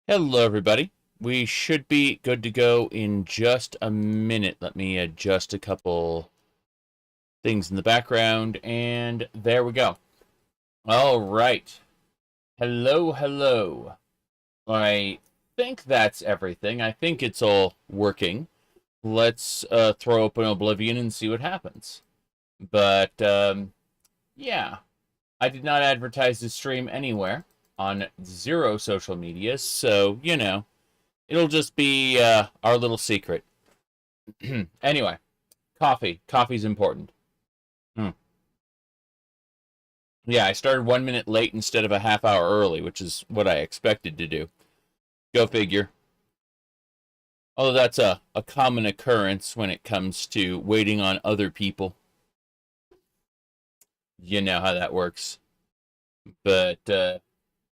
Hello, everybody. We should be good to go in just a minute. Let me adjust a couple things in the background, and there we go. All right. Hello, hello. I think that's everything. I think it's all working. Let's throw open Oblivion and see what happens. But, yeah. I did not advertise this stream anywhere on zero social media, so, it'll just be our little secret. Anyway, coffee. Coffee's important. Yeah, I started 1 minute late instead of a half hour early, which is what I expected to do. Go figure. Although that's a common occurrence when it comes to waiting on other people. You know how that works. But,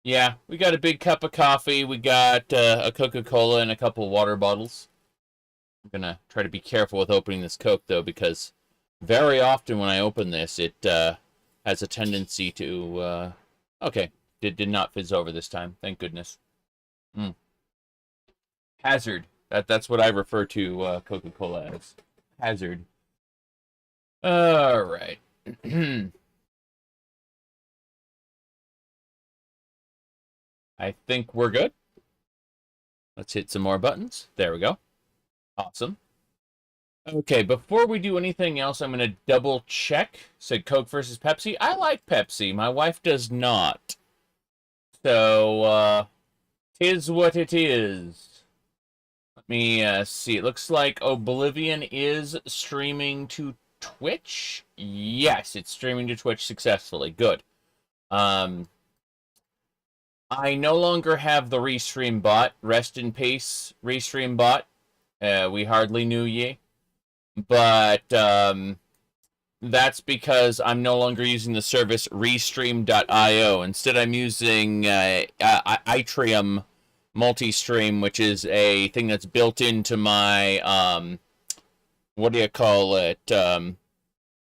yeah, we got a big cup of coffee. We got a Coca-Cola and a couple water bottles. I'm going to try to be careful with opening this Coke, though, because very often when I open this, it has a tendency to... okay, did not fizz over this time. Thank goodness. Hazard. That's what I refer to Coca-Cola as. Hazard. All right. I think we're good. Let's hit some more buttons. There we go. Awesome. Okay, before we do anything else, I'm going to double check. Said Coke versus Pepsi. I like Pepsi. My wife does not. So, tis what it is. Let me see. It looks like Oblivion is streaming to Twitch. Yes, it's streaming to Twitch successfully. Good. I no longer have the Restream bot. Rest in peace, Restream bot. We hardly knew ye. But that's because I'm no longer using the service Restream.io. Instead, I'm using Itrium Multistream, which is a thing that's built into my, what do you call it?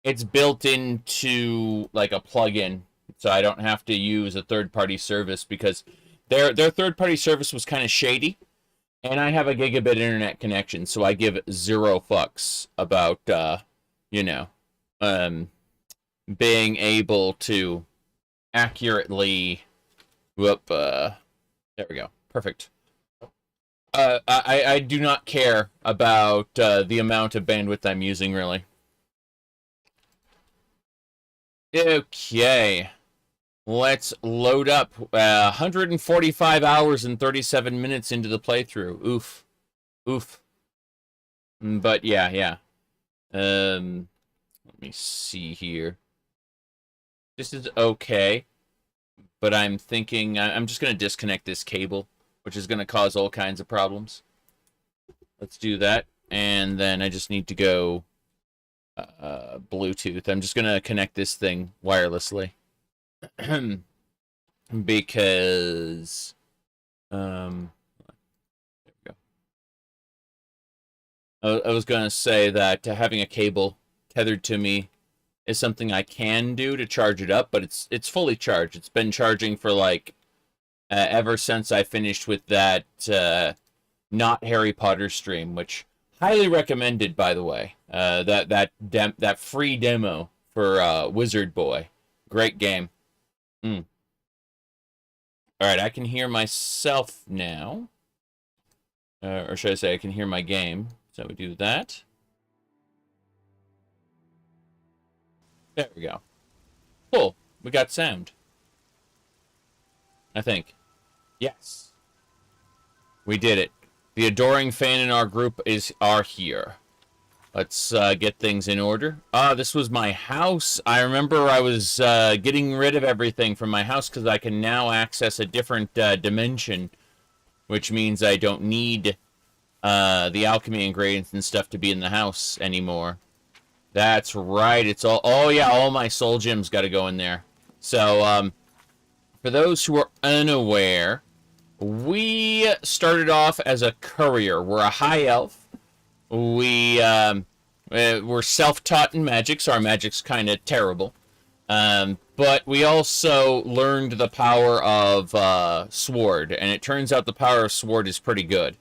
It's built into, like, a plugin. So I don't have to use a third-party service because their third-party service was kind of shady. And I have a gigabit internet connection, so I give zero fucks about, being able to accurately... there we go. Perfect. I do not care about the amount of bandwidth I'm using, really. Okay. Let's load up 145 hours and 37 minutes into the playthrough. Oof. Oof. But yeah. Let me see here. This is okay. But I'm thinking I'm just going to disconnect this cable, which is going to cause all kinds of problems. Let's do that. And then I just need to go Bluetooth. I'm just going to connect this thing wirelessly. Because there we go. I was gonna say that having a cable tethered to me is something I can do to charge it up, but it's fully charged. It's been charging for like ever since I finished with that not Harry Potter stream, which highly recommended, by the way. That free demo for Wizard Boy, great game. Alright, I can hear myself now. Or should I say I can hear my game. So we do that. There we go. Cool. We got sound. I think. Yes. We did it. The adoring fan in our group are here. Let's get things in order. This was my house. I remember I was getting rid of everything from my house because I can now access a different dimension, which means I don't need the alchemy ingredients and stuff to be in the house anymore. That's right. It's all... Oh, yeah, all my soul gems got to go in there. So, for those who are unaware, we started off as a courier. We're a high elf. We're self-taught in magic, so our magic's kind of terrible. But we also learned the power of sword, and it turns out the power of sword is pretty good.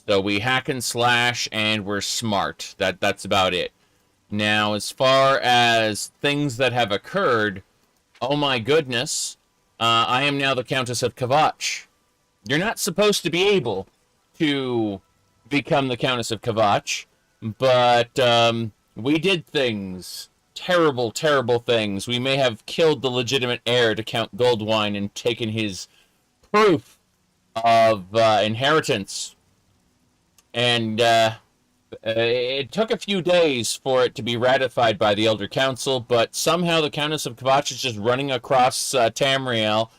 So we hack and slash, and we're smart. That's about it. Now, as far as things that have occurred, oh my goodness, I am now the Countess of Kavach. You're not supposed to be able to become the Countess of Kavach, but we did things. Terrible, terrible things. We may have killed the legitimate heir to Count Goldwine and taken his proof of inheritance. And it took a few days for it to be ratified by the Elder Council, but somehow the Countess of Kavach is just running across Tamriel,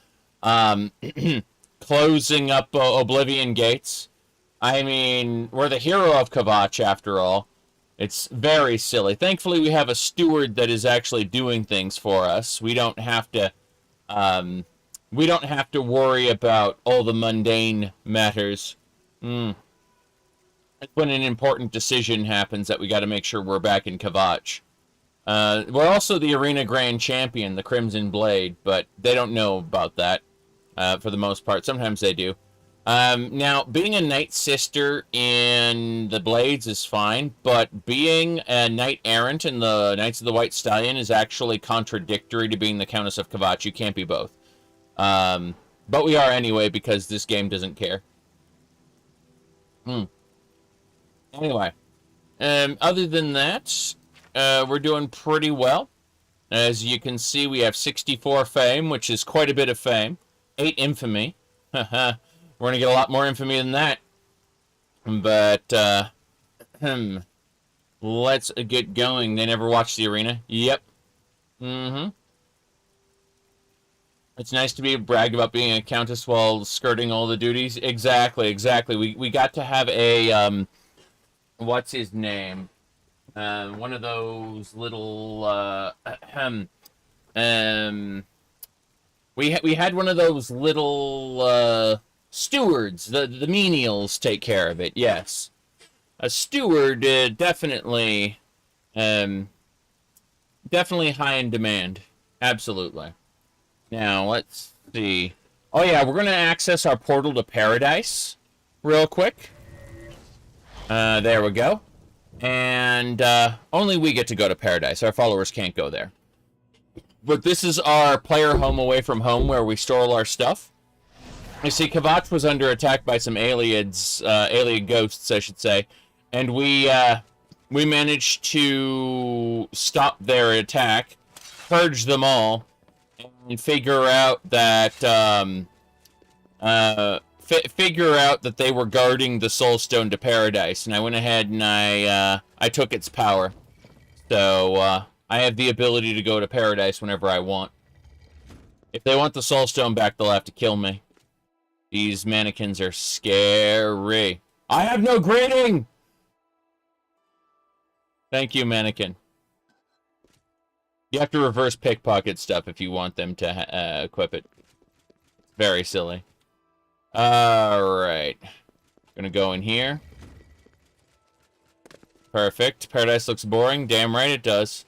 closing up Oblivion gates. I mean, we're the hero of Kavach, after all. It's very silly. Thankfully, we have a steward that is actually doing things for us. We don't have to worry about all the mundane matters. When an important decision happens that we got to make sure we're back in Kavach. We're also the Arena Grand Champion, the Crimson Blade, but they don't know about that for the most part. Sometimes they do. Now, being a Knight Sister in the Blades is fine, but being a Knight Errant in the Knights of the White Stallion is actually contradictory to being the Countess of Kavach. You can't be both. But we are anyway, because this game doesn't care. Anyway, other than that, we're doing pretty well. As you can see, we have 64 fame, which is quite a bit of fame. 8 infamy. Haha. We're going to get a lot more infamy than that. But, let's get going. They never watched the arena. Yep. It's nice to be bragged about being a countess while skirting all the duties. Exactly, exactly. We got to have a, what's his name? One of those little, we had one of those little, stewards. The menials take care of it, yes. A steward, definitely high in demand. Absolutely. Now, let's see. Oh yeah, we're going to access our portal to Paradise real quick. There we go. And only we get to go to Paradise. Our followers can't go there. But this is our player home away from home where we store all our stuff. You see, Kavach was under attack by some aliens, alien ghosts, I should say. And we managed to stop their attack, purge them all, and figure out that they were guarding the Soul Stone to Paradise, and I went ahead and I took its power. So I have the ability to go to Paradise whenever I want. If they want the Soul Stone back, they'll have to kill me. These mannequins are scary. I have no greeting! Thank you, mannequin. You have to reverse pickpocket stuff if you want them to equip it. Very silly. Alright. Gonna go in here. Perfect. Paradise looks boring. Damn right it does.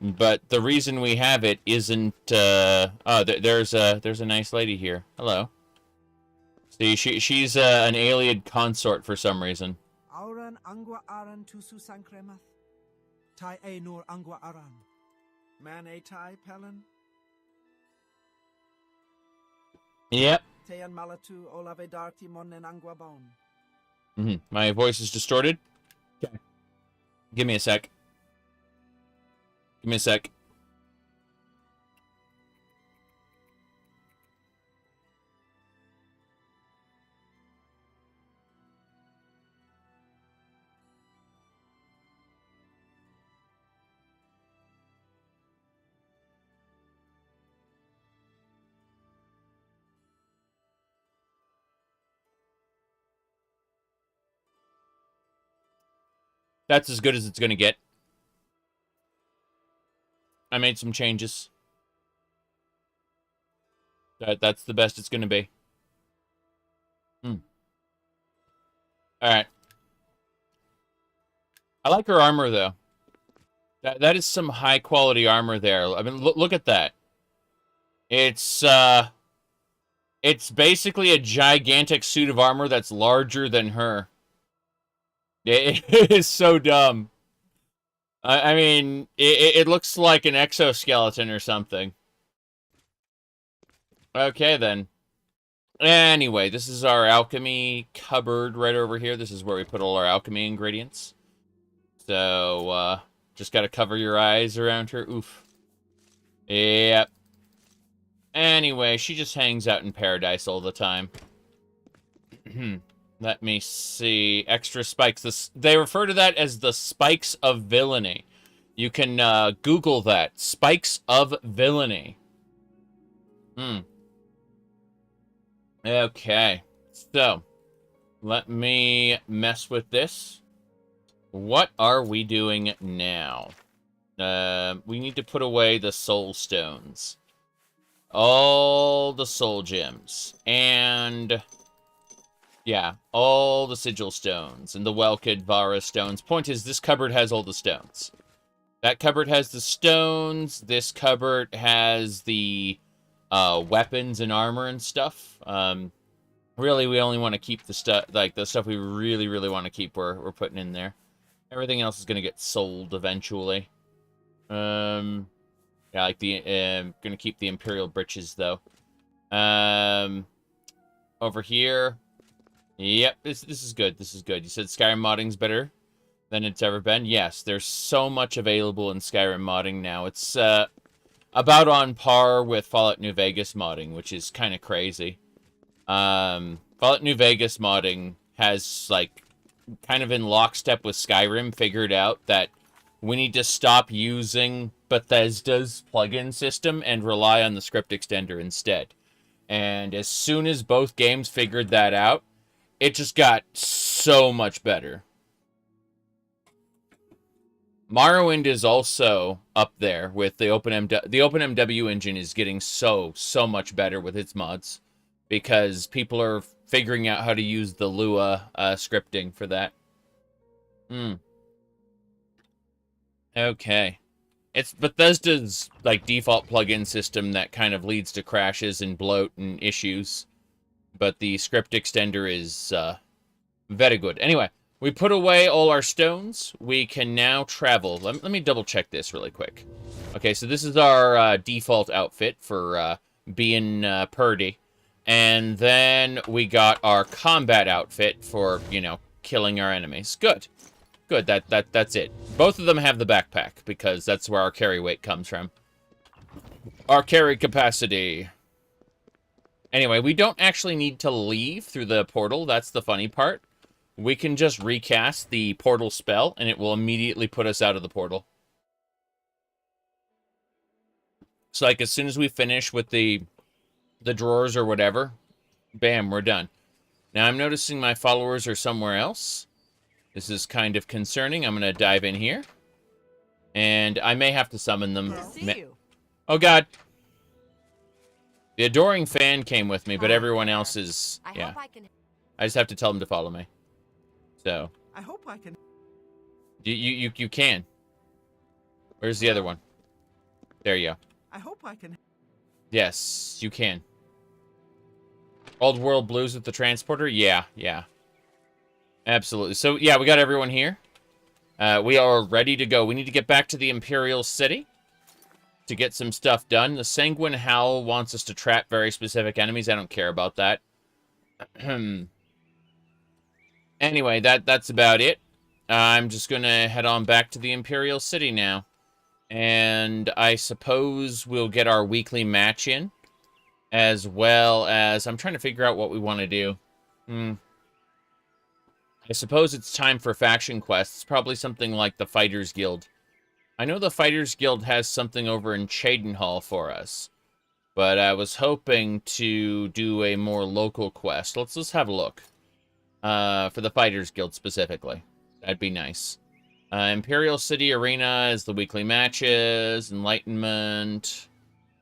But the reason we have it isn't, there's a nice lady here. Hello. See, she's an alien consort for some reason. Auran angwa aran tusu sankremath. Tai a nur angwa aran. Man a tai pelen. Yep. Tean malatu olave darti monnen angwa bone. My voice is distorted. Okay. Give me a sec. Give me a sec. That's as good as it's going to get. I made some changes. That's the best it's going to be. Alright. I like her armor, though. That is some high quality armor there. I mean, look at that. It's basically a gigantic suit of armor that's larger than her. It is so dumb. I mean, it looks like an exoskeleton or something. Okay, then. Anyway, this is our alchemy cupboard right over here. This is where we put all our alchemy ingredients. So, just gotta cover your eyes around her. Oof. Yep. Anyway, she just hangs out in paradise all the time. Let me see. Extra spikes. They refer to that as the spikes of villainy. You can Google that. Spikes of villainy. Okay. So, let me mess with this. What are we doing now? We need to put away the soul stones. All the soul gems. And... yeah, all the sigil stones and the Welkid Vara stones. Point is, this cupboard has all the stones. That cupboard has the stones. This cupboard has the weapons and armor and stuff. Really, we only want to keep the stuff, like the stuff we really, really want to keep. We're putting in there. Everything else is gonna get sold eventually. Yeah, like the gonna keep the Imperial breeches though. Over here. Yep, this is good. This is good. You said Skyrim modding's better than it's ever been. Yes, there's so much available in Skyrim modding now. It's about on par with Fallout New Vegas modding, which is kind of crazy. Fallout New Vegas modding has, like, kind of in lockstep with Skyrim, figured out that we need to stop using Bethesda's plugin system and rely on the script extender instead. And as soon as both games figured that out, it just got so much better. Morrowind is also up there with the OpenMW. The OpenMW engine is getting so much better with its mods because people are figuring out how to use the Lua scripting for that. Okay. It's Bethesda's like default plugin system that kind of leads to crashes and bloat and issues. But the script extender is very good. Anyway, we put away all our stones. We can now travel. Let me double check this really quick. Okay, so this is our default outfit for being Purdy. And then we got our combat outfit for, you know, killing our enemies. Good. Good, that's it. Both of them have the backpack, because that's where our carry weight comes from. Our carry capacity. Anyway, we don't actually need to leave through the portal. That's the funny part. We can just recast the portal spell, and it will immediately put us out of the portal. So, like, as soon as we finish with the drawers or whatever, bam, we're done. Now, I'm noticing my followers are somewhere else. This is kind of concerning. I'm going to dive in here. And I may have to summon them. Oh, God. The adoring fan came with me, but everyone else is... yeah. I just have to tell them to follow me. So. I hope I can. You can. Where's the other one? There you go. I hope I can. Yes, you can. Old World Blues with the transporter? Yeah. Absolutely. So, yeah, we got everyone here. We are ready to go. We need to get back to the Imperial City to get some stuff done. The Sanguine Howl wants us to trap very specific enemies. I don't care about that. Anyway, that's about it. I'm just going to head on back to the Imperial City now. And I suppose we'll get our weekly match in. As well as... I'm trying to figure out what we want to do. I suppose it's time for faction quests. Probably something like the Fighters Guild. I know the Fighters Guild has something over in Cheydinhal for us. But I was hoping to do a more local quest. Let's have a look. For the Fighters Guild specifically. That'd be nice. Imperial City Arena is the weekly matches. Enlightenment.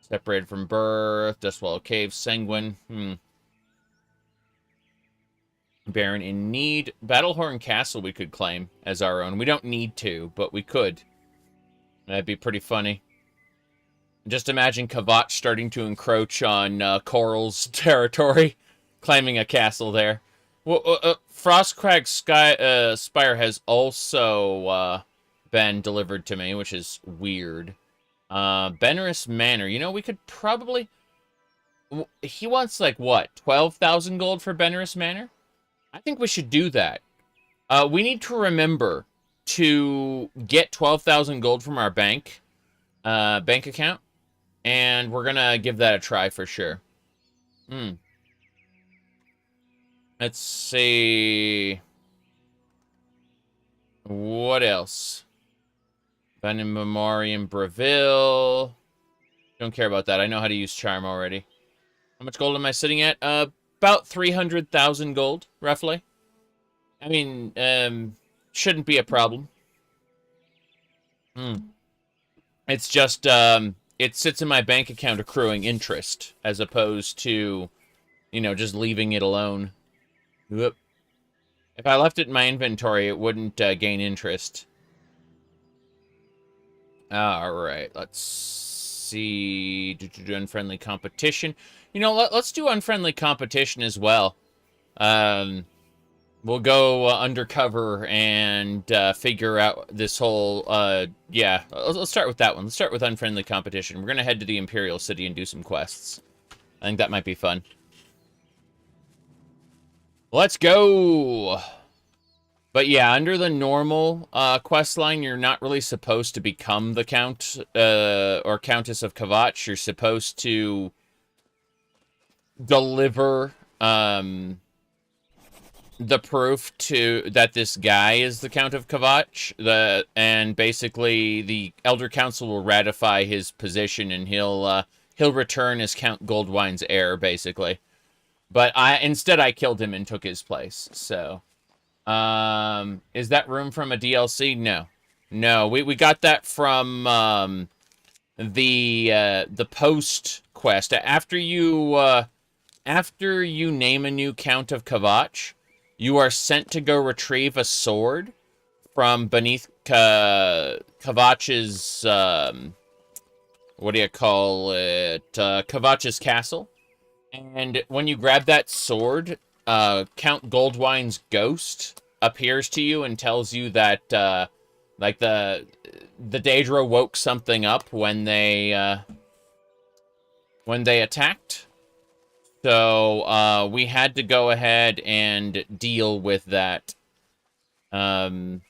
Separated from Birth. Dustwallow Cave. Sanguine. Baron in Need. Battlehorn Castle we could claim as our own. We don't need to, but we could. That'd be pretty funny. Just imagine Kvatch starting to encroach on Coral's territory, claiming a castle there. Well, Frostcrag Spire has also been delivered to me, which is weird. Benerus Manor. You know, we could probably... He wants, like, what? 12,000 gold for Benerus Manor? I think we should do that. We need to remember to get 12,000 gold from our bank account. And we're gonna give that a try for sure. Let's see. What else? Ben and Memori and Breville. Don't care about that. I know how to use Charm already. How much gold am I sitting at? About 300,000 gold, roughly. I mean, shouldn't be a problem. It's just, it sits in my bank account accruing interest, as opposed to, you know, just leaving it alone. Whoop. If I left it in my inventory, it wouldn't gain interest. Alright, let's see. Do unfriendly competition. You know, let's do unfriendly competition as well. We'll go undercover and figure out this whole, yeah. Let's start with that one. Let's start with unfriendly competition. We're going to head to the Imperial City and do some quests. I think that might be fun. Let's go! But yeah, under the normal quest line, you're not really supposed to become the Count or Countess of Kvatch. You're supposed to deliver the proof that this guy is the Count of Kvatch, and basically the Elder Council will ratify his position, and he'll return as Count Goldwine's heir, basically. But instead I killed him and took his place. So, is that room from a DLC? No, we got that from the post quest. After you name a new Count of Kvatch, you are sent to go retrieve a sword from beneath Kvatch's, what do you call it? Kvatch's castle. And when you grab that sword, Count Goldwine's ghost appears to you and tells you that, like, the Daedra woke something up when they attacked. So, we had to go ahead and deal with that. And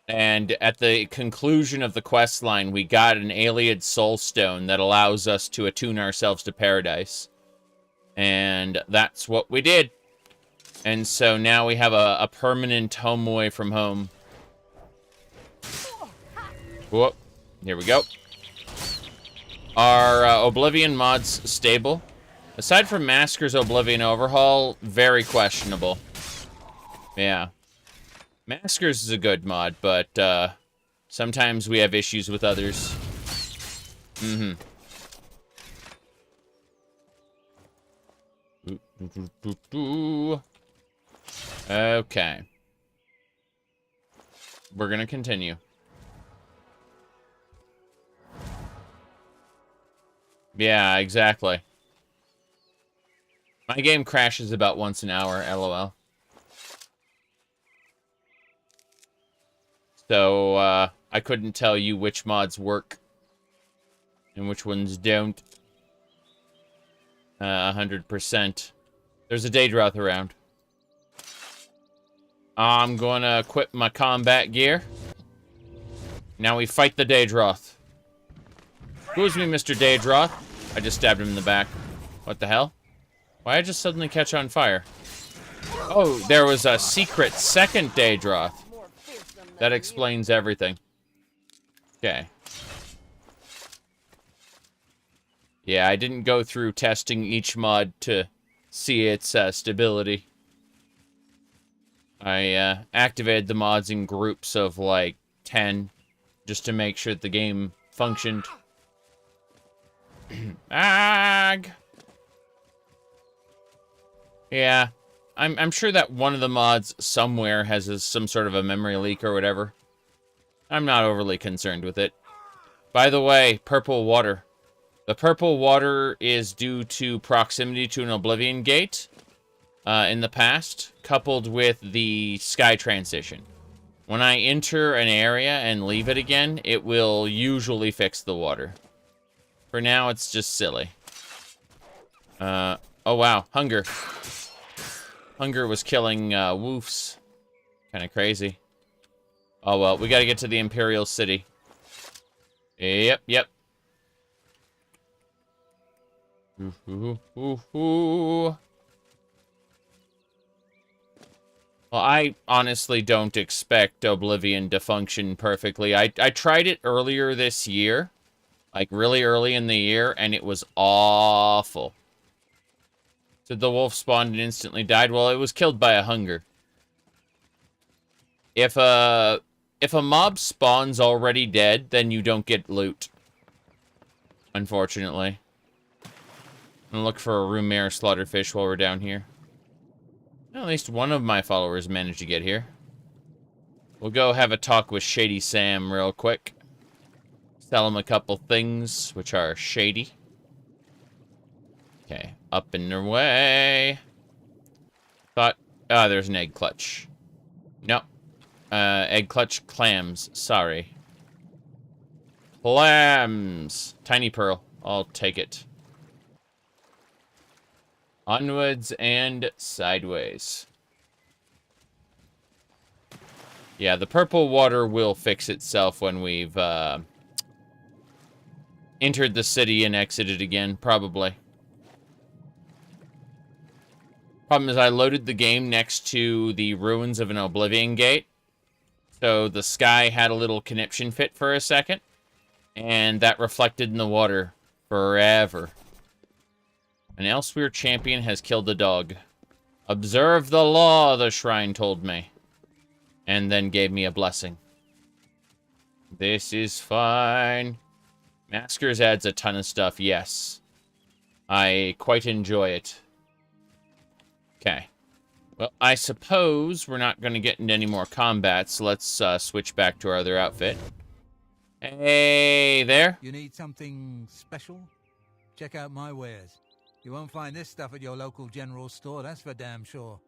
at the conclusion of the quest line, we got an Ayleid Soulstone that allows us to attune ourselves to paradise. And that's what we did. And so now we have a permanent home away from home. Whoop. Here we go. Are Oblivion mods stable? Aside from Masker's Oblivion overhaul, very questionable. Yeah. Masker's is a good mod, but sometimes we have issues with others. Okay. We're gonna continue. Yeah, exactly. My game crashes about once an hour, LOL. So, I couldn't tell you which mods work and which ones don't. 100%. There's a Daedroth around. I'm gonna equip my combat gear. Now we fight the Daedroth. Excuse me, Mr. Daedroth. I just stabbed him in the back. What the hell? Why did I just suddenly catch on fire? Oh, there was a secret second Daedroth. That explains everything. Okay. Yeah, I didn't go through testing each mod to see its stability. I activated the mods in groups of, like, 10, just to make sure that the game functioned. Ag! Yeah, I'm sure that one of the mods somewhere has some sort of a memory leak or whatever. I'm not overly concerned with it. By the way, purple water. The purple water is due to proximity to an Oblivion gate in the past, coupled with the sky transition. When I enter an area and leave it again, it will usually fix the water. For now, it's just silly. Oh wow, hunger. Hunger was killing woofs. Kind of crazy. Oh well, we gotta get to the Imperial City. Yep. Well, I honestly don't expect Oblivion to function perfectly. I tried it earlier this year. Like, really early in the year, and it was awful. So the wolf spawned and instantly died. Well, it was killed by a hunger. If a mob spawns already dead, then you don't get loot. Unfortunately. I'm gonna look for a Rumere slaughterfish while we're down here. Well, at least one of my followers managed to get here. We'll go have a talk with Shady Sam real quick. Tell him a couple things, which are shady. Okay, up and their way. Thought, there's an egg clutch. No. Egg clutch clams, sorry. Clams! Tiny pearl, I'll take it. Onwards and sideways. Yeah, the purple water will fix itself when we've, entered the city and exited again, probably. Problem is I loaded the game next to the ruins of an Oblivion gate. So the sky had a little conniption fit for a second. And that reflected in the water forever. An Elsewhere champion has killed a dog. Observe the law, the shrine told me. And then gave me a blessing. This is fine. Maskers adds a ton of stuff, yes. I quite enjoy it. Okay. Well, I suppose we're not going to get into any more combat, so let's switch back to our other outfit. Hey there. You need something special? Check out my wares. You won't find this stuff at your local general store, that's for damn sure.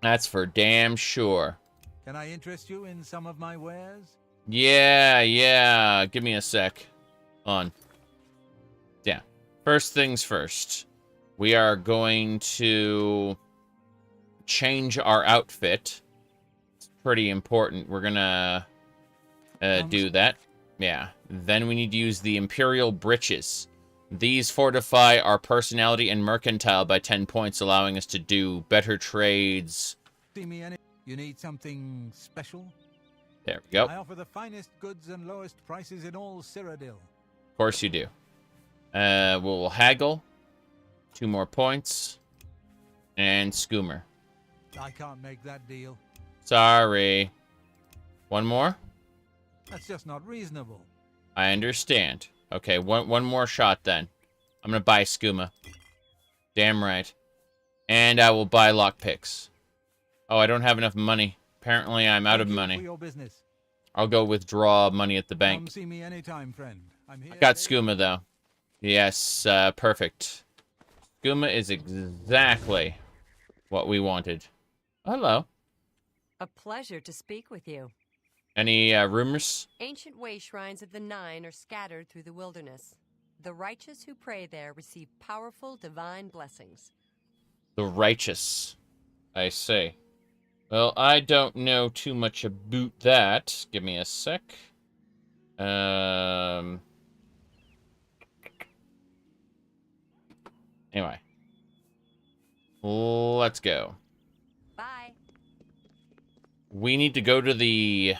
That's for damn sure. Can I interest you in some of my wares? Yeah. Give me a sec. On. Yeah. First things first. We are going to change our outfit. It's pretty important. We're gonna do that. Yeah. Then we need to use the Imperial Breeches. These fortify our personality and mercantile by 10 points, allowing us to do better trades. See me any. You need something special? There we go. I offer the finest goods and lowest prices in all Cyrodiil. Of course you do. We'll haggle. 2 more points. And skoomer. I can't make that deal. Sorry. 1 more? That's just not reasonable. I understand. Okay, one more shot then. I'm gonna buy skooma. Damn right. And I will buy lockpicks. Oh, I don't have enough money. Apparently I'm out of money. For your business. I'll go withdraw money at the bank. Come see me anytime, friend. I'm here. I got skooma, though. Yes, perfect. Skooma is exactly what we wanted. Hello. A pleasure to speak with you. Any rumors? Ancient way shrines of the Nine are scattered through the wilderness. The righteous who pray there receive powerful divine blessings. The righteous. I see. Well, I don't know too much about that. Give me a sec. Anyway. Let's go. Bye. We need to go to the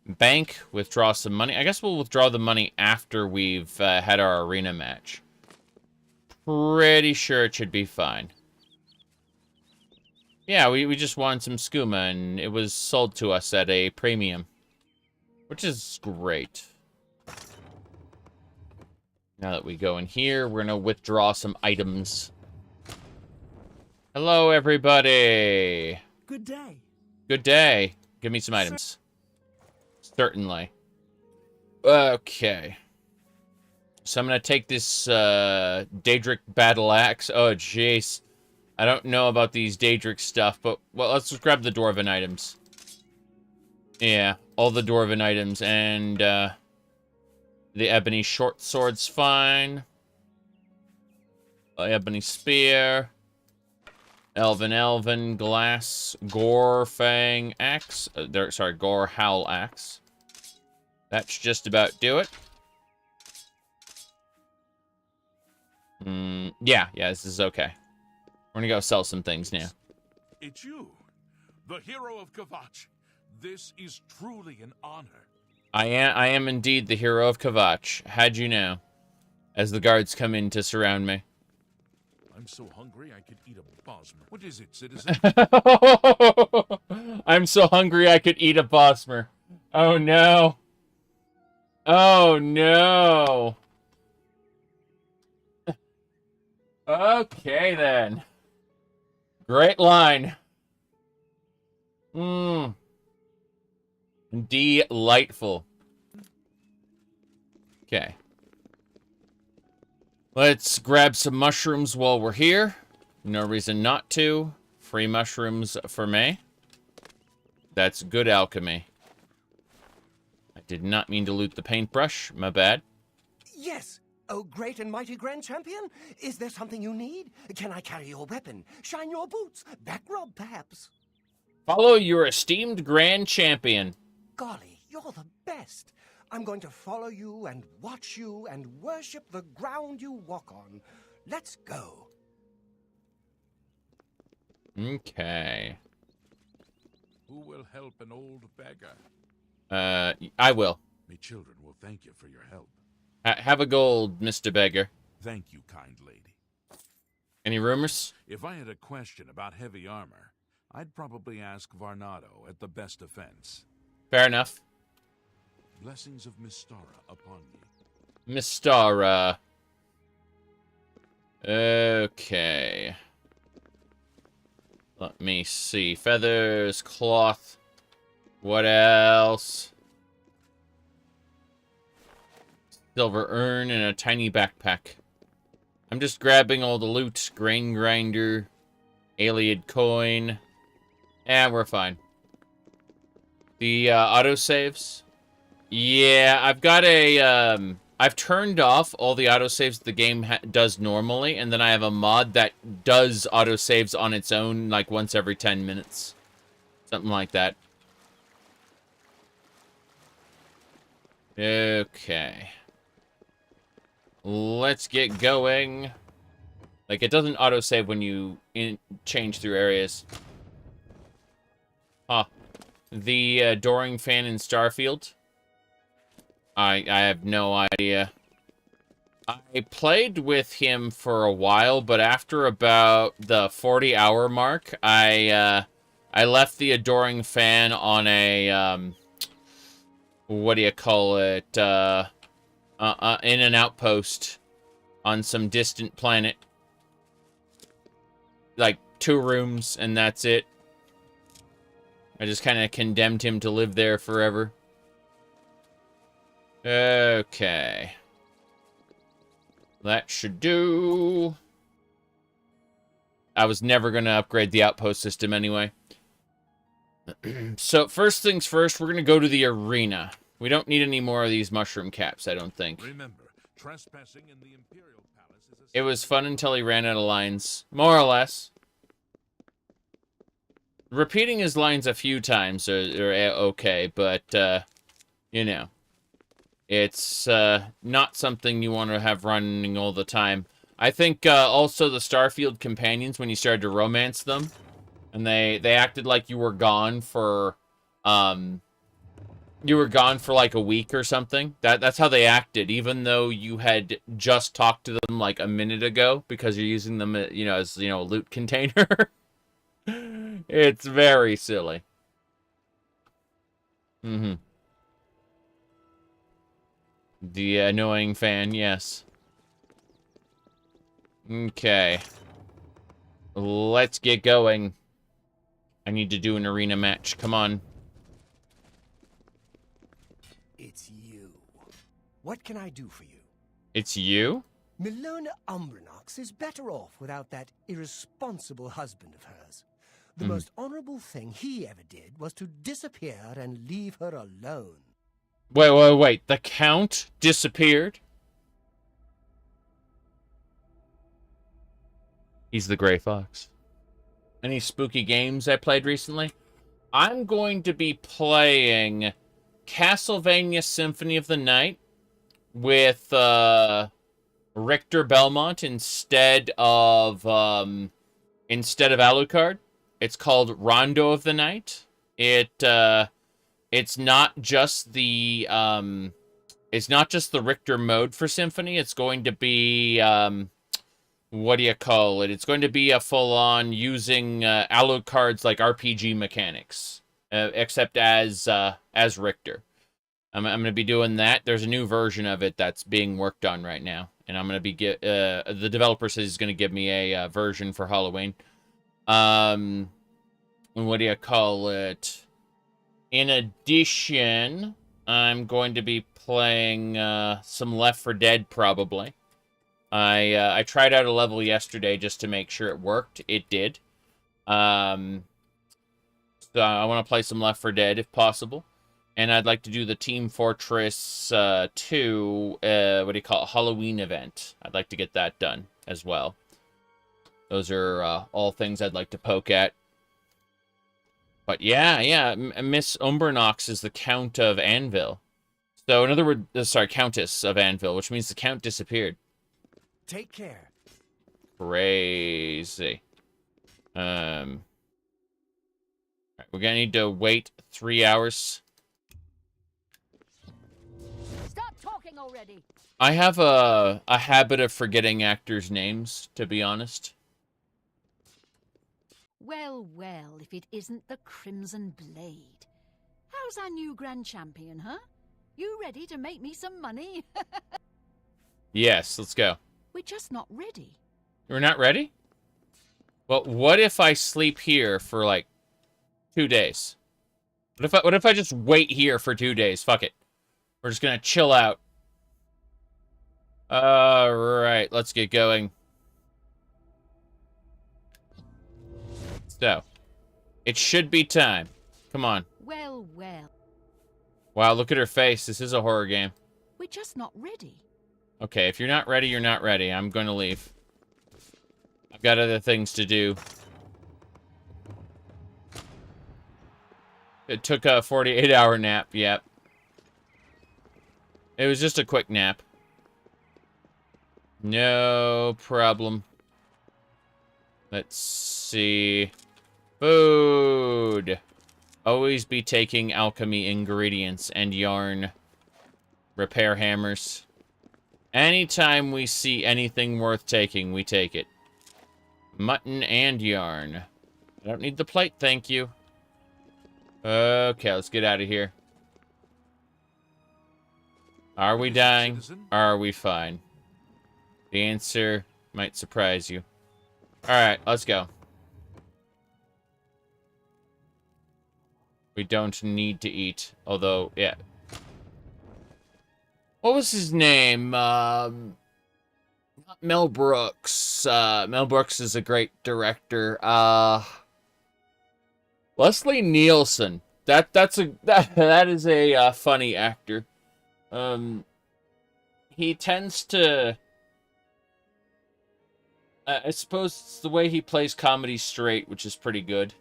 bank, withdraw some money. I guess we'll withdraw the money after we've had our arena match. Pretty sure it should be fine. Yeah, we just wanted some skooma, and it was sold to us at a premium. Which is great. Now that we go in here, we're going to withdraw some items. Hello, everybody. Good day. Good day. Give me some items. Certainly. Okay. So I'm gonna take this Daedric battle axe. Oh jeez, I don't know about these Daedric stuff, but well, let's just grab the dwarven items. Yeah, all the dwarven items, and the ebony short sword's fine. Ebony spear. Elven, glass, gore, fang, axe. Sorry, gore, howl, axe. That should just about do it. Yeah, this is okay. We're gonna go sell some things now. It's you, the hero of Kvatch. This is truly an honor. I am indeed the hero of Kvatch. How'd you know? As the guards come in to surround me. I'm so hungry I could eat a Bosmer. What is it, citizen? I'm so hungry I could eat a Bosmer. Oh no. Oh no. Okay then. Great line. Delightful. Okay. Let's grab some mushrooms while we're here. No reason not to. Free mushrooms for me. That's good alchemy. I did not mean to loot the paintbrush. My bad. Yes. Oh, great and mighty Grand Champion. Is there something you need? Can I carry your weapon? Shine your boots? Back rub, perhaps? Follow your esteemed Grand Champion. Golly, you're the best. I'm going to follow you and watch you and worship the ground you walk on. Let's go. Okay. Who will help an old beggar? I will. My children will thank you for your help. Have a gold, Mr. Beggar. Thank you, kind lady. Any rumors? If I had a question about heavy armor, I'd probably ask Varnado at the best defense. Fair enough. Blessings of Mystara upon you. Mystara. Okay. Let me see. Feathers, cloth. What else? Silver urn and a tiny backpack. I'm just grabbing all the loot. Grain grinder. Alien coin. We're fine. The autosaves. Yeah, I've got a, I've turned off all the autosaves the game does normally, and then I have a mod that does autosaves on its own, like, once every 10 minutes. Something like that. Okay. Let's get going. Like, it doesn't autosave when you change through areas. Huh. The Doring fan in Starfield. I have no idea. I played with him for a while, but after about the 40-hour mark, I left the Adoring Fan on a, what do you call it, in an outpost on some distant planet. Like, 2 rooms, and that's it. I just kind of condemned him to live there forever. Okay. That should do. I was never going to upgrade the outpost system anyway. So, first things first, we're going to go to the arena. We don't need any more of these mushroom caps, I don't think. Remember, trespassing in the Imperial Palace is It was fun until he ran out of lines. More or less. Repeating his lines a few times are okay, but, you know. It's not something you want to have running all the time. I think also the Starfield companions, when you started to romance them, and they acted like you were gone for like a week or something. That's how they acted, even though you had just talked to them like a minute ago, because you're using them, you know, as, you know, a loot container. It's very silly. Mm-hmm. The annoying fan, yes. Okay. Let's get going. I need to do an arena match. Come on. It's you. What can I do for you? It's you? Milona Umbranox is better off without that irresponsible husband of hers. The most honorable thing he ever did was to disappear and leave her alone. Wait. The Count disappeared? He's the Gray Fox. Any spooky games I played recently? I'm going to be playing Castlevania Symphony of the Night with Richter Belmont instead of Alucard. It's called Rondo of the Night. It's not just the Richter mode for Symphony. It's going to be what do you call it? It's going to be a full-on using Alucard's like RPG mechanics, except as Richter. I'm going to be doing that. There's a new version of it that's being worked on right now, and I'm going to be the developer says he's going to give me a version for Halloween. What do you call it? In addition, I'm going to be playing some Left 4 Dead probably. I tried out a level yesterday just to make sure it worked. It did. So I want to play some Left 4 Dead if possible. And I'd like to do the Team Fortress 2, Halloween event. I'd like to get that done as well. Those are all things I'd like to poke at. But yeah, Miss Umbranox is the Count of Anvil. So in other words, Countess of Anvil, which means the Count disappeared. Take care. Crazy. We're gonna need to wait 3 hours. Stop talking already. I have a habit of forgetting actors' names, to be honest. Well, if it isn't the Crimson Blade. How's our new Grand Champion, huh? You ready to make me some money? Yes, let's go. We're just not ready. We're not ready? Well, what if I sleep here for, like, 2 days? What if I just wait here for 2 days? Fuck it. We're just gonna chill out. Alright, let's get going. So, it should be time. Come on. Well. Wow, look at her face. This is a horror game. We're just not ready. Okay, if you're not ready, you're not ready. I'm going to leave. I've got other things to do. It took a 48-hour nap, yep. It was just a quick nap. No problem. Let's see. Food. Always be taking alchemy ingredients and yarn. Repair hammers. Anytime we see anything worth taking, we take it. Mutton and yarn. I don't need the plate, thank you. Okay, let's get out of here. Are we dying? Are we fine? The answer might surprise you. Alright, let's go. We don't need to eat. Although, yeah. What was his name? Not Mel Brooks. Mel Brooks is a great director. Leslie Nielsen. That is a funny actor. He tends to. I suppose it's the way he plays comedy straight, which is pretty good.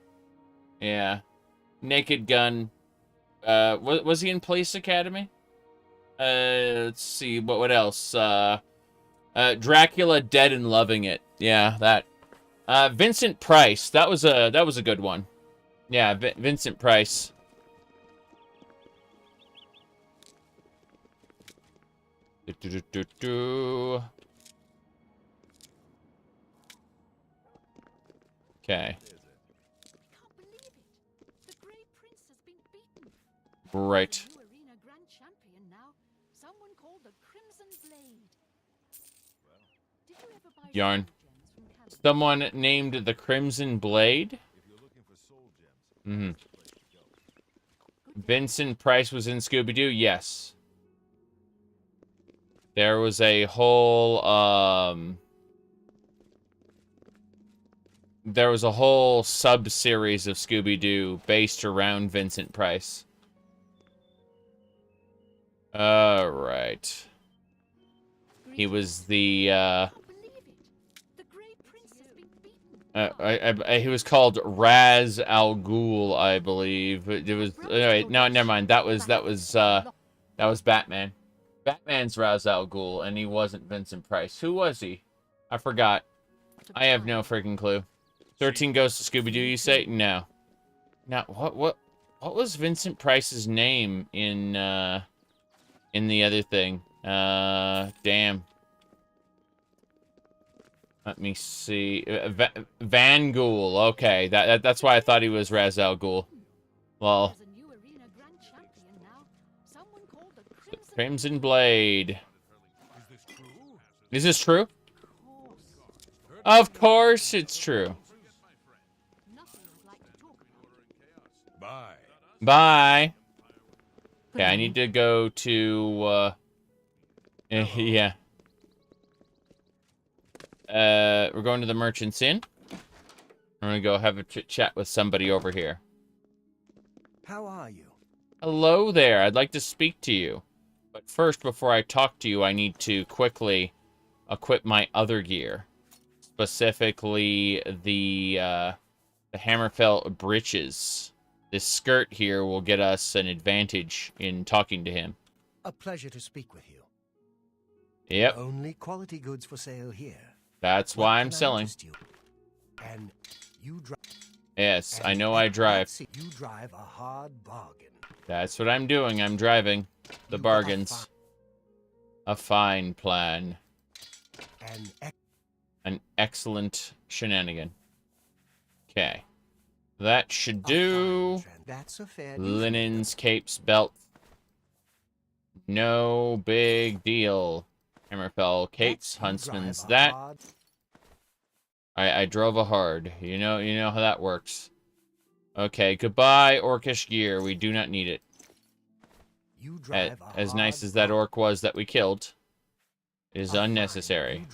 Yeah. Naked Gun. Was he in Police Academy? Let's see. What else? Dracula Dead and Loving It. Yeah, that. Vincent Price. That was a good one. Yeah, Vincent Price. Okay. Right. Arena Grand Champion now. Someone called the Crimson Blade. Did you ever buy Yarn. gems from Canada? Someone named the Crimson Blade? Mm-hmm. Vincent Price was in Scooby-Doo? Yes. There was a whole, there was a whole sub-series of Scooby-Doo based around Vincent Price. Alright. He was the, he was called Raz Al Ghul, I believe. It was, anyway, no, never mind. That was Batman. Batman's Raz Al Ghul, and he wasn't Vincent Price. Who was he? I forgot. I have no freaking clue. 13 goes to Scooby-Doo, you say? No. Now, what was Vincent Price's name in the other thing? Damn. Let me see. Van Ghoul. Okay, that's why I thought he was Raz Al Ghul. Well, Crimson Blade. Is this true? Of course it's true. Bye. Okay, I need to go to, yeah. We're going to the Merchant's Inn. I'm gonna go have a chat with somebody over here. How are you? Hello there, I'd like to speak to you. But first, before I talk to you, I need to quickly equip my other gear. Specifically, the Hammerfell breeches. This skirt here will get us an advantage in talking to him. A pleasure to speak with you. Yep. Only quality goods for sale here. That's why I'm selling. And you drive. Yes, I know I drive. You drive a hard bargain. That's what I'm doing. I'm driving the bargains. A fine plan. An excellent shenanigan. Okay. That should do. That's a fair Linens, capes, belts. No big deal. Hammerfell, capes, huntsman's that. I drove a hard. You know how that works. Okay, goodbye, orcish gear. We do not need it. As nice as that orc was that we killed, it is unnecessary.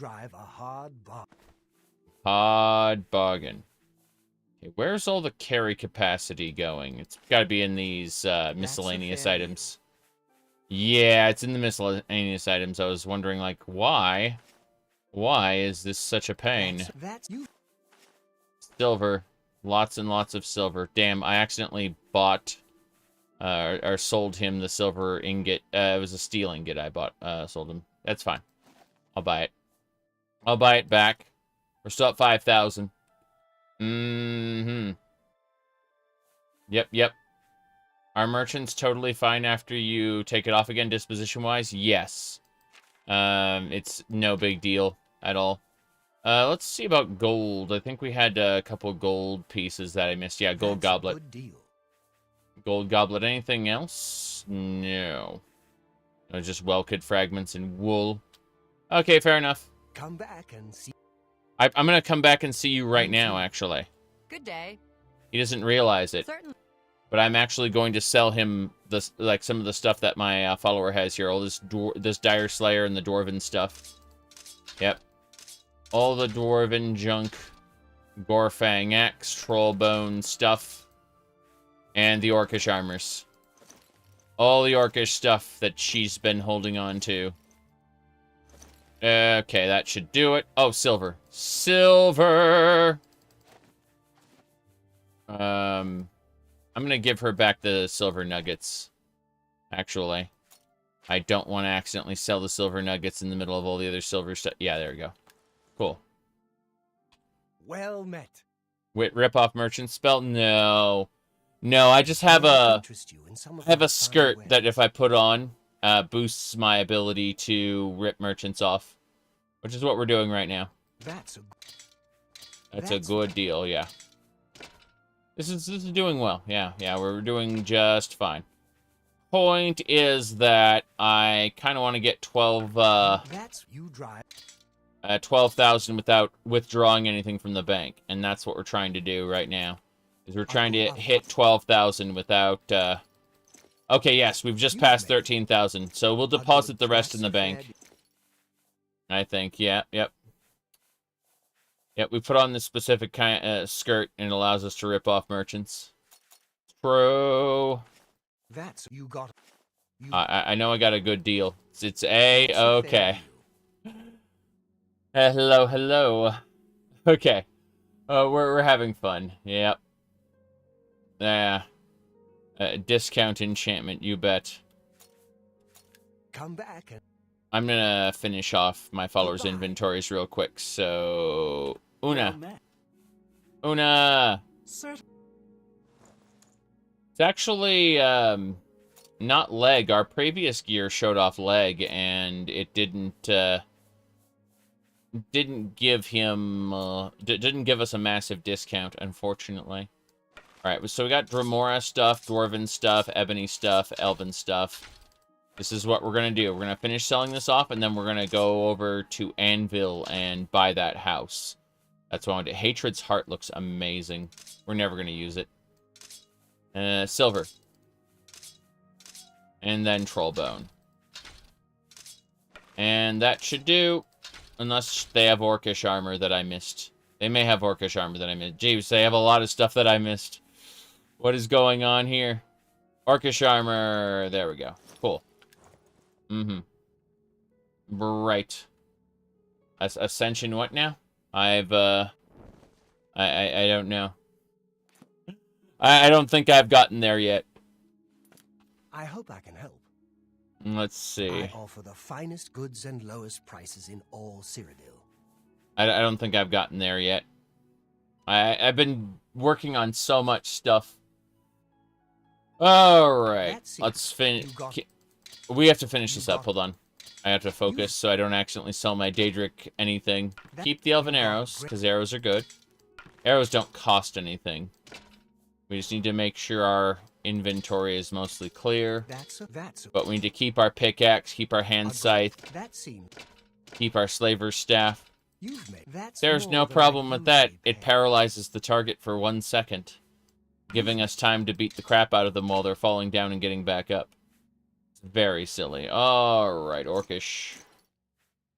Hard bargain. Okay, where's all the carry capacity going? It's got to be in these miscellaneous items. Yeah, it's in the miscellaneous items. I was wondering, like, why? Why is this such a pain? Silver. Lots and lots of silver. Damn, I accidentally bought, or sold him the silver ingot. It was a steel ingot I bought, sold him. That's fine. I'll buy it. I'll buy it back. We're still at 5,000. Mm-hmm. Yep. Our merchant's totally fine after you take it off again, disposition-wise? Yes. It's no big deal at all. Let's see about gold. I think we had a couple gold pieces that I missed. Yeah, gold goblet. Gold goblet. Anything else? No. Just well-cut fragments and wool. Okay, fair enough. Come back and see. I'm gonna come back and see you right now, actually. Good day. He doesn't realize it. Certainly. But I'm actually going to sell him this, like, some of the stuff that my follower has here. All this Dire Slayer and the Dwarven stuff. Yep. All the Dwarven junk. Gorfang Axe, Trollbone stuff. And the Orcish armors. All the Orcish stuff that she's been holding on to. Okay, that should do it. Oh, silver. Silver! I'm gonna give her back the silver nuggets. Actually. I don't want to accidentally sell the silver nuggets in the middle of all the other silver stuff. Yeah, there we go. Cool. Well met. Rip off merchant spell? No. No, I just have a skirt that if I put on, boosts my ability to rip merchants off. Which is what we're doing right now. That's a good deal, yeah. This is doing well. Yeah, we're doing just fine. Point is that I kind of want to get 12,000 without withdrawing anything from the bank, and that's what we're trying to do right now. Is we're trying to hit 12,000 without. Okay, yes, we've just passed 13,000, so we'll deposit the rest in the bank. I think, yeah, yep. Yep, we put on this specific kind skirt, and it allows us to rip off merchants. True. That's you got. I know I got a good deal. It's A-okay. Hello, hello. Okay. We're having fun. Yep. Yeah. Discount enchantment, you bet. Come back. I'm gonna finish off my followers' inventories real quick. So, Una. Sir, It's actually not leg. Our previous gear showed off leg, and it didn't give him didn't give us a massive discount, unfortunately. All right, so we got Dremora stuff, Dwarven stuff, Ebony stuff, Elven stuff. This is what we're going to do. We're going to finish selling this off, and then we're going to go over to Anvil and buy that house. That's what I want to do. Hatred's Heart looks amazing. We're never going to use it. Silver. And then Trollbone. And that should do. Unless they have Orcish armor that I missed. They may have Orcish armor that I missed. Jeez, they have a lot of stuff that I missed. What is going on here? Orcish armor. There we go. Cool. Right. Ascension what now? I don't know. I don't think I've gotten there yet. I hope I can help. Let's see. I offer the finest goods and lowest prices in all Cyrodiil. I don't think I've gotten there yet. I've been working on so much stuff. Alright. Let's finish. We have to finish this up. Hold on. I have to focus so I don't accidentally sell my Daedric anything. Keep the Elven Arrows, because arrows are good. Arrows don't cost anything. We just need to make sure our inventory is mostly clear. But we need to keep our pickaxe, keep our hand scythe, keep our slaver's staff. There's no problem with that. It paralyzes the target for 1 second, giving us time to beat the crap out of them while they're falling down and getting back up. It's very silly. Alright, Orcish.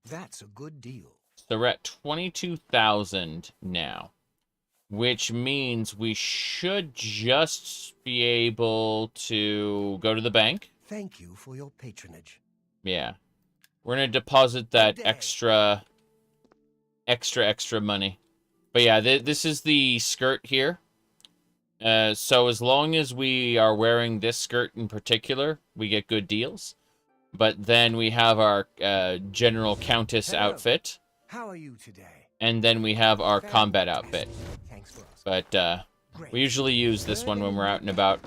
That's a good deal. So we're at 22,000 now, which means we should just be able to go to the bank. Thank you for your patronage. Yeah. We're going to deposit that extra money. But yeah, this is the skirt here. So as long as we are wearing this skirt in particular, we get good deals. But then we have our General Countess outfit. How are you today? And then we have our combat outfit. Thanks for us. But we usually use this one when we're out and about.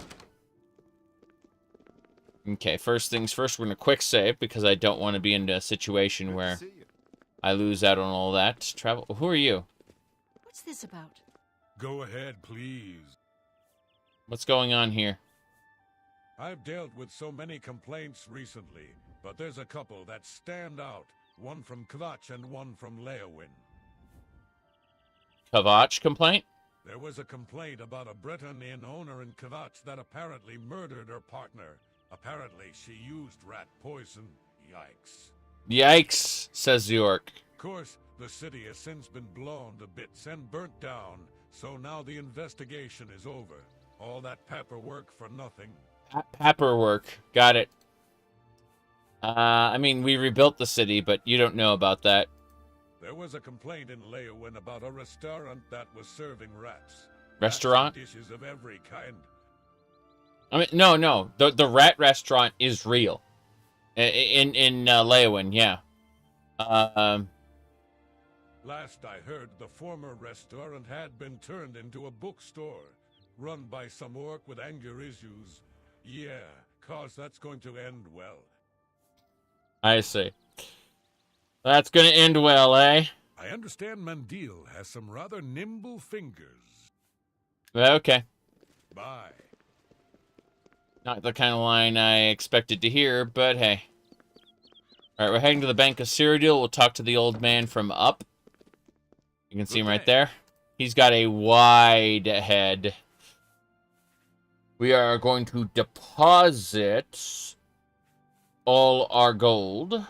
Okay, first things first, we're going to quick save because I don't want to be in a situation where I lose out on all that. Travel. Who are you? What's this about? Go ahead, please. What's going on here? I've dealt with so many complaints recently, but there's a couple that stand out. One from Kvatch and one from Leowin. Kvatch complaint? There was a complaint about a Breton Inn owner in Kvatch that apparently murdered her partner. Apparently, she used rat poison. Yikes. Yikes, says the orc. Of course, the city has since been blown to bits and burnt down, so now the investigation is over. All that paperwork for nothing. Paperwork. Got it. I mean, we rebuilt the city, but you don't know about that. There was a complaint in Leowin about a restaurant that was serving rats. Restaurant? Rats and dishes of every kind. I mean, no. The rat restaurant is real. In Leowin, yeah. Last I heard, the former restaurant had been turned into a bookstore, run by some orc with anger issues. Yeah, 'cause that's going to end well. I see. That's gonna end well, eh? I understand Mandil has some rather nimble fingers. Okay. Bye. Not the kind of line I expected to hear, but hey. Alright, we're heading to the Bank of Cyrodiil. We'll talk to the old man from up. You can see him right there. He's got a wide head. We are going to deposit all our gold.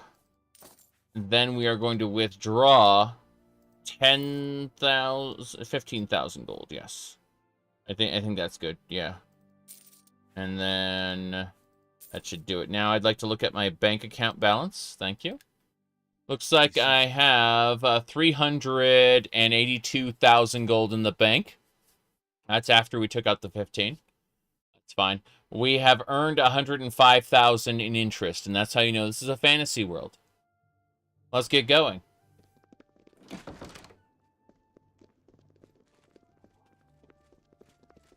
then we are going to withdraw 15,000 gold, yes. I think that's good, yeah. And then that should do it. Now I'd like to look at my bank account balance. Thank you. Looks like I have 382,000 gold in the bank. That's after we took out the 15. That's fine. We have earned 105,000 in interest, and that's how you know this is a fantasy world. Let's get going.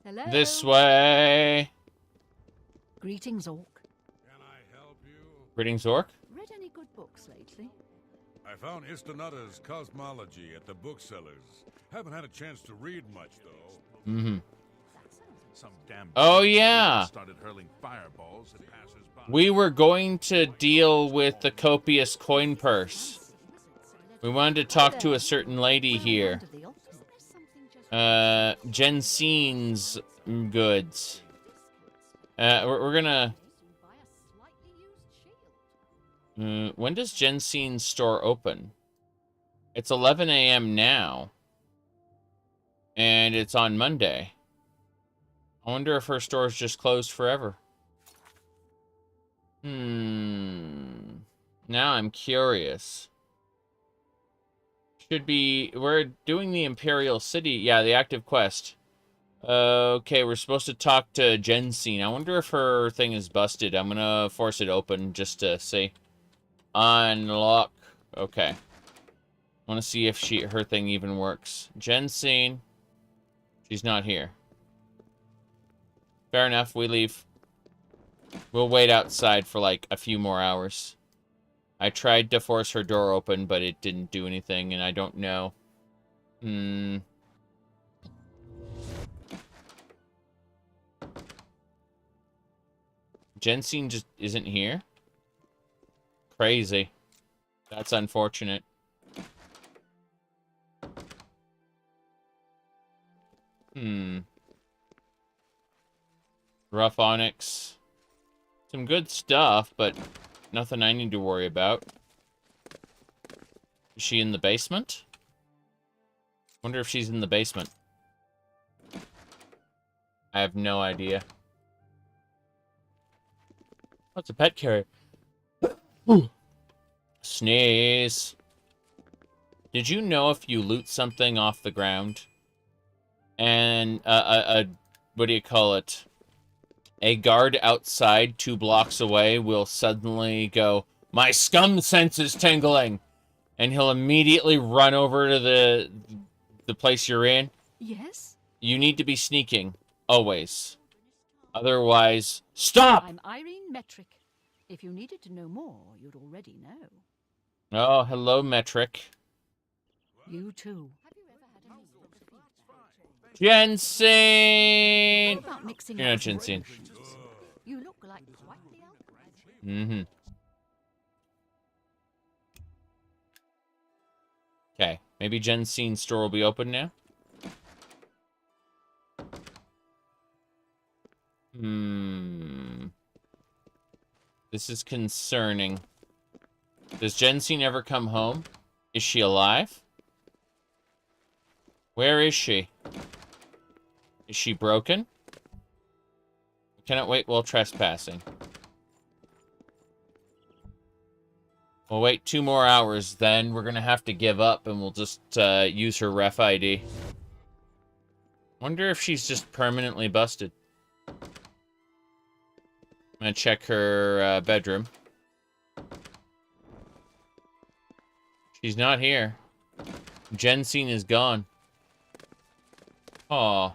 Hello. This way. Greetings, Orc. Can I help you? Greetings, Orc. Read any good books lately? I found Istanuta's Cosmology at the booksellers. Haven't had a chance to read much, though. Mm-hmm. Some damn Oh, yeah. started hurling fireballs at passers-by. We were going to deal with the copious coin purse. We wanted to talk to a certain lady here. Jensen's goods. We're gonna... when does Jensen's store open? It's 11 a.m. now. And it's on Monday. I wonder if her store's just closed forever. Now I'm curious. Should be... We're doing the Imperial City. Yeah, the active quest. Okay, we're supposed to talk to Jensen. I wonder if her thing is busted. I'm gonna force it open just to see. Unlock. Okay. I want to see if her thing even works. Jensen. She's not here. Fair enough, we leave. We'll wait outside for like a few more hours. I tried to force her door open, but it didn't do anything, and I don't know. Jensen just isn't here? Crazy. That's unfortunate. Rough onyx. Some good stuff, but nothing I need to worry about. Is she in the basement? Wonder if she's in the basement. I have no idea. What's a pet carrier? Sneeze. Did you know if you loot something off the ground and what do you call it? A guard outside 2 blocks away will suddenly go, "My scum sense is tingling," and he'll immediately run over to the place you're in? Yes? You need to be sneaking, always. Otherwise, stop! I'm Irene Metric. If you needed to know more, you'd already know. Oh, hello, Metric. You too. Jensen! What about mixing You're up not some Jensen. potions? You look like quite the outcast. Mm-hmm. Okay, maybe Jensen's store will be open now? This is concerning. Does Jensen ever come home? Is she alive? Where is she? Is she broken? Cannot wait while trespassing. We'll wait 2 more hours, then we're gonna have to give up and we'll just use her ref ID. Wonder if she's just permanently busted. I'm gonna check her bedroom. She's not here. Jensen is gone. Aw.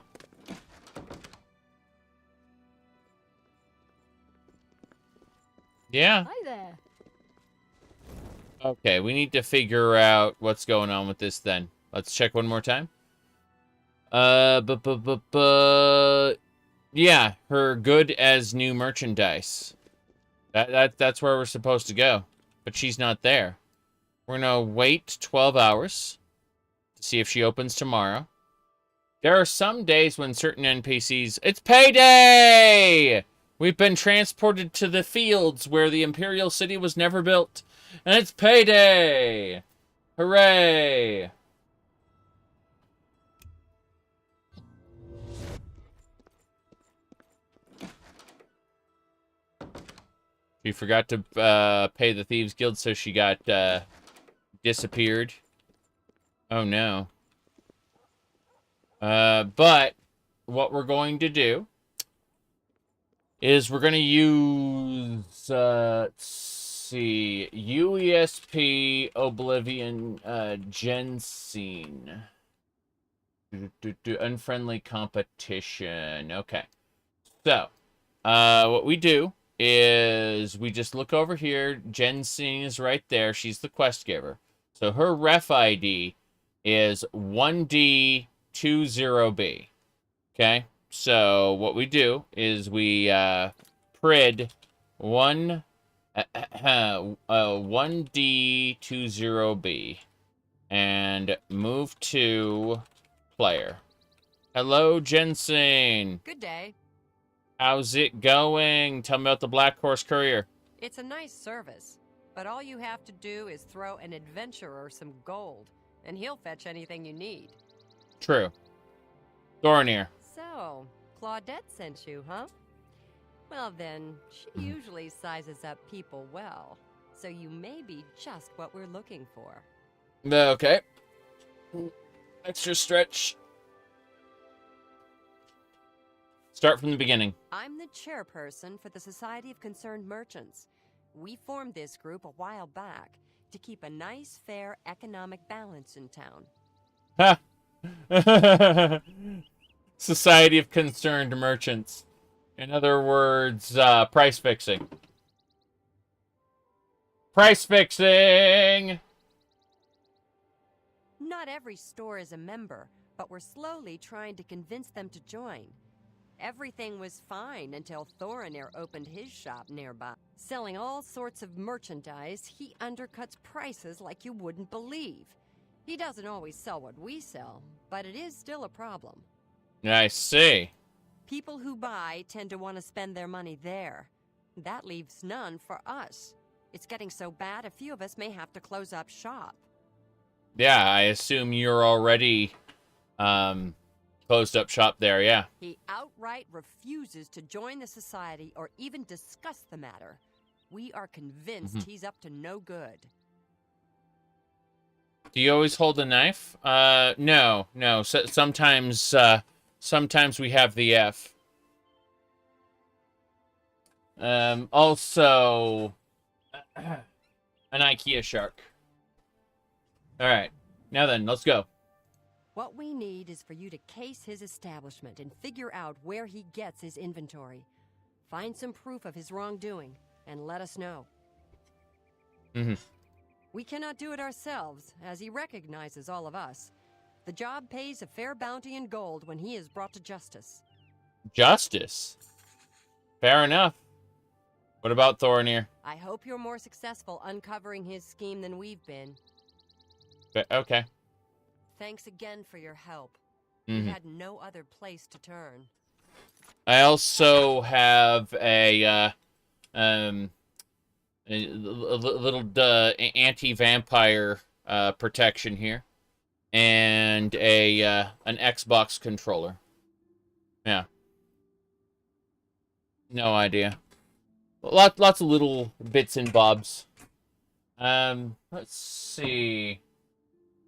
Yeah. Hi there. Okay, we need to figure out what's going on with this then. Let's check one more time. Yeah, her good as new merchandise. That's where we're supposed to go. But she's not there. We're gonna wait 12 hours to see if she opens tomorrow. There are some days when certain NPCs... It's payday! We've been transported to the fields where the Imperial City was never built. And it's payday! Hooray! She forgot to pay the Thieves Guild, so she got disappeared. Oh no. But what we're going to do is we're going to use, let's see, UESP Oblivion Gensine. Unfriendly competition. Okay. So, what we do is we just look over here. Gensine is right there. She's the quest giver. So her ref ID is 1D20B. Okay? So what we do is we prid 1D20B and move to player. Hello, Gensine. Good day. How's it going? Tell me about the Black Horse Courier. It's a nice service, but all you have to do is throw an adventurer some gold, and he'll fetch anything you need. True. Thorinir. So, Claudette sent you, huh? Well then, she usually sizes up people well, so you may be just what we're looking for. Okay. Extra stretch. Start from the beginning. I'm the chairperson for the Society of Concerned Merchants. We formed this group a while back to keep a nice, fair economic balance in town. Ha! Society of Concerned Merchants. In other words, price fixing. Price fixing! Not every store is a member, but we're slowly trying to convince them to join. Everything was fine until Thorinir opened his shop nearby. Selling all sorts of merchandise, he undercuts prices like you wouldn't believe. He doesn't always sell what we sell, but it is still a problem. I see. People who buy tend to want to spend their money there. That leaves none for us. It's getting so bad a few of us may have to close up shop. Yeah, I assume you're already closed up shop there, yeah. He outright refuses to join the society or even discuss the matter. We are convinced he's up to no good. Do you always hold a knife? No. Sometimes we have the F. Also, an IKEA shark. Alright, now then, let's go. What we need is for you to case his establishment and figure out where he gets his inventory. Find some proof of his wrongdoing, and let us know. We cannot do it ourselves, as he recognizes all of us. The job pays a fair bounty in gold when he is brought to justice. Justice? Fair enough. What about Thorinir? I hope you're more successful uncovering his scheme than we've been. Okay. Thanks again for your help. We had no other place to turn. I also have a little anti-vampire protection here, and an Xbox controller. Yeah. No idea. Lots of little bits and bobs. Let's see.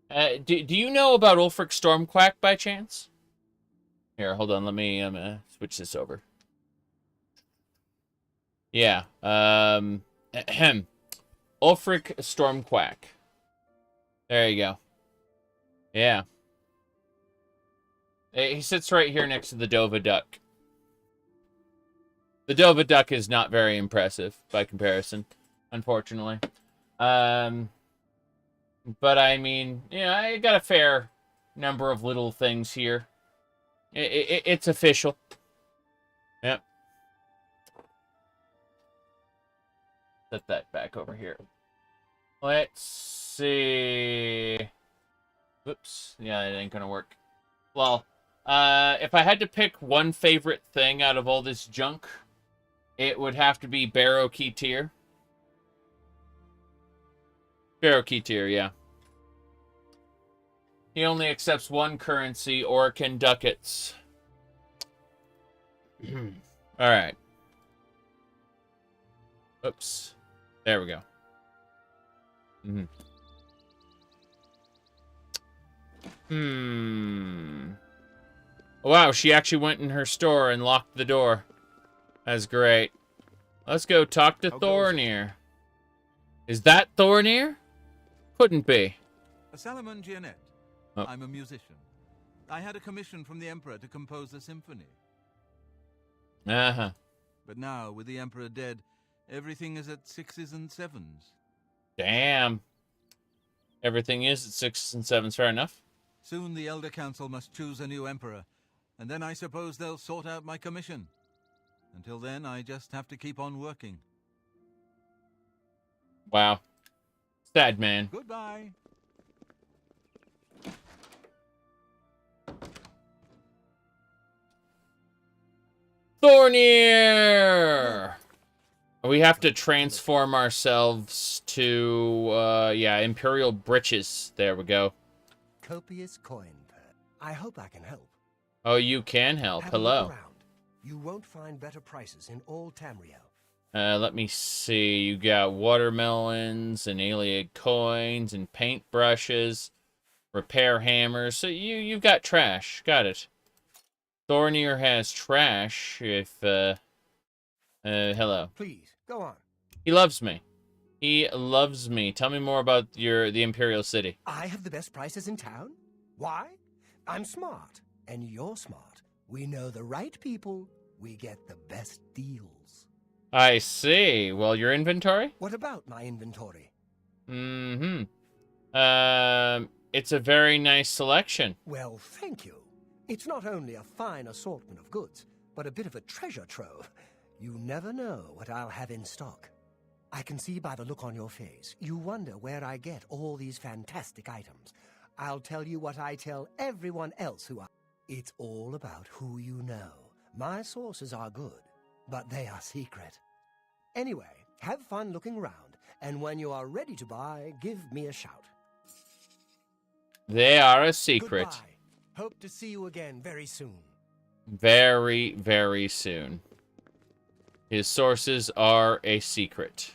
Do you know about Ulfric Stormquack by chance? Here, hold on. Let me switch this over. Yeah. Ulfric Stormquack. There you go. Yeah. He sits right here next to the Dova Duck. The Dova Duck is not very impressive by comparison, unfortunately. But I mean, yeah, I got a fair number of little things here. It's official. Yep. Set that back over here. Let's see. Whoops. Yeah, it ain't gonna work. Well, if I had to pick one favorite thing out of all this junk, It would have to be Barrow Keetir. Barrow Keetir, yeah. He only accepts one currency, Orcan ducats. Alright. Oops. There we go. Wow, she actually went in her store and locked the door. That's great. Let's go talk to Thornir. Is that Thornir? Couldn't be. Salomon Giannet. Oh. I'm a musician. I had a commission from the Emperor to compose a symphony. Uh-huh. But now, with the Emperor dead, everything is at 6s and 7s. Damn. Everything is at 6s and 7s, fair enough. Soon the Elder Council must choose a new Emperor, and then I suppose they'll sort out my commission. Until then, I just have to keep on working. Wow. Sad man. Goodbye. Thornir! We have to transform ourselves to, yeah, Imperial Breeches. There we go. Copious coin purse. I hope I can help. Oh, you can help. Have a look Hello. around. You won't find better prices in all Tamriel. Let me see. You got watermelons and Alien coins and paintbrushes, repair hammers. So you've got trash. Got it. Thornir has trash. If hello. Please, go on. He loves me. He loves me. Tell me more about the Imperial City. I have the best prices in town? Why? I'm smart, and you're smart. We know the right people. We get the best deals. I see. Well, your inventory? What about my inventory? It's a very nice selection. Well, thank you. It's not only a fine assortment of goods, but a bit of a treasure trove. You never know what I'll have in stock. I can see by the look on your face, you wonder where I get all these fantastic items. I'll tell you what I tell everyone else who I... It's all about who you know. My sources are good, but they are secret. Anyway, have fun looking around, and when you are ready to buy, give me a shout. They are a secret. Goodbye. Hope to see you again very soon. Very, very soon. His sources are a secret.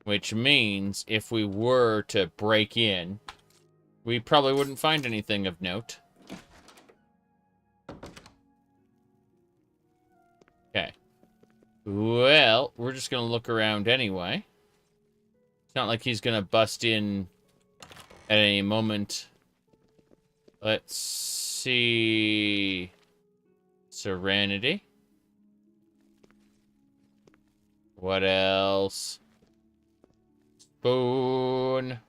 Which means if we were to break in, we probably wouldn't find anything of note. Okay. Well, we're just going to look around anyway. It's not like he's going to bust in at any moment. Let's see. Serenity. What else? Spoon.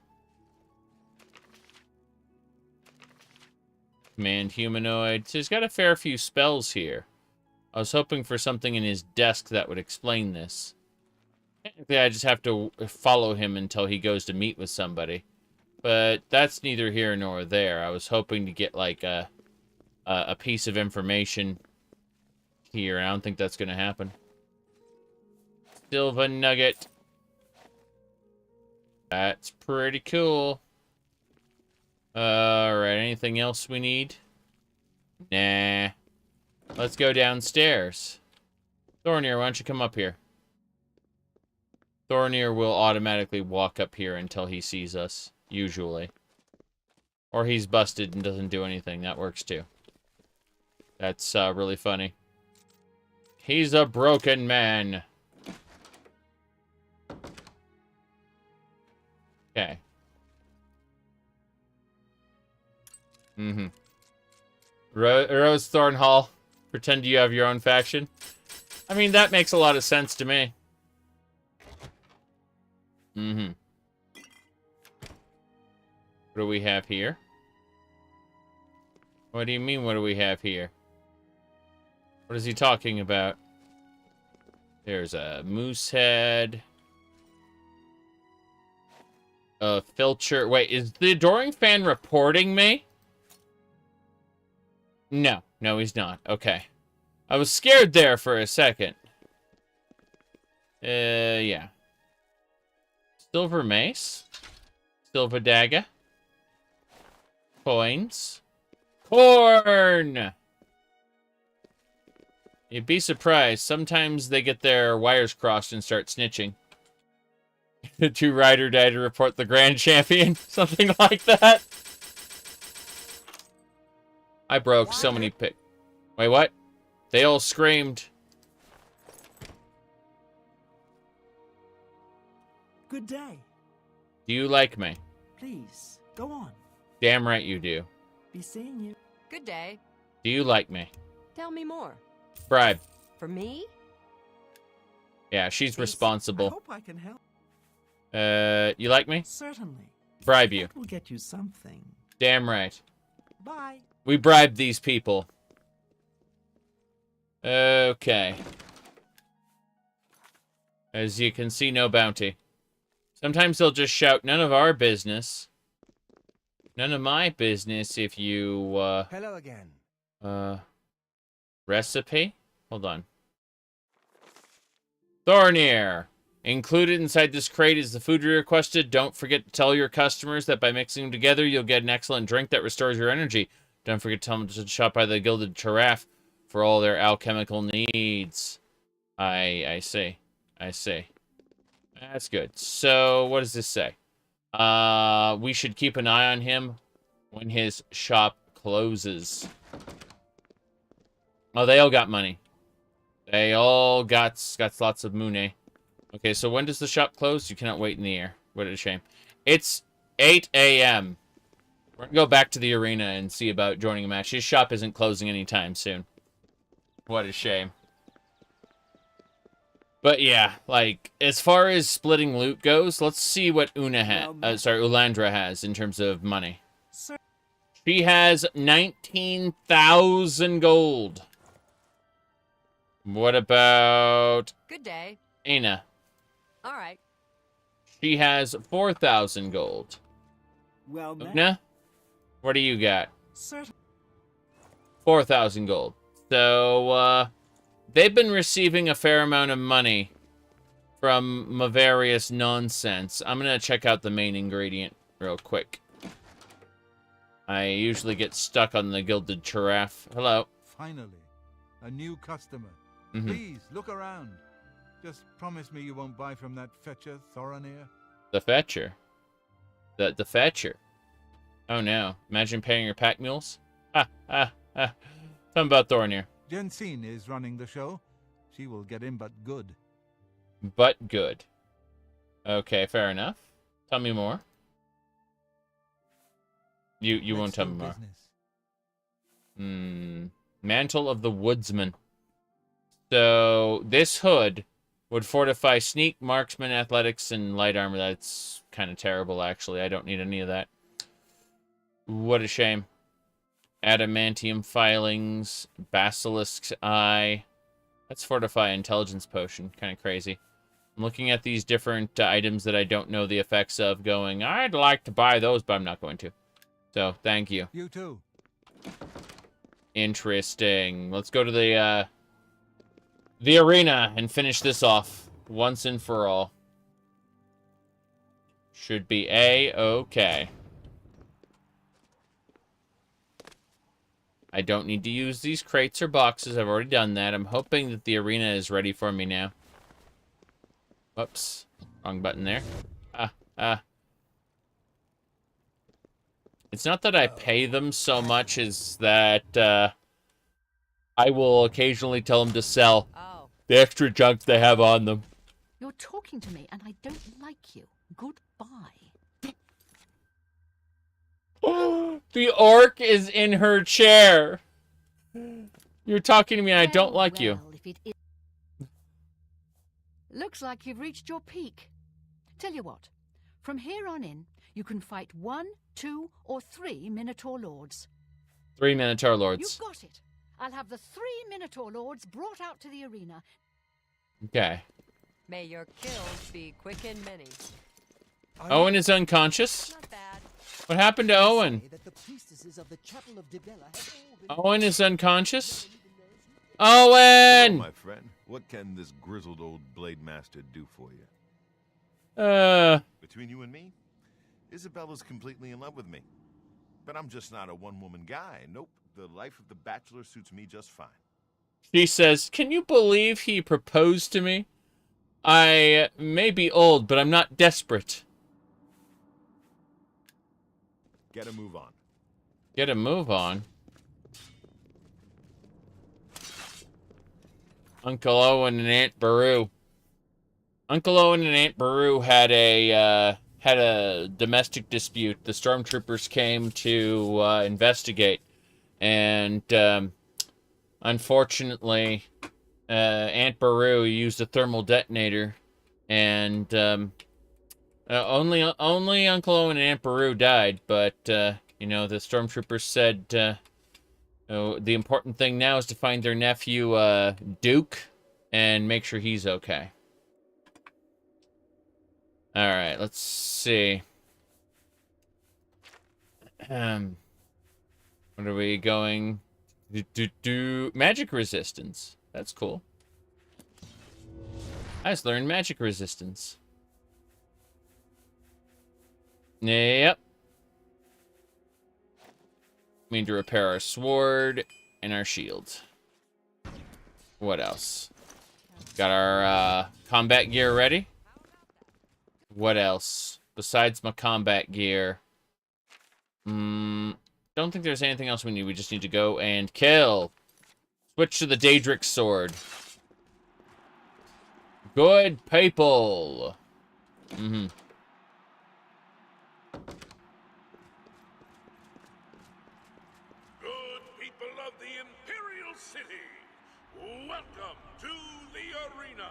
Command humanoid. So he's got a fair few spells here. I was hoping for something in his desk that would explain this. Technically, I just have to follow him until he goes to meet with somebody. But that's neither here nor there. I was hoping to get, like, a piece of information here. I don't think that's going to happen. Silva Nugget. That's pretty cool. Alright, anything else we need? Nah. Let's go downstairs. Thornir, why don't you come up here? Thornir will automatically walk up here until he sees us, usually. Or he's busted and doesn't do anything. That works too. That's really funny. He's a broken man. Okay. Rose Thornhall. Pretend you have your own faction. I mean, that makes a lot of sense to me. What do we have here? What do you mean, what do we have here? What is he talking about? There's a moose head. A filcher. Wait, is the Adoring Fan reporting me? No. No, he's not. Okay. I was scared there for a second. Yeah. Silver mace. Silver dagger. Coins. Corn! You'd be surprised. Sometimes they get their wires crossed and start snitching. The 2 rider died to report the grand champion. Something like that. I broke so many pick. Wait, what? They all screamed. Good day. Do you like me? Please, go on. Damn right you do. Be seeing you. Good day. Do you like me? Tell me more. Bribe. For me? Yeah, she's I responsible. hope I can help. You like me? Certainly. Bribe you. That will get you something. Damn right. Bye. We bribed these people. Okay. As you can see, no bounty. Sometimes they'll just shout, none of our business. None of my business if you, Hello again. Recipe? Hold on. Thornir. Included inside this crate is the food you requested. Don't forget to tell your customers that by mixing them together, you'll get an excellent drink that restores your energy. Don't forget to tell them to shop by the Gilded Giraffe for all their alchemical needs. I see. I see. That's good. So, what does this say? We should keep an eye on him when his shop closes. Oh, they all got money. They all got lots of money. Okay, so when does the shop close? You cannot wait in the air. What a shame. It's 8 a.m. We're gonna go back to the arena and see about joining a match. His shop isn't closing anytime soon. What a shame. But yeah, like, as far as splitting loot goes, let's see what Ulandra has in terms of money. Sir. She has 19,000 gold. What about Good day. Aina? All right. She has 4,000 gold. Well met. Una? What do you got? Certainly. 4,000 gold. So, they've been receiving a fair amount of money from various nonsense. I'm gonna check out the main ingredient real quick. I usually get stuck on the Gilded Giraffe. Hello. Finally, a new customer. Mhm. Please, look around. Just promise me you won't buy from that fetcher, Thoranir. The Fetcher. The Fetcher. Oh no. Imagine paying your pack mules. Ha, ha, ha. Tell me about Thornir. Jensine is running the show. She will get in but good. But good. Okay, fair enough. Tell me more. You won't Let's tell do me more. business. Mantle of the Woodsman. So, this hood would fortify sneak, marksman, athletics, and light armor. That's kind of terrible, actually. I don't need any of that. What a shame. Adamantium filings, basilisk's eye. Let's fortify intelligence potion. Kind of crazy. I'm looking at these different items that I don't know the effects of, going, I'd like to buy those, but I'm not going to. So, thank you. You too. Interesting. Let's go to the arena and finish this off once and for all. Should be A-okay. I don't need to use these crates or boxes. I've already done that. I'm hoping that the arena is ready for me now. Whoops. Wrong button there. It's not that I pay them so much as that I will occasionally tell them to sell the extra junk they have on them. You're talking to me and I don't like you. Goodbye. The orc is in her chair. You're talking to me and I don't like you. Well, if it is... Looks like you've reached your peak. Tell you what, from here on in, you can fight 1, 2, or 3 Minotaur Lords. 3 Minotaur Lords. You've got it. I'll have the 3 Minotaur Lords brought out to the arena. Okay. May your kills be quick and many. Owen is unconscious. Not bad. What happened to Owen? That the priestesses of the Chapel of Dibella have all been... Owen is unconscious? Hello, Owen! my friend. What can this grizzled old blade master do for you? Between you and me, Isabella's completely in love with me. But I'm just not a one-woman guy. Nope, the life of the bachelor suits me just fine. She says, "Can you believe he proposed to me? I may be old, but I'm not desperate." Get a move on. Get a move on. Uncle Owen and Aunt Beru. Uncle Owen and Aunt Beru had a domestic dispute. The stormtroopers came to investigate, and unfortunately, Aunt Beru used a thermal detonator, and only Uncle Owen and Aunt Beru died. But you know, the stormtroopers said the important thing now is to find their nephew Duke and make sure he's okay. All right, let's see. What are we going? Magic resistance. That's cool. I just learned magic resistance. Yep. We need to repair our sword and our shield. What else? Got our combat gear ready. What else? Besides my combat gear. Don't think there's anything else we need. We just need to go and kill. Switch to the Daedric sword. Good people. Good people of the Imperial City, welcome to the arena.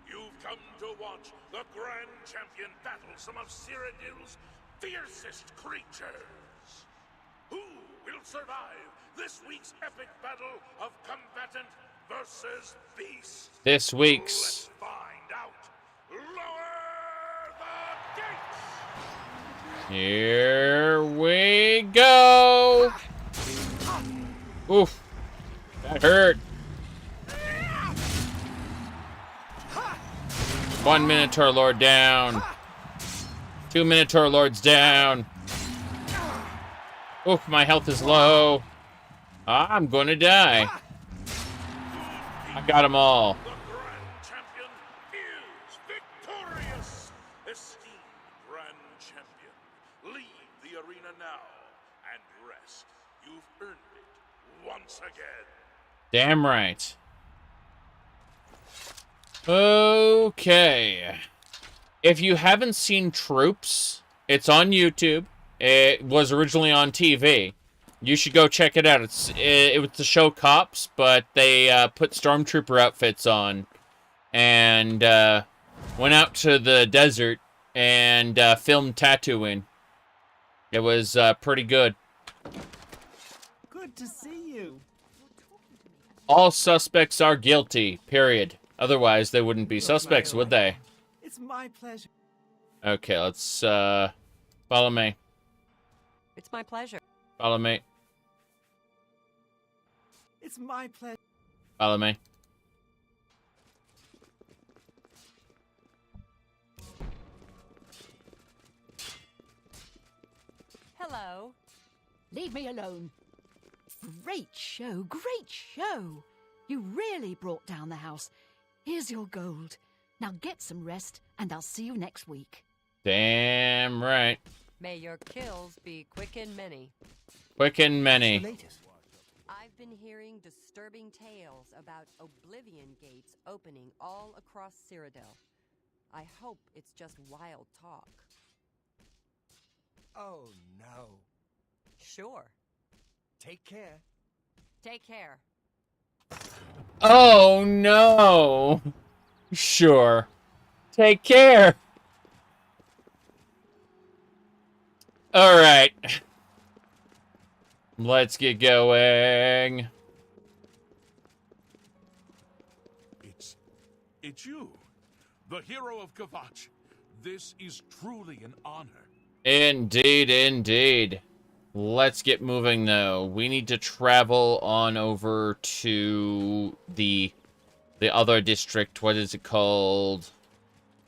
You've come to watch the Grand Champion battle some of Cyrodiil's fiercest creatures. Who will survive this week's epic battle of combatant versus beast? This week's. Let's find out. Lower the gates! Here we go. Oof. That hurt. One Minotaur Lord down. Two Minotaur Lords down. Oof, my health is low. I'm gonna die. I got them all. The Grand Champion is victorious! Esteemed Grand Champion, leave the arena now and rest. You've earned it once again. Damn right. Okay. If you haven't seen Troops, it's on YouTube. It was originally on TV. You should go check it out. It was the show Cops, but they put stormtrooper outfits on and went out to the desert and filmed Tatooine. It was pretty good. Good to see you. All suspects are guilty, period. Otherwise, they wouldn't be suspects, would they? It's my pleasure. Okay, let's follow me. It's my pleasure. Follow me. It's my pleasure. Follow me. Hello. Leave me alone. Great show, great show. You really brought down the house. Here's your gold. Now get some rest, and I'll see you next week. Damn right. May your kills be quick and many. Quick and The many. latest. I've been hearing disturbing tales about Oblivion gates opening all across Cyrodiil. I hope it's just wild talk. Oh, no. Sure. Take care. Take care. Oh no. Sure. Take care. All right. Let's get going. It's you, the hero of Kvatch. This is truly an honor. Indeed, indeed. Let's get moving, though. We need to travel on over to the the other district. What is it called?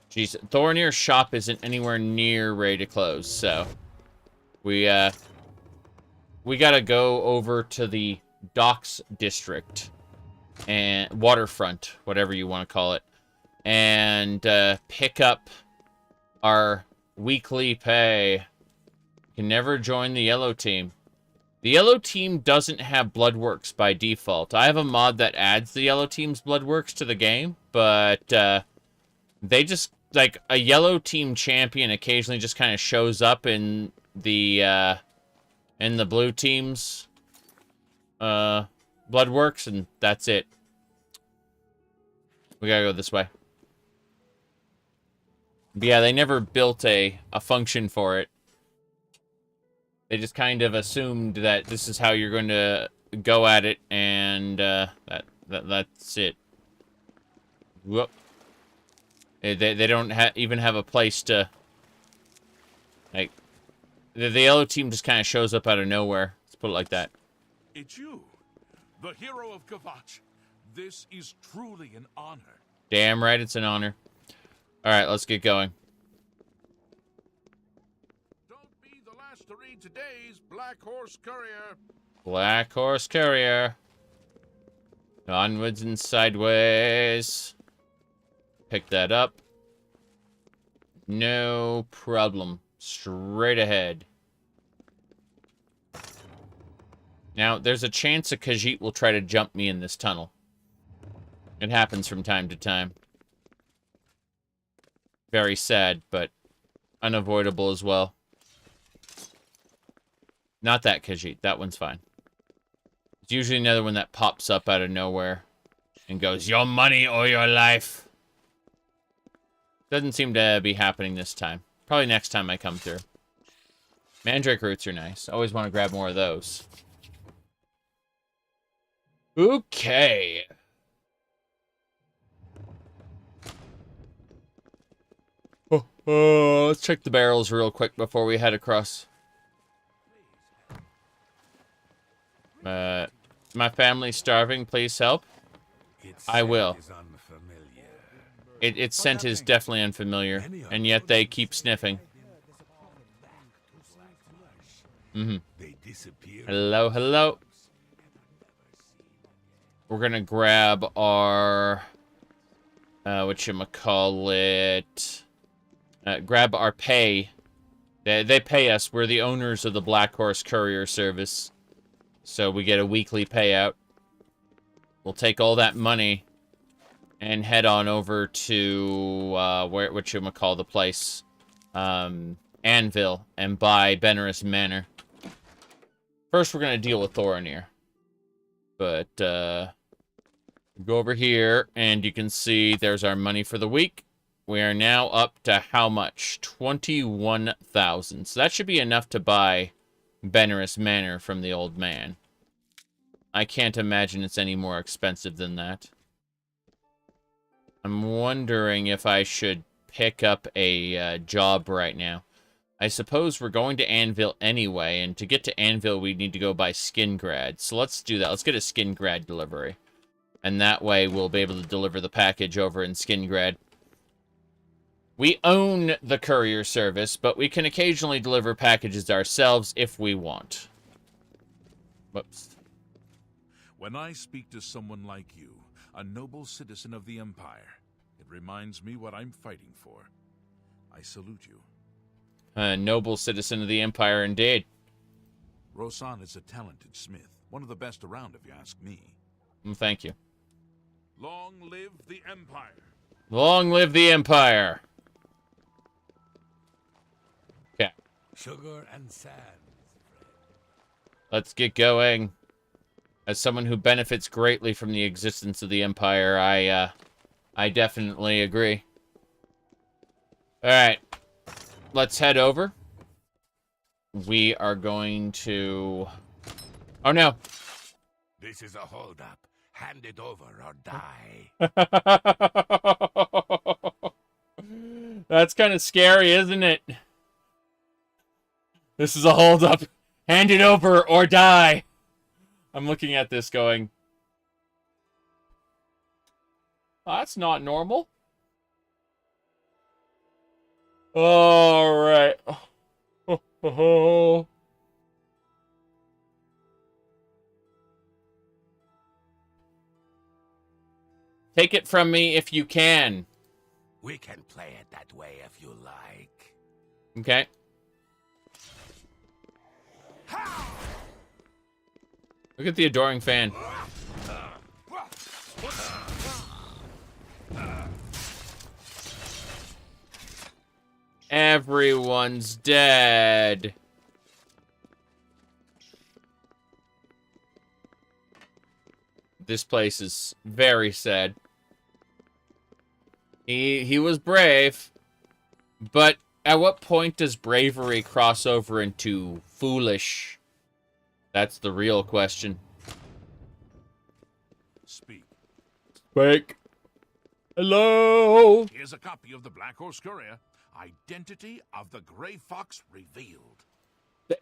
Jeez, Thorinir's shop isn't anywhere near ready to close, so we gotta go over to the docks district and waterfront, whatever you want to call it, and pick up our weekly pay. You can never join the yellow team. The yellow team doesn't have Bloodworks by default. I have a mod that adds the yellow team's Bloodworks to the game, but they just, like, a yellow team champion occasionally just kind of shows up in the blue team's Bloodworks, and that's it. We gotta go this way. But yeah, they never built a function for it. They just kind of assumed that this is how you're going to go at it, and that's it. Whoop. They don't even have a place to, like, the yellow team just kind of shows up out of nowhere. Let's put it like that. It's you, the hero of Kvatch. This is truly an honor. Damn right, it's an honor. All right, let's get going. Don't be the last to read today's Black Horse Courier. Black Horse Courier. Onwards and sideways. Pick that up. No problem. Straight ahead. Now, there's a chance a Khajiit will try to jump me in this tunnel. It happens from time to time. Very sad, but unavoidable as well. Not that Khajiit. That one's fine. It's usually another one that pops up out of nowhere and goes, your money or your life. Doesn't seem to be happening this time. Probably next time I come through. Mandrake roots are nice. Always want to grab more of those. Okay. Let's check the barrels real quick before we head across. My family's starving. Please help. I will. Its scent is definitely unfamiliar, and yet they keep sniffing. Hello, hello. We're gonna grab our whatchamacallit. Grab our pay. They pay us. We're the owners of the Black Horse Courier Service. So we get a weekly payout. We'll take all that money and head on over to whatchamacall the place. Anvil, and buy Benerus Manor. First we're gonna deal with Thorinir. But go over here and you can see there's our money for the week. We are now up to how much? 21,000. So that should be enough to buy Benerus Manor from the old man. I can't imagine it's any more expensive than that. I'm wondering if I should pick up a job right now. I suppose we're going to Anvil anyway, and to get to Anvil we need to go by Skingrad. So let's do that. Let's get a Skingrad delivery. And that way we'll be able to deliver the package over in Skingrad. We own the courier service, but we can occasionally deliver packages ourselves if we want. Whoops. When I speak to someone like you, a noble citizen of the Empire, it reminds me what I'm fighting for. I salute you. A noble citizen of the Empire, indeed. Rosan is a talented smith, one of the best around if you ask me. Thank you. Long live the Empire. Long live the Empire. Okay. Sugar and sand. Let's get going. As someone who benefits greatly from the existence of the Empire, I definitely agree. Alright. Let's head over. We are going to... Oh, no. This is a holdup. Hand it over or die. That's kind of scary, isn't it? This is a holdup. Hand it over or die. I'm looking at this going... Well, that's not normal. All right. Take it from me if you can. We can play it that way if you like. Okay. Look at the adoring fan. Everyone's dead. This place is very sad. He was brave, but at what point does bravery cross over into foolish? That's the real question. Speak. Speak. Hello. Here's a copy of the Black Horse Courier. Identity of the Gray Fox revealed.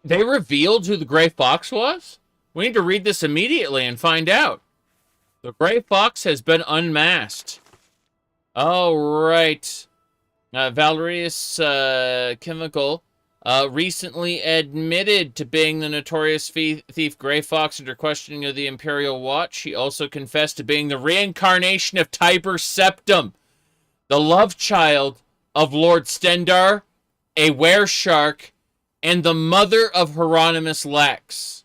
They revealed who the Gray Fox was? We need to read this immediately and find out. The Gray Fox has been unmasked. All right. Valerius Chemical recently admitted to being the notorious thief Gray Fox under questioning of the Imperial Watch. He also confessed to being the reincarnation of Tiber Septim, the love child of Lord Stendar, a wereshark, and the mother of Hieronymus Lex.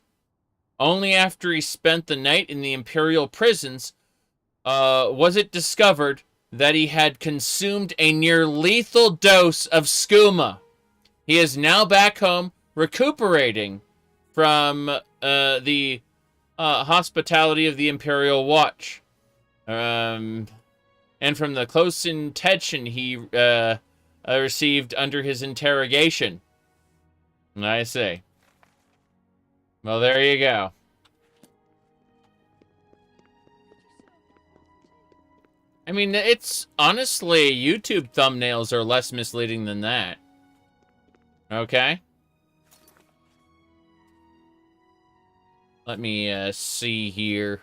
Only after he spent the night in the Imperial prisons was it discovered that he had consumed a near-lethal dose of skooma. He is now back home, recuperating from the hospitality of the Imperial Watch. And from the close attention he received under his interrogation. I see. Well, there you go. I mean, it's honestly, YouTube thumbnails are less misleading than that. Okay. Let me see here.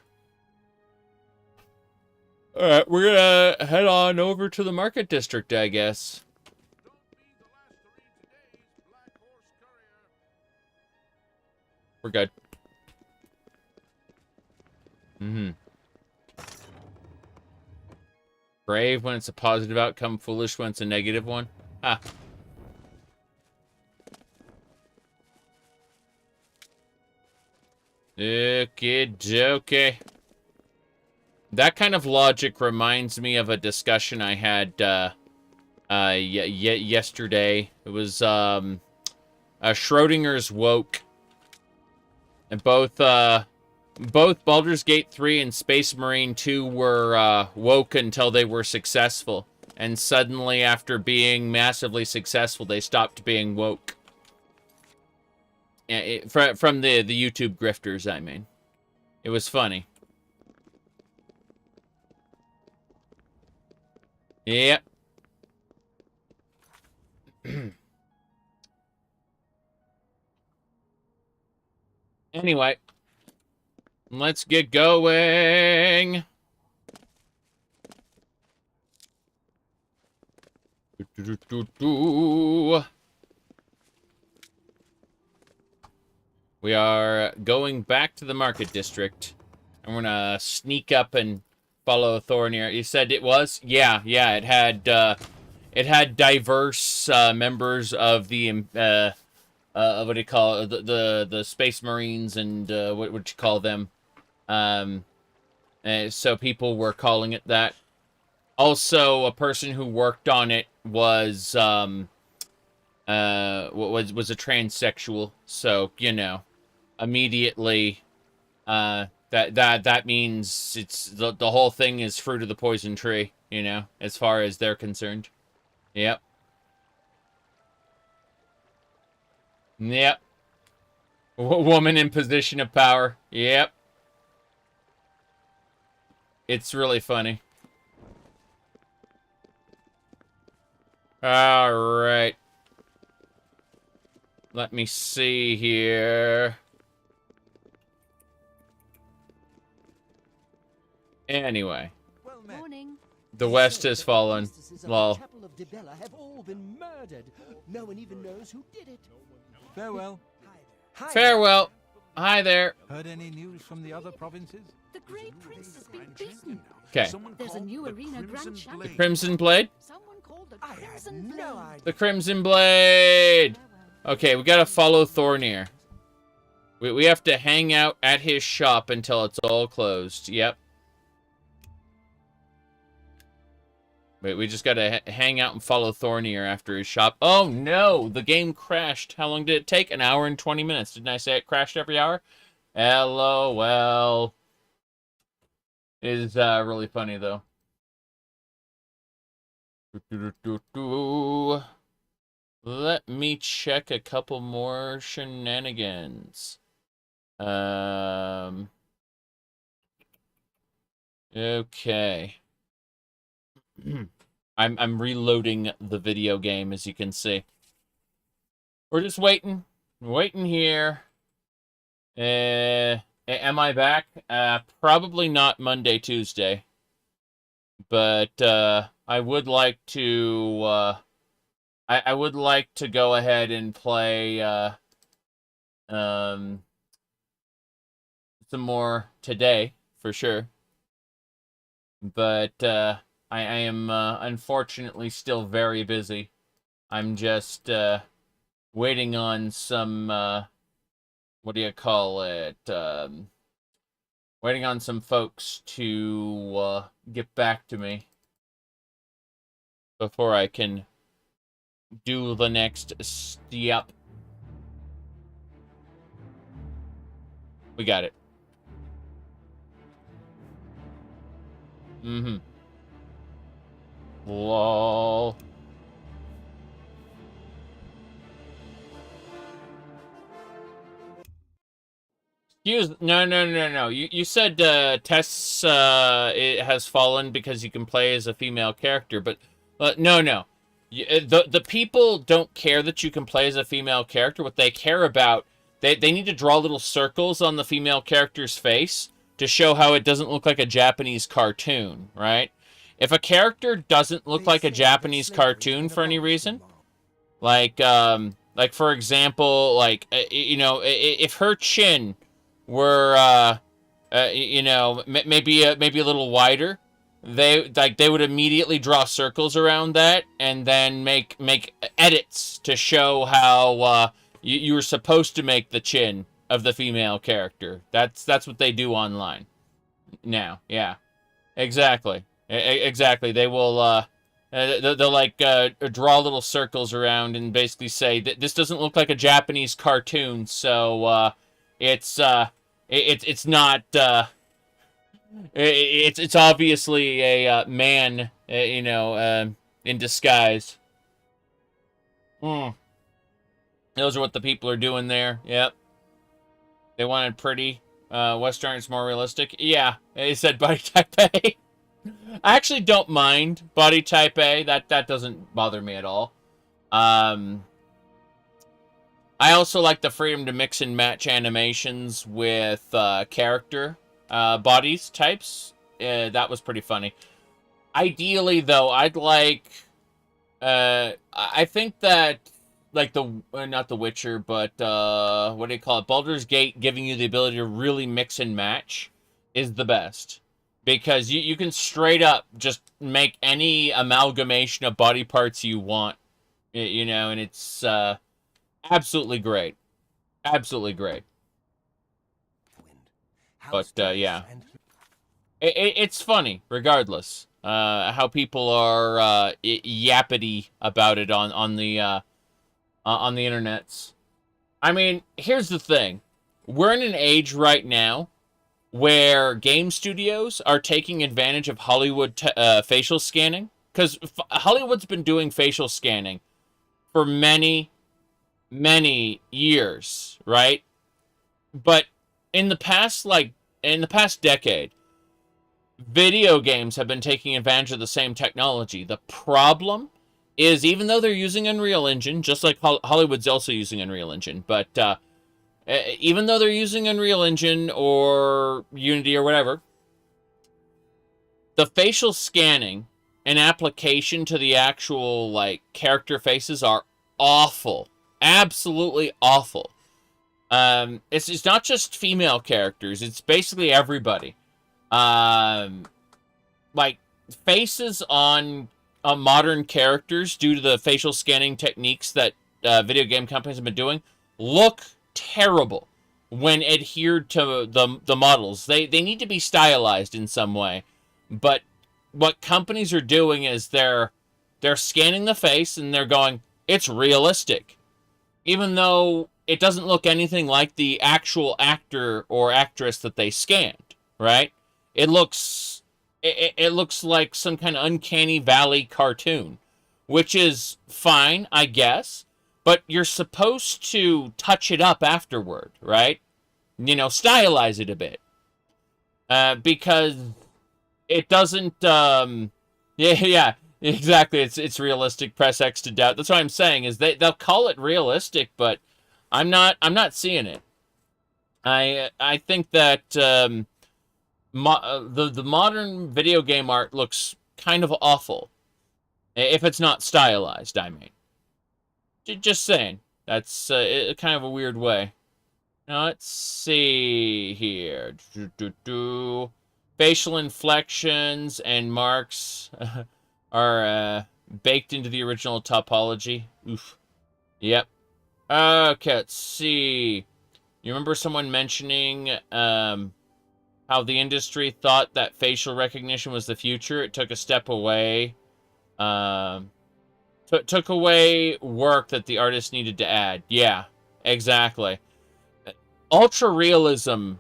Alright, we're gonna head on over to the Market District, I guess. We're good. Brave when it's a positive outcome, foolish when it's a negative one. Ah. Okay. That kind of logic reminds me of a discussion I had yesterday. It was Schrodinger's woke. And both Baldur's Gate 3 and Space Marine 2 were woke until they were successful. And suddenly, after being massively successful, they stopped being woke. From the YouTube grifters, I mean. It was funny. Yep. Anyway. Let's get going. We are going back to the Market District. And we're gonna sneak up and follow Thornir. You said it was? Yeah, it had diverse members of the what do you call it? The Space Marines and what would you call them? So people were calling it that. Also, a person who worked on it was a transsexual. So you know, immediately, that means it's the whole thing is fruit of the poison tree. You know, as far as they're concerned. Yep. Yep. Woman in position of power. Yep. It's really funny. Alright. Let me see here. Anyway. Morning. The West has fallen. Lol. Chapel of Dibella have all been murdered. No one even knows who did it. Farewell. Farewell. Hi there. Heard any news from the other provinces? The Grey Prince has been beaten. Okay. There's a new arena grand champion. Crimson Blade? Someone called the Crimson Blade. The Crimson Blade! Okay, we gotta follow Thornir. We have to hang out at his shop until it's all closed. Yep. Wait, we just gotta hang out and follow Thornir after his shop. Oh no! The game crashed. How long did it take? An hour and 20 minutes. Didn't I say it crashed every hour? LOL. It is really funny though. Let me check a couple more shenanigans. Okay. I'm reloading the video game, as you can see. We're just waiting here. Am I back? Probably not Monday, Tuesday. But I would like to I would like to go ahead and play some more today for sure. But I am unfortunately still very busy. I'm just waiting on some what do you call it? Waiting on some folks to get back to me before I can do the next step. We got it. Mm-hmm. Lol. No. You said Tess it has fallen because you can play as a female character, but no. The people don't care that you can play as a female character. What they care about, they need to draw little circles on the female character's face to show how it doesn't look like a Japanese cartoon, right? If a character doesn't look like a Japanese cartoon for any reason, like for example, like if her chin were maybe a little wider, they would immediately draw circles around that and then make edits to show how you were supposed to make the chin of the female character. That's what they do online now. Yeah, exactly. Exactly. They will they'll like draw little circles around and basically say that this doesn't look like a Japanese cartoon, so it's not it's obviously a man, in disguise. Those are what the people are doing there. Yep. They wanted pretty. Western art's more realistic. Yeah, they said body type A. I actually don't mind body type A. That doesn't bother me at all. I also like the freedom to mix and match animations with character bodies types. That was pretty funny. Ideally, though, I'd like... I think that, like, not The Witcher, but, what do you call it? Baldur's Gate giving you the ability to really mix and match is the best. Because you can straight up just make any amalgamation of body parts you want, and it's absolutely great. Absolutely great. But, yeah. It's funny, regardless, how people are yappity about it on the internets. I mean, here's the thing. We're in an age right now where game studios are taking advantage of Hollywood facial scanning. Because Hollywood's been doing facial scanning for many, many years, right? But in the past decade, video games have been taking advantage of the same technology. The problem is, even though they're using Unreal Engine, just like Hollywood's also using Unreal Engine, but even though they're using Unreal Engine or Unity or whatever, the facial scanning and application to the actual, like, character faces are awful. Absolutely awful. It's not just female characters. It's basically everybody. Like, faces on modern characters, due to the facial scanning techniques that video game companies have been doing, look terrible when adhered to the models. They need to be stylized in some way. But what companies are doing is they're scanning the face and they're going, it's realistic. Even though it doesn't look anything like the actual actor or actress that they scanned, right? It looks like some kind of uncanny valley cartoon, which is fine, I guess, but you're supposed to touch it up afterward, right? You know, stylize it a bit. Because it doesn't, yeah, exactly, it's realistic, press X to doubt. That's what I'm saying, is they'll call it realistic, but I'm not seeing it. I think that, the modern video game art looks kind of awful. If it's not stylized, I mean. Just saying. That's kind of a weird way. Now, let's see here. Facial inflections and marks are baked into the original topology. Oof. Yep. Okay, let's see. You remember someone mentioning how the industry thought that facial recognition was the future? It took a step away. Took away work that the artist needed to add. Yeah, exactly. Ultra realism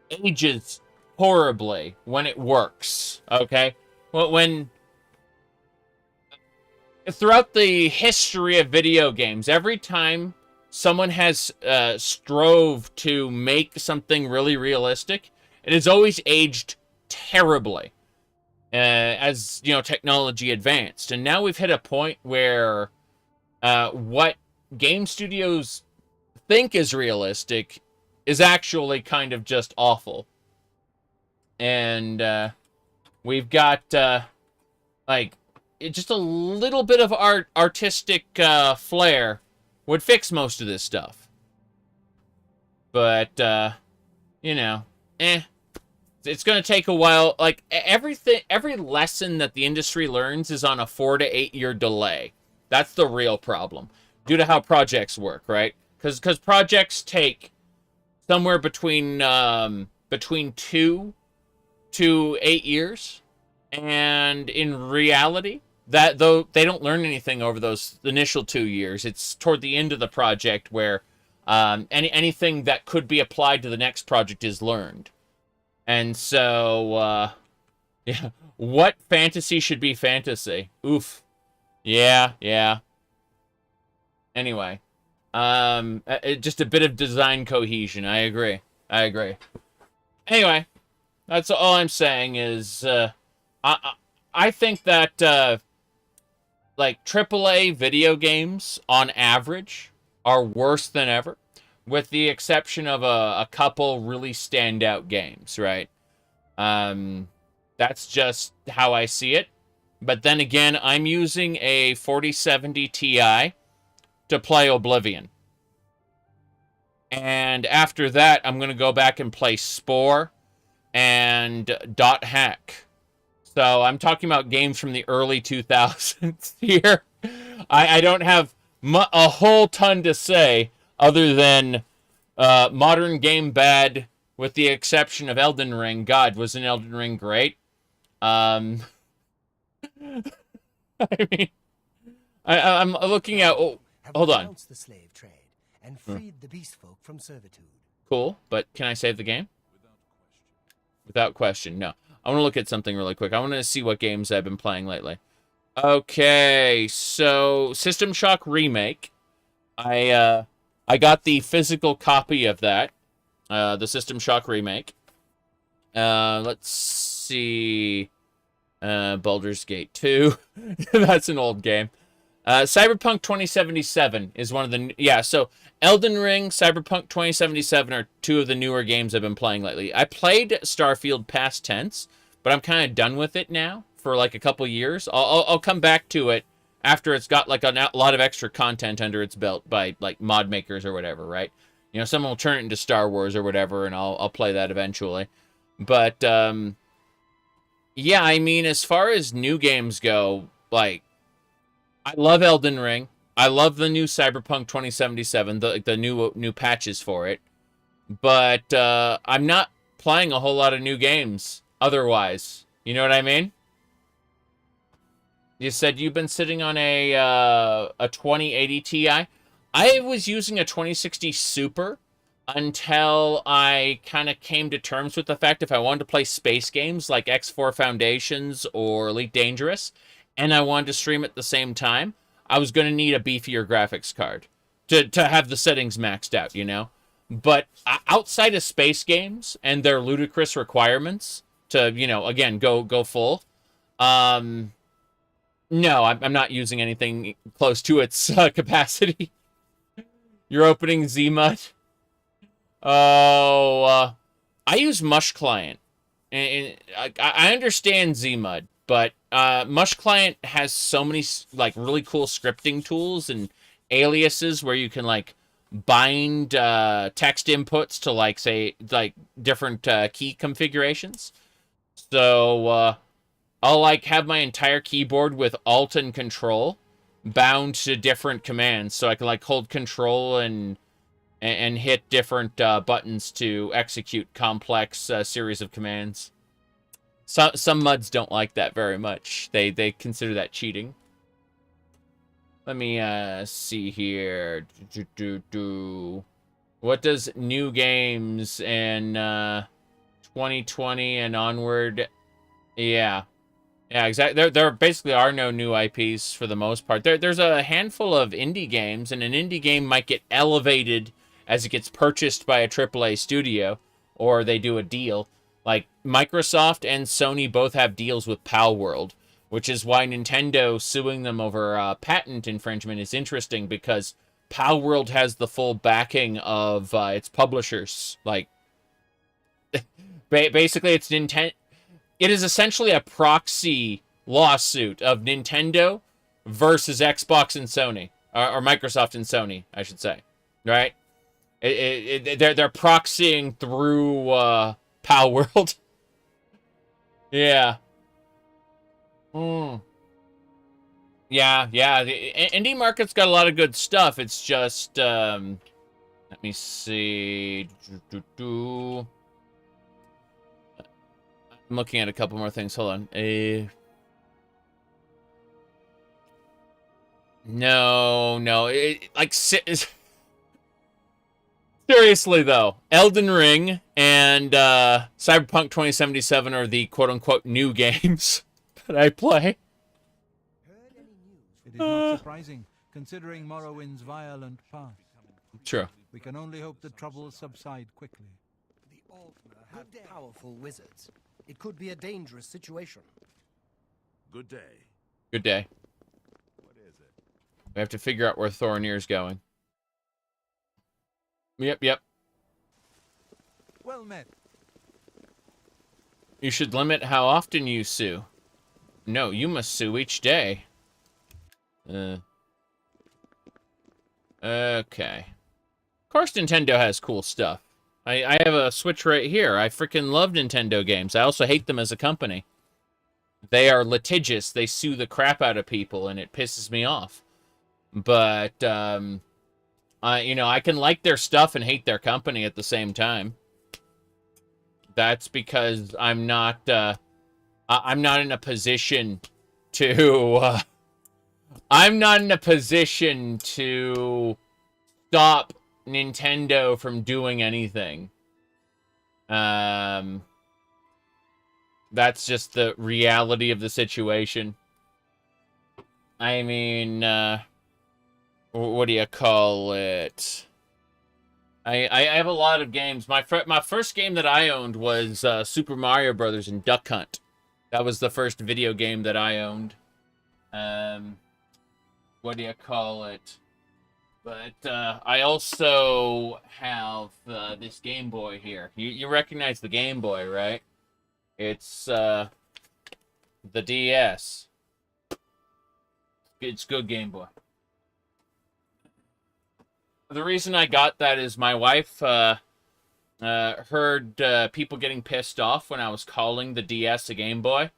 ages horribly when it works. Okay, when throughout the history of video games, every time someone has strove to make something really realistic, it has always aged terribly as, you know, technology advanced. And now we've hit a point where what game studios think is realistic is actually kind of just awful. And we've got, like, just a little bit of artistic flair would fix most of this stuff. But, you know, it's going to take a while. Like, every lesson that the industry learns is on a 4 to 8 year delay. That's the real problem, due to how projects work, right? Because projects take somewhere between 2 to 8 years, and in reality, that though they don't learn anything over those initial 2 years, it's toward the end of the project where anything that could be applied to the next project is learned. And so, yeah, what fantasy should be fantasy? Oof. Yeah. Anyway, just a bit of design cohesion. I agree. Anyway, that's all I'm saying is, I think that, like, AAA video games, on average, are worse than ever, with the exception of a couple really standout games, right? That's just how I see it. But then again, I'm using a 4070 Ti to play Oblivion. And after that, I'm going to go back and play Spore and Dot Hack. So I'm talking about games from the early 2000s here. I don't have a whole ton to say other than modern game bad, with the exception of Elden Ring. God, was an Elden Ring great? I mean, I'm looking at... Oh, hold on. The slave trade and freed the beast folk from servitude. Cool, but can I save the game? Without question, no. I want to look at something really quick. I want to see what games I've been playing lately. Okay, so System Shock Remake. I got the physical copy of that. The System Shock Remake. Let's see. Baldur's Gate 2. That's an old game. Cyberpunk 2077 is one of the... Yeah, so Elden Ring, Cyberpunk 2077 are two of the newer games I've been playing lately. I played Starfield past tense, but I'm kind of done with it now for like a couple years. I'll come back to it after it's got like a lot of extra content under its belt by like mod makers or whatever, right? You know, someone will turn it into Star Wars or whatever, and I'll play that eventually. But yeah, I mean, as far as new games go, like, I love Elden Ring. I love the new Cyberpunk 2077, the new patches for it. But I'm not playing a whole lot of new games otherwise. You know what I mean? You said you've been sitting on a 2080 Ti. I was using a 2060 Super until I kind of came to terms with the fact if I wanted to play space games like X4 Foundations or Elite Dangerous, and I wanted to stream at the same time, I was going to need a beefier graphics card to have the settings maxed out, you know? But outside of space games and their ludicrous requirements to, you know, again, go full, no, I'm not using anything close to its capacity. You're opening Zmud? Oh, I use Mush Client. And I understand Zmud, but Mush Client has so many like really cool scripting tools and aliases where you can like bind text inputs to like say like different key configurations. So I'll like have my entire keyboard with Alt and Control bound to different commands, so I can like hold Control and hit different buttons to execute complex series of commands. Some muds don't like that very much. They consider that cheating. Let me see here. What does new games in 2020 and onward? Yeah, exactly. There basically are no new IPs for the most part. There's a handful of indie games, and an indie game might get elevated as it gets purchased by a AAA studio, or they do a deal. Like, Microsoft and Sony both have deals with Palworld, which is why Nintendo suing them over patent infringement is interesting, because Palworld has the full backing of its publishers. Like, basically, it's Nintendo. It is essentially a proxy lawsuit of Nintendo versus Xbox and Sony, or Microsoft and Sony, I should say, right? They're proxying through Palworld. Yeah. Yeah. The indie market's got a lot of good stuff. It's just let me see. I'm looking at a couple more things. Hold on. No. Seriously, though, Elden Ring and Cyberpunk 2077 are the quote-unquote new games that I play. It is not surprising, considering Morrowind's violent past. True. We can only hope the troubles subside quickly. The Altmer have powerful wizards. It could be a dangerous situation. Good day. Good day. What is it? We have to figure out where Thorinir's going. Yep. Well met. You should limit how often you sue. No, you must sue each day. Okay. Of course Nintendo has cool stuff. I have a Switch right here. I freaking love Nintendo games. I also hate them as a company. They are litigious. They sue the crap out of people, and it pisses me off. But, you know, I can like their stuff and hate their company at the same time. That's because I'm not in a position to, I'm not in a position to stop Nintendo from doing anything. That's just the reality of the situation. I mean, what do you call it? I have a lot of games. My first game that I owned was Super Mario Brothers and Duck Hunt. That was the first video game that I owned. What do you call it? But I also have this Game Boy here. You recognize the Game Boy, right? It's The DS. It's good Game Boy. The reason I got that is my wife heard people getting pissed off when I was calling the DS a Game Boy.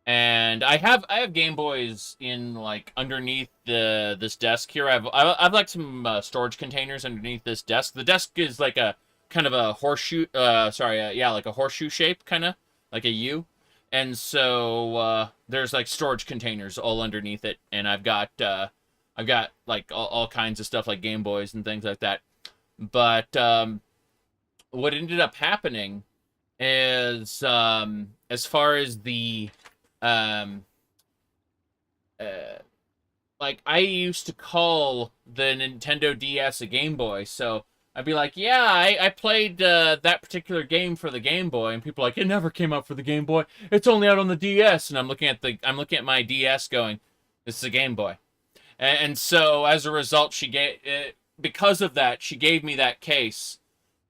And I have Game Boys in like underneath this desk here. I've like some storage containers underneath this desk. The desk is like a kind of a horseshoe. Like a horseshoe shape, kind of like a U. And so there's like storage containers all underneath it, and I've got like all kinds of stuff like Game Boys and things like that. But what ended up happening is as far as the like I used to call the Nintendo DS a Game Boy, so I'd be like, yeah, I played that particular game for the Game Boy, and people are like, it never came out for the Game Boy. It's only out on the DS, and I'm looking at my DS, going, this is a Game Boy, and so as a result, because of that, she gave me that case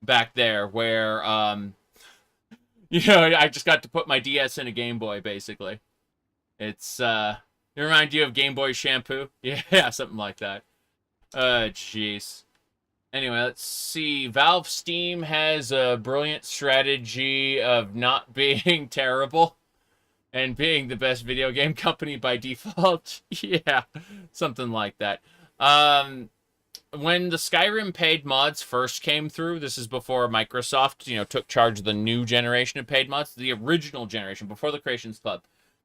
back there where I just got to put my DS in a Game Boy, basically. It's it reminds you of Game Boy shampoo, yeah, something like that. Jeez. Anyway, let's see. Valve Steam has a brilliant strategy of not being terrible and being the best video game company by default. Yeah, something like that. When the Skyrim paid mods first came through, this is before Microsoft, took charge of the new generation of paid mods, the original generation, before the Creations Club,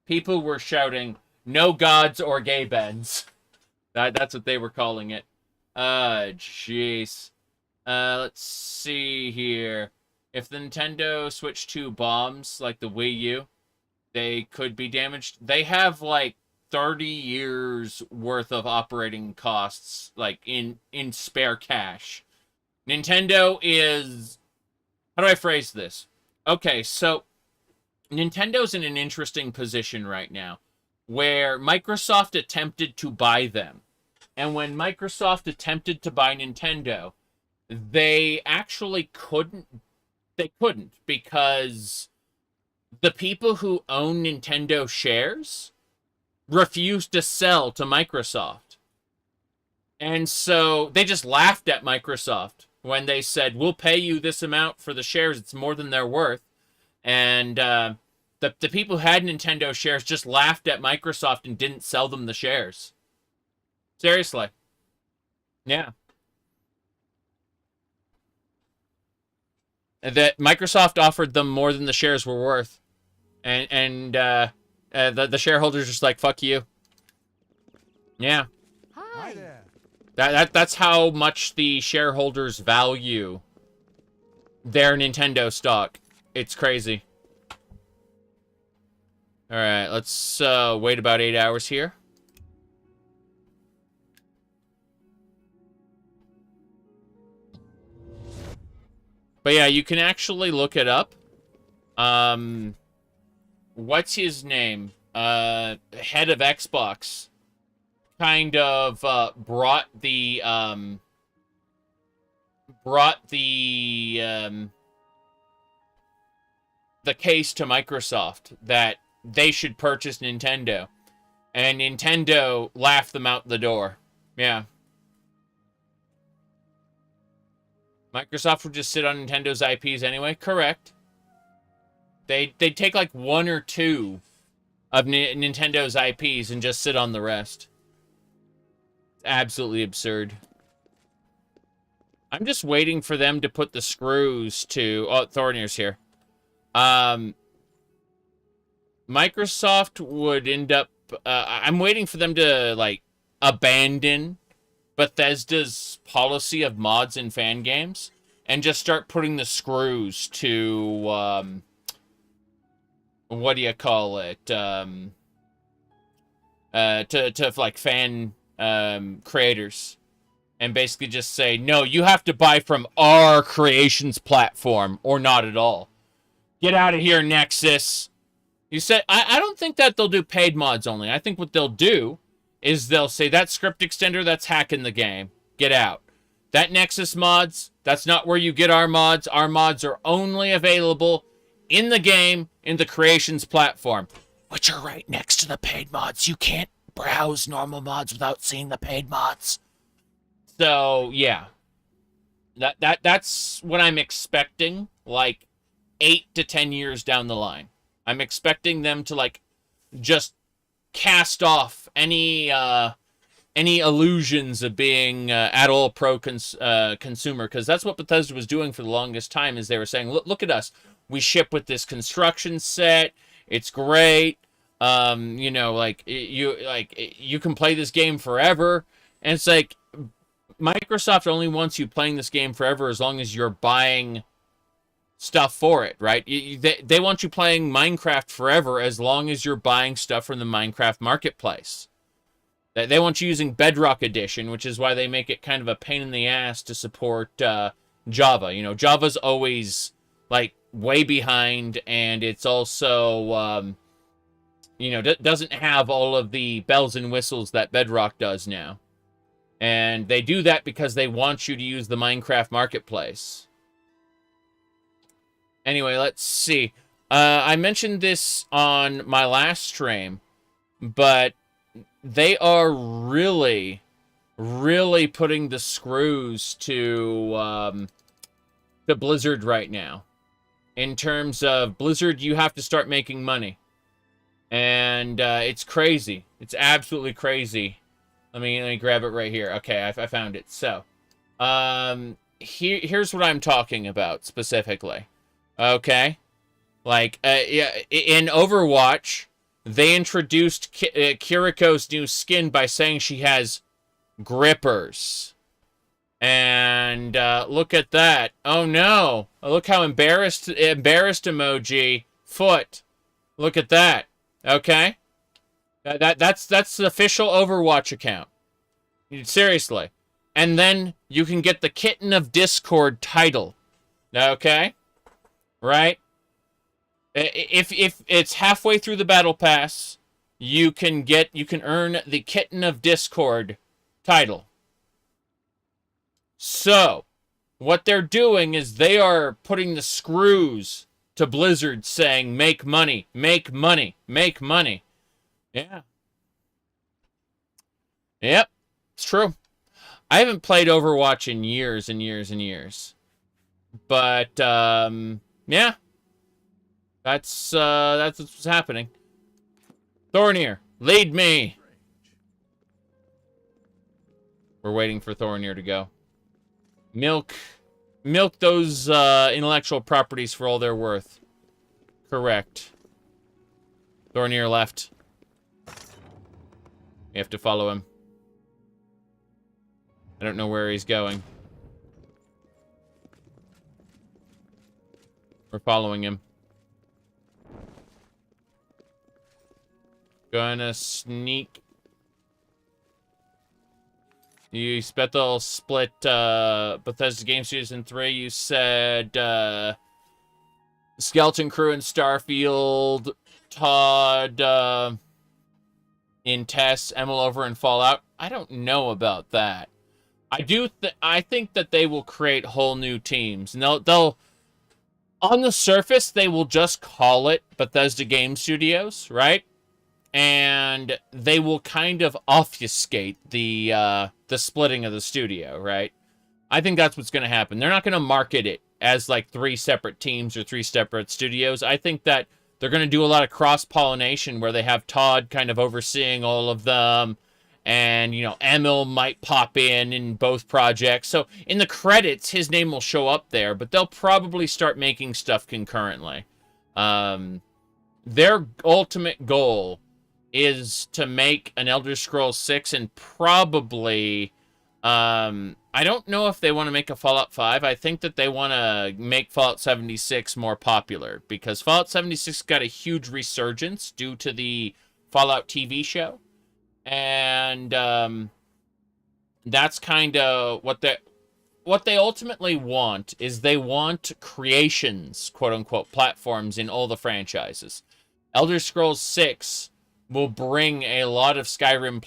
people were shouting, no gods or gay bens. That's what they were calling it. Jeez. Let's see here. If the Nintendo Switch 2 bombs, like the Wii U, they could be damaged. They have, like, 30 years worth of operating costs, like, in spare cash. Nintendo is... How do I phrase this? Okay, so Nintendo's in an interesting position right now, where Microsoft attempted to buy them. And when Microsoft attempted to buy Nintendo, they actually couldn't. They couldn't, because the people who own Nintendo shares refused to sell to Microsoft. And so they just laughed at Microsoft when they said, we'll pay you this amount for the shares. It's more than they're worth. And the people who had Nintendo shares just laughed at Microsoft and didn't sell them the shares. Seriously. Yeah. That Microsoft offered them more than the shares were worth. And the shareholders just like, fuck you. Yeah. Hi there. That's how much the shareholders value their Nintendo stock. It's crazy. Alright, let's wait about 8 hours here. But yeah, you can actually look it up. What's his name? Head of Xbox kind of brought the case to Microsoft that they should purchase Nintendo, and Nintendo laughed them out the door. Yeah. Microsoft would just sit on Nintendo's IPs anyway. Correct. They'd take like one or two of Nintendo's IPs and just sit on the rest. It's absolutely absurd. I'm just waiting for them to put the screws to... Oh, Thornir's here. Microsoft would end up... I'm waiting for them to, like, abandon Bethesda's policy of mods in fan games and just start putting the screws to, what do you call it? To like fan, creators, and basically just say, no, you have to buy from our creations platform or not at all. Get out of here, Nexus. You said, I don't think that they'll do paid mods only. I think what they'll do is they'll say, that script extender, that's hacking the game. Get out. That Nexus mods, that's not where you get our mods. Our mods are only available in the game, in the creations platform. which are right next to the paid mods. You can't browse normal mods without seeing the paid mods. So, yeah. That's what I'm expecting, like, 8 to 10 years down the line. I'm expecting them to, like, just cast off any illusions of being at all pro consumer, because that's what Bethesda was doing for the longest time, is they were saying, look at us. We ship with this construction set. It's great. You know, you can play this game forever. And it's like, Microsoft only wants you playing this game forever as long as you're buying stuff for it, right? They want you playing Minecraft forever as long as you're buying stuff from the Minecraft marketplace. They want you using Bedrock Edition, which is why they make it kind of a pain in the ass to support Java. You know, Java's always, like, way behind, and it's also, you know, doesn't have all of the bells and whistles that Bedrock does now. And they do that because they want you to use the Minecraft marketplace. Anyway, let's see. I mentioned this on my last stream, but they are really, really putting the screws to Blizzard right now. In terms of Blizzard, you have to start making money. And it's crazy. It's absolutely crazy. Let me grab it right here. Okay, I found it. So, here's what I'm talking about specifically. Okay? Like, yeah, in Overwatch, they introduced Kiriko's new skin by saying she has grippers. And look at that. Oh no. Look how embarrassed emoji. Foot. Look at that. Okay? That's the official Overwatch account. Seriously. And then you can get the Kitten of Discord title. Okay? Right? If it's halfway through the battle pass, you can earn the Kitten of Discord title. So, what they're doing is they are putting the screws to Blizzard, saying, make money, make money, make money. Yeah. Yep, it's true. I haven't played Overwatch in years and years and years. But, yeah. That's what's happening. Thornir, lead me! We're waiting for Thornir to go. Milk those intellectual properties for all they're worth. Correct. Thornir left. We have to follow him. I don't know where he's going. We're following him. Gonna sneak. You bet they'll split Bethesda Game Studios in 3. You said Skeleton Crew and Starfield, Todd in Tess, Emil over in Fallout. I don't know about that. I think that they will create whole new teams. And they'll on the surface, they will just call it Bethesda Game Studios, right? And they will kind of obfuscate the splitting of the studio, right? I think that's what's going to happen. They're not going to market it as like 3 separate teams or 3 separate studios. I think that they're going to do a lot of cross-pollination where they have Todd kind of overseeing all of them. And, you know, Emil might pop in both projects. So in the credits, his name will show up there. But they'll probably start making stuff concurrently. Their ultimate goal is to make an Elder Scrolls 6 and probably, I don't know if they want to make a Fallout 5. I think that they want to make Fallout 76 more popular because Fallout 76 got a huge resurgence due to the Fallout TV show. And that's kind of what they ultimately want is they want creations, quote-unquote, platforms in all the franchises. Elder Scrolls 6 will bring a lot of Skyrim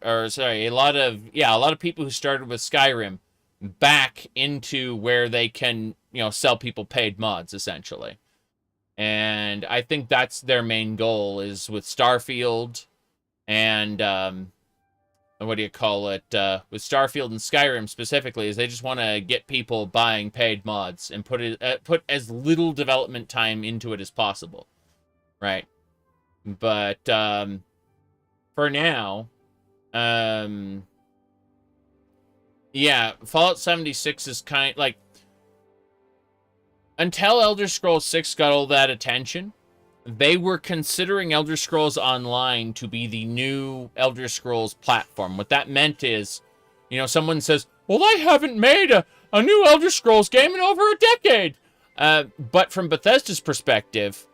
a lot of people who started with Skyrim back into where they can, you know, sell people paid mods, essentially. And I think that's their main goal, is with Starfield and, what do you call it, with Starfield and Skyrim specifically, is they just want to get people buying paid mods and put as little development time into it as possible, right? But for now, yeah, Fallout 76 is like, until Elder Scrolls 6 got all that attention, they were considering Elder Scrolls Online to be the new Elder Scrolls platform. What that meant is, you know, someone says, well, I haven't made a new Elder Scrolls game in over a decade. But from Bethesda's perspective,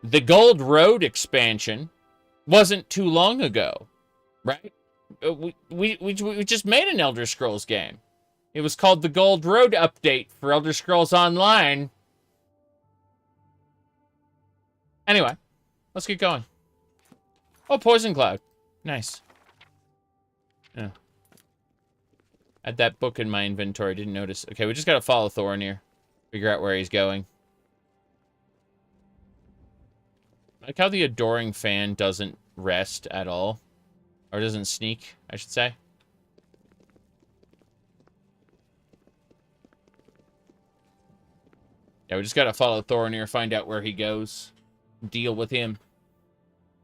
the Gold Road expansion wasn't too long ago, right? We just made an Elder Scrolls game. It was called the Gold Road update for Elder Scrolls Online. Anyway, let's get going. Oh, Poison Cloud. Nice. Yeah. Had that book in my inventory. Didn't notice. Okay, we just gotta follow Thorin here. Figure out where he's going. I like how the Adoring Fan doesn't rest at all. Or doesn't sneak, I should say. Yeah, we just gotta follow Thorin here, find out where he goes. Deal with him.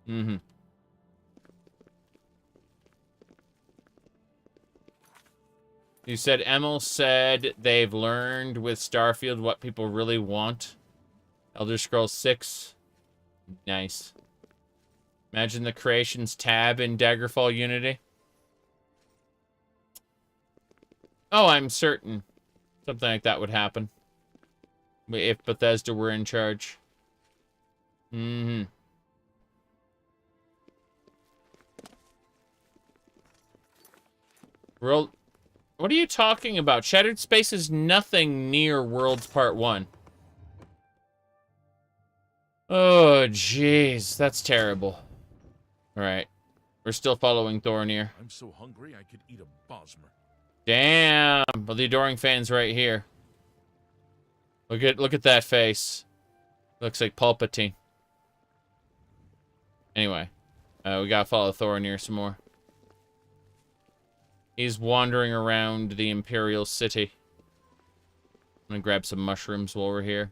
Mm-hmm. You said Emil said they've learned with Starfield what people really want. Elder Scrolls 6. Nice. Imagine the Creations tab in Daggerfall Unity. Oh, I'm certain something like that would happen if Bethesda were in charge. Mm-hmm. World... What are you talking about? Shattered Space is nothing near Worlds Part 1. Oh, jeez. That's terrible. Alright. We're still following Thornir. I'm so hungry I could eat a Bosmer. Damn! Well, the Adoring Fan's right here. Look at that face. Looks like Palpatine. Anyway. We gotta follow Thornir some more. He's wandering around the Imperial City. I'm gonna grab some mushrooms while we're here.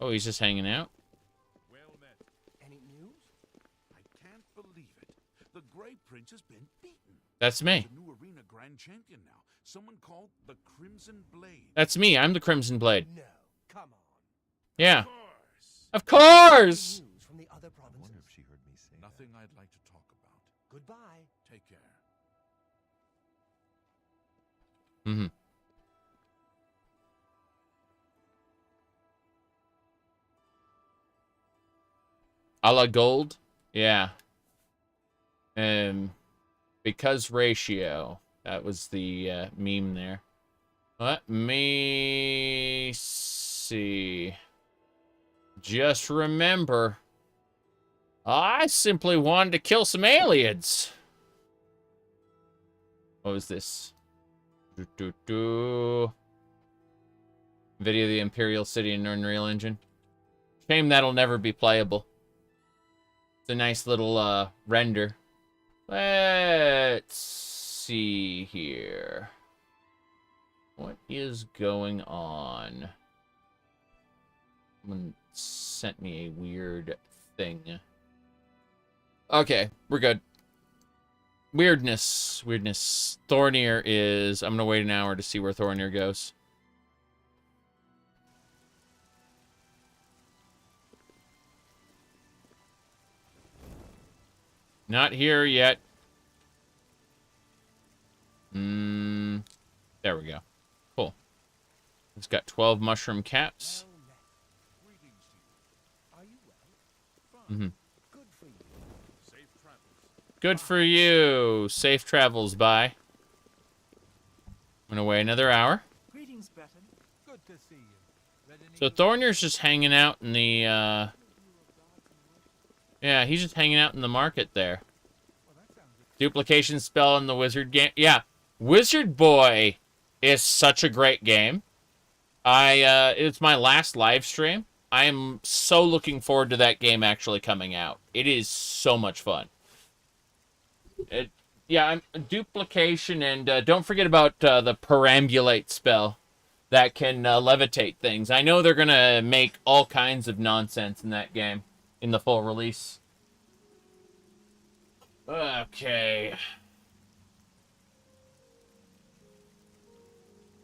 Oh, he's just hanging out? Well met. Any news? I can't believe it. The Grey Prince has been beaten. That's me. There's a new arena grand champion now. Someone called the Crimson Blade. That's me. I'm the Crimson Blade. No, come on. Yeah. Of course. Of course! News from the other provinces. I wonder if she heard me say Nothing I'd like to talk about. Goodbye. Take care. Mm-hmm. A la gold? Yeah. Because ratio. That was the meme there. Let me see. Just remember, I simply wanted to kill some aliens. What was this? Video of the Imperial City in Unreal Engine. Shame that'll never be playable. It's a nice little render. Let's see here. What is going on? Someone sent me a weird thing. Okay, we're good. Weirdness. Thornir is... I'm gonna wait an hour to see where Thornir goes. Not here yet. There we go. Cool. It's got 12 mushroom caps. Mm-hmm. Good for you. Safe travels, bye. I'm gonna wait another hour. Greetings, Breton. Good to see you. So Thornir's just hanging out in the, yeah, he's just hanging out in the market there. Duplication spell in the wizard game. Yeah, Wizard Boy is such a great game. It's my last live stream. I'm so looking forward to that game actually coming out. It is so much fun. Yeah, duplication, and don't forget about the perambulate spell that can levitate things. I know they're going to make all kinds of nonsense in that game in the full release. Okay.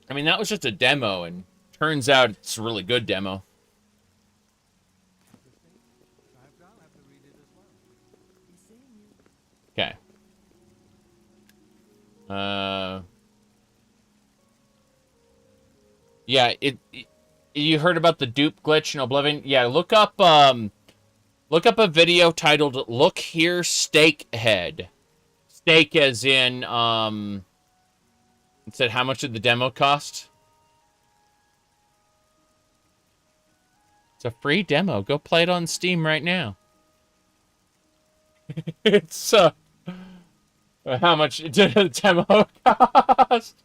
I mean, that was just a demo, and turns out it's a really good demo. Okay. Yeah, you heard about the dupe glitch in Oblivion? Yeah, look up a video titled "Look Here, Steak Head." Steak as in it said how much did the demo cost? It's a free demo. Go play it on Steam right now. It's how much did the demo cost?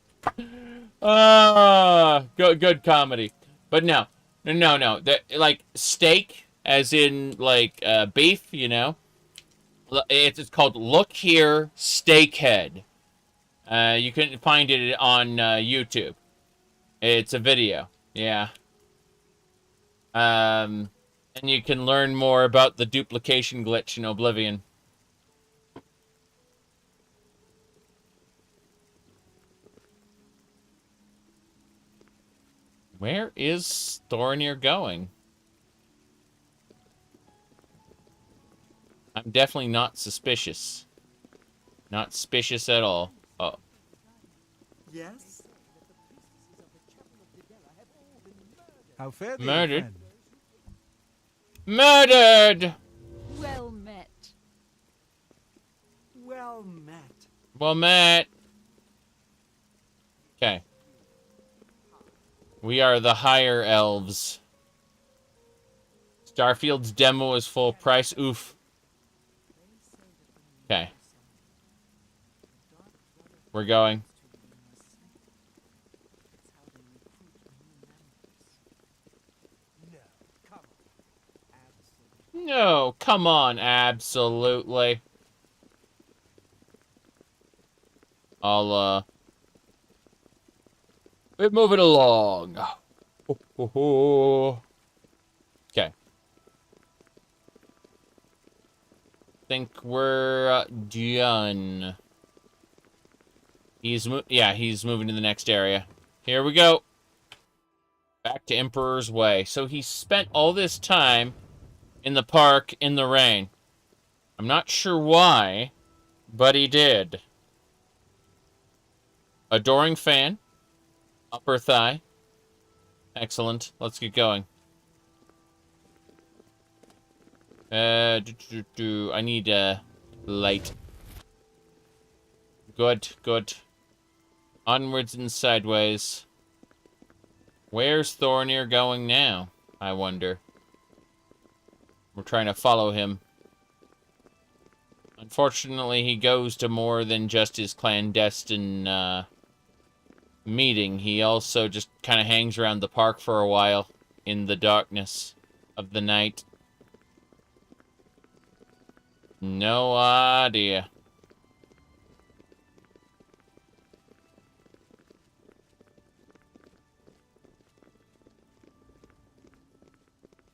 Good comedy. But no. Like steak, as in like beef, you know. It's called Look Here, Steakhead. You can find it on YouTube. It's a video, yeah. And you can learn more about the duplication glitch in Oblivion. Where is Thorinir going? I'm definitely not suspicious. Not suspicious at all. Oh. Yes? How fare thee, Murdered. friend? Murdered! Well met. Well met. Well met. Okay. We are the higher elves. Starfield's demo is full price. Oof. Okay. We're going. No, come on, absolutely. I'll, we're moving along. Okay. Think we're done. He's moving to the next area. Here we go. Back to Emperor's Way. So he spent all this time in the park in the rain. I'm not sure why, but he did. Adoring fan. Upper thigh. Excellent. Let's get going. I need light. Good. Onwards and sideways. Where's Thorinir going now, I wonder? We're trying to follow him. Unfortunately, he goes to more than just his clandestine meeting. He also just kind of hangs around the park for a while in the darkness of the night. No idea.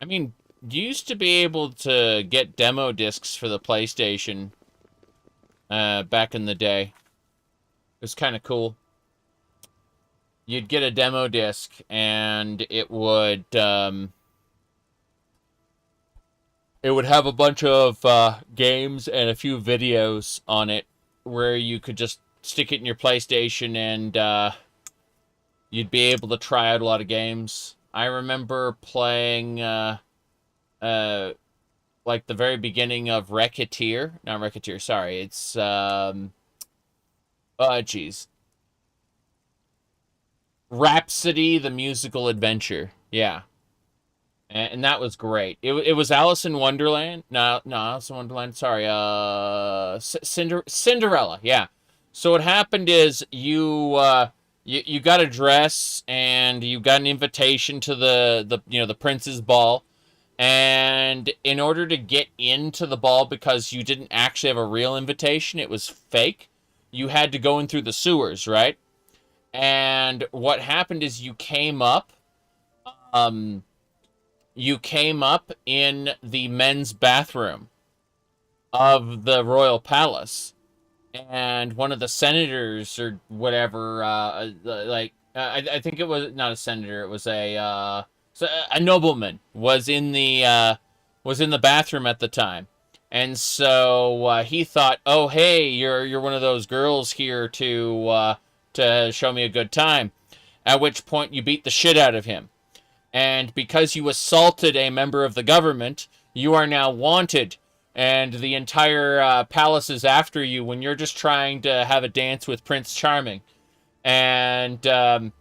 I mean, you used to be able to get demo discs for the PlayStation back in the day. It was kind of cool. You'd get a demo disc, and it would have a bunch of games and a few videos on it where you could just stick it in your PlayStation and you'd be able to try out a lot of games. I remember playing like the very beginning of Racketeer. Not Racketeer, sorry. It's Rhapsody the Musical Adventure. Yeah. And that was great. It was Alice in Wonderland. No, Alice in Wonderland. Sorry. Cinderella. Yeah. So what happened is you got a dress and you got an invitation to the prince's ball. And in order to get into the ball, because you didn't actually have a real invitation, it was fake, you had to go in through the sewers, right? And what happened is you came up in the men's bathroom of the royal palace, and one of the senators or whatever, I think it was not a senator, it was a nobleman was in the bathroom at the time, and so he thought, oh hey, you're one of those girls here to show me a good time. At which point you beat the shit out of him, and because you assaulted a member of the government, you are now wanted, and the entire palace is after you when you're just trying to have a dance with Prince Charming, and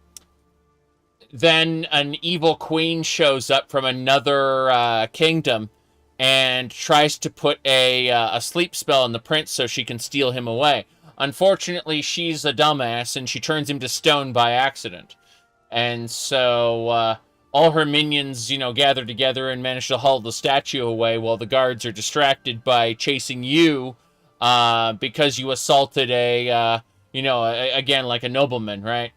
then an evil queen shows up from another kingdom and tries to put a sleep spell on the prince so she can steal him away. Unfortunately, she's a dumbass, and she turns him to stone by accident. And so all her minions, gather together and manage to haul the statue away while the guards are distracted by chasing you because you assaulted again, like a nobleman, right?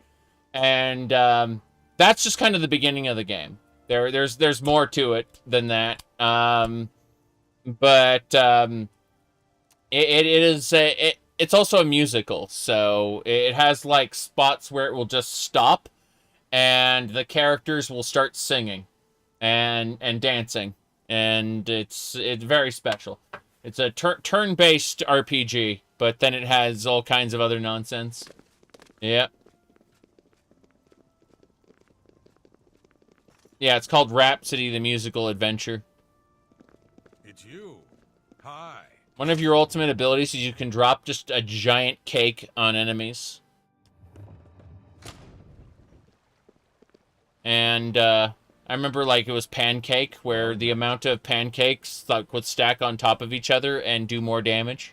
And that's just kind of the beginning of the game. There's more to it than that. It's also a musical, so it has like spots where it will just stop, and the characters will start singing, and dancing, and it's very special. It's a turn-based RPG, but then it has all kinds of other nonsense. Yep. Yeah, it's called Rhapsody the Musical Adventure. It's you. Hi. One of your ultimate abilities is you can drop just a giant cake on enemies. And I remember like it was pancake, where the amount of pancakes would stack on top of each other and do more damage.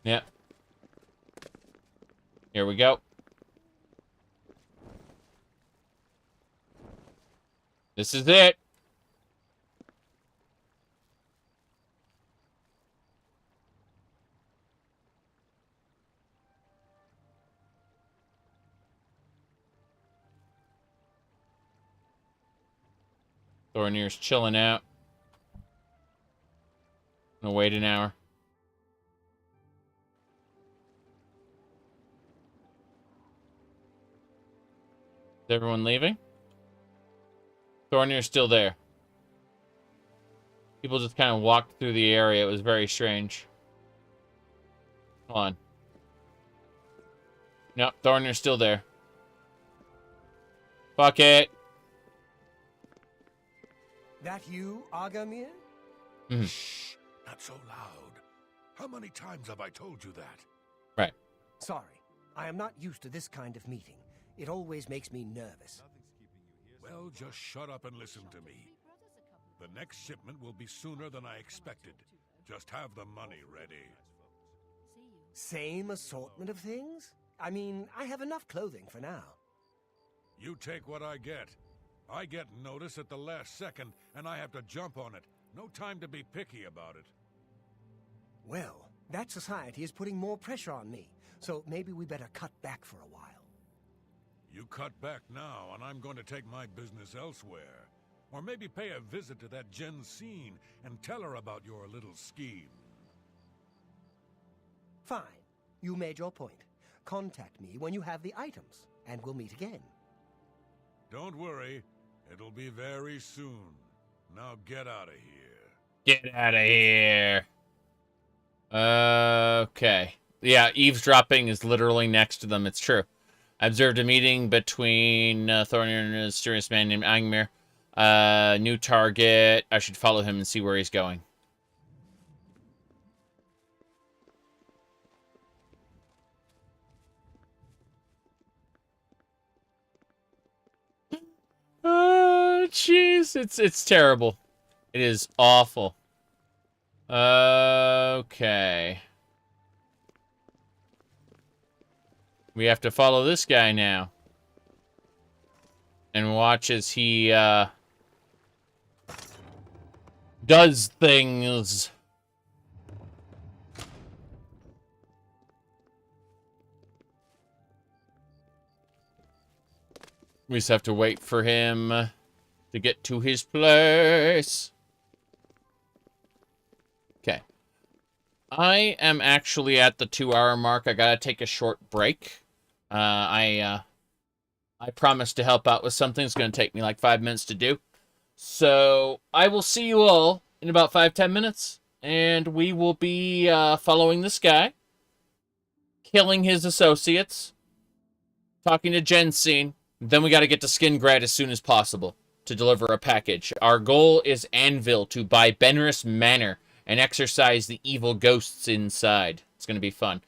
Yep. Here we go. This is it. Thornir's chilling out. Gonna wait an hour. Is everyone leaving? Thornir's still there. People just kind of walked through the area. It was very strange. Come on. Nope, Thornir's still there. Fuck it. That you, Agamir? Shh, not so loud. How many times have I told you that? Right. Sorry, I am not used to this kind of meeting. It always makes me nervous. Well, just shut up and listen to me. The next shipment will be sooner than I expected. Just have the money ready. Same assortment of things? I mean, I have enough clothing for now. You take what I get. I get notice at the last second, and I have to jump on it. No time to be picky about it. Well, that society is putting more pressure on me, so maybe we better cut back for a while. You cut back now, and I'm going to take my business elsewhere. Or maybe pay a visit to that Jensine and tell her about your little scheme. Fine. You made your point. Contact me when you have the items, and we'll meet again. Don't worry. It'll be very soon. Now get out of here. Get out of here. Okay. Yeah, eavesdropping is literally next to them. It's true. I observed a meeting between Thornir and a mysterious man named Angmir. New target. I should follow him and see where he's going. Oh, jeez. It's terrible. It is awful. Okay. We have to follow this guy now. And watch as he does things. We just have to wait for him to get to his place. Okay. I am actually at the 2-hour mark. I gotta take a short break. I promised to help out with something. It's gonna take me like 5 minutes to do. So I will see you all in about 5-10 minutes. And we will be following this guy, killing his associates, talking to Jensine. Then we gotta get to Skingrad as soon as possible to deliver a package. Our goal is Anvil to buy Benris Manor and exorcise the evil ghosts inside. It's going to be fun.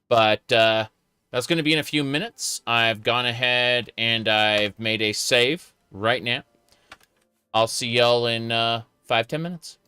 But that's going to be in a few minutes. I've gone ahead and I've made a save right now. I'll see y'all in 5-10 minutes.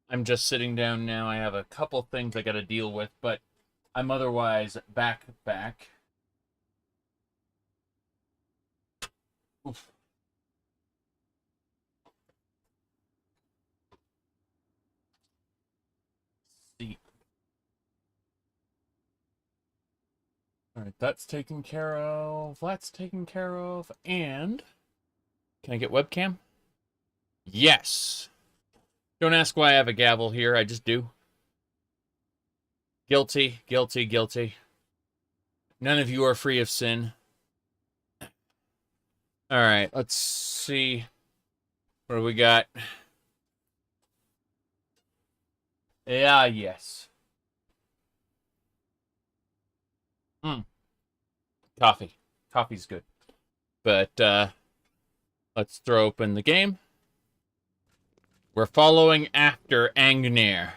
I'm just sitting down now. I have a couple things I got to deal with, but I'm otherwise back. Oof. See. All right, that's taken care of. That's taken care of. And can I get webcam? Yes. Don't ask why I have a gavel here. I just do. Guilty, guilty, guilty. None of you are free of sin. All right, let's see. What do we got? Yeah, yes. Coffee. Coffee's good. But, let's throw open the game. We're following after Angner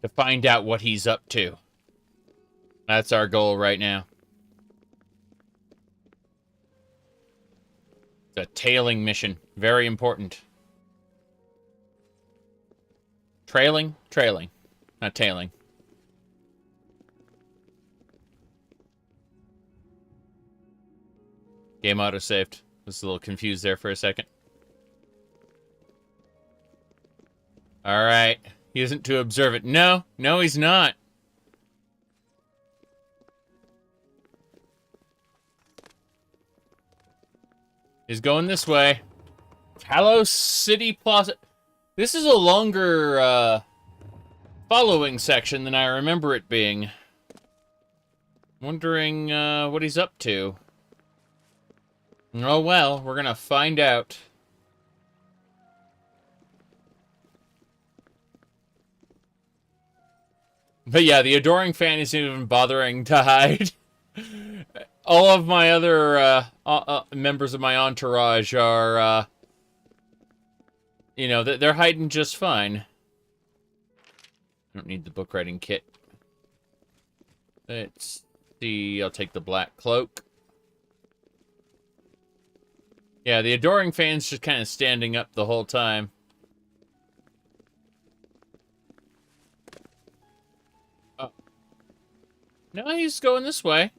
to find out what he's up to. That's our goal right now. It's a tailing mission. Very important. Trailing? Trailing. Not tailing. Game auto-saved. Was a little confused there for a second. Alright. He isn't to observe it. No, he's not. He's going this way. Talos City Plaza. This is a longer, following section than I remember it being. Wondering, what he's up to. Oh well, we're gonna find out. But yeah, the adoring fan isn't even bothering to hide. All of my other members of my entourage are, you know, they're hiding just fine. I don't need the book writing kit. Let's see, I'll take the black cloak. Yeah, the adoring fan's just kind of standing up the whole time. No, he's going this way.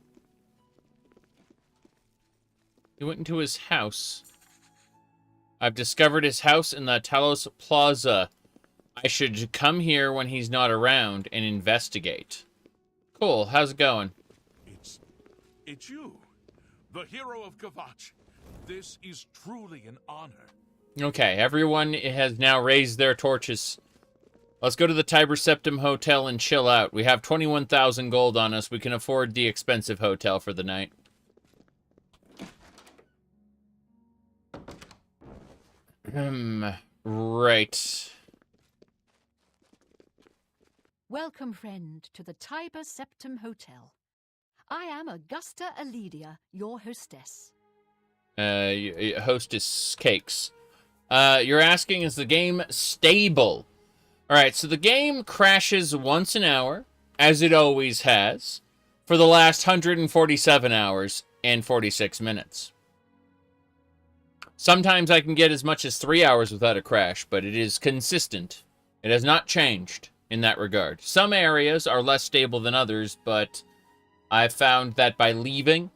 He went into his house. I've discovered his house in the Talos Plaza. I should come here when he's not around and investigate. Cool, how's it going? It's you, the hero of Kvatch. This is truly an honor. Okay, everyone has now raised their torches. Let's go to the Tiber Septim Hotel and chill out. We have 21,000 gold on us. We can afford the expensive hotel for the night. Right. Welcome, friend, to the Tiber Septim Hotel. I am Augusta Aledia, your hostess. Hostess Cakes. You're asking, is the game stable? Alright, so the game crashes once an hour, as it always has, for the last 147 hours and 46 minutes. Sometimes I can get as much as 3 hours without a crash, but it is consistent. It has not changed in that regard. Some areas are less stable than others, but I've found that by leaving,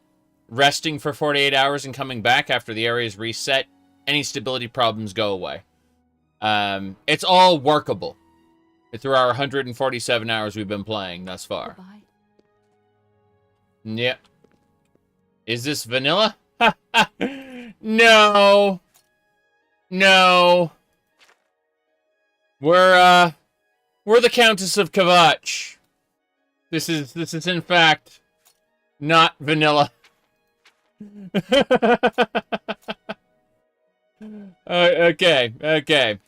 resting for 48 hours and coming back after the area is reset, any stability problems go away. It's all workable through our 147 hours we've been playing thus far. Goodbye. Yep. Is this vanilla? No. No. We're the Countess of Kvatch. This is in fact not vanilla. Okay.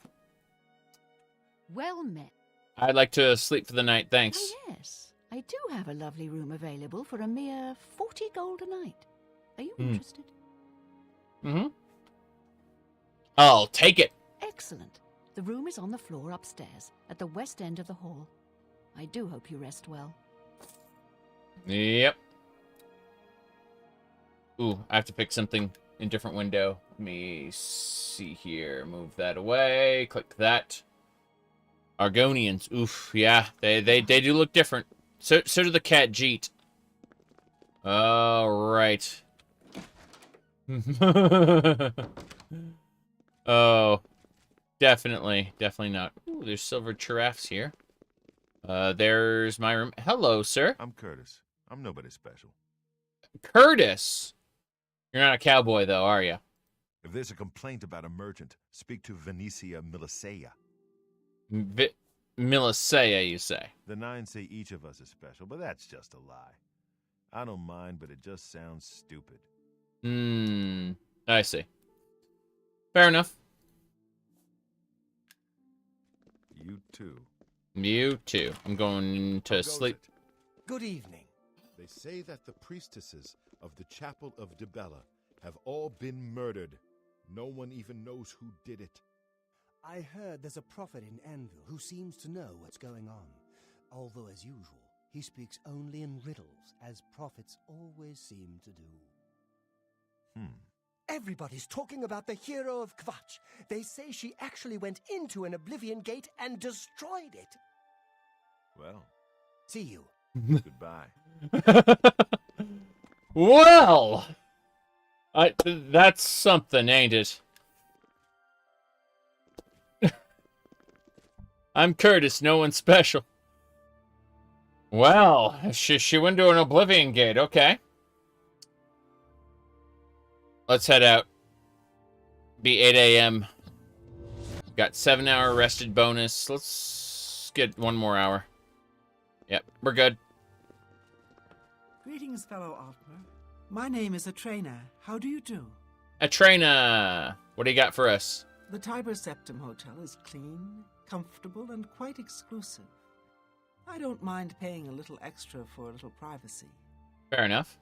Well met. I'd like to sleep for the night, thanks. Oh, yes. I do have a lovely room available for a mere 40 gold a night. Are you interested? Mm-hmm. I'll take it. Excellent. The room is on the floor upstairs, at the west end of the hall. I do hope you rest well. Yep. Ooh, I have to pick something in a different window. Let me see here. Move that away. Click that. Argonians. Oof, yeah. They do look different. So do the cat Jeet. All right. Oh, definitely not. Ooh, there's silver giraffes here. There's my room. Hello, sir. I'm Curtis. I'm nobody special. Curtis! You're not a cowboy, though, are you? If there's a complaint about a merchant, speak to Venetia Milicea. Milicea, you say? The 9 say each of us is special, but that's just a lie. I don't mind, but it just sounds stupid. I see. Fair enough. You too. You too. I'm going to sleep. Good evening. They say that the priestesses of the Chapel of Dibella have all been murdered. No one even knows who did it. I heard there's a prophet in Anvil who seems to know what's going on. Although, as usual, he speaks only in riddles, as prophets always seem to do. Everybody's talking about the hero of Kvatch. They say she actually went into an Oblivion gate and destroyed it. Well, see you. Goodbye. Well, that's something, ain't it? I'm Curtis, no one special. Well, she went to an Oblivion gate, okay. Let's head out. Be 8 a.m. Got 7-hour rested bonus. Let's get 1 more hour. Yep, we're good. Greetings, fellow Altmer. My name is Atrena. How do you do? Atrena! What do you got for us? The Tiber Septim Hotel is clean, comfortable, and quite exclusive. I don't mind paying a little extra for a little privacy. Fair enough.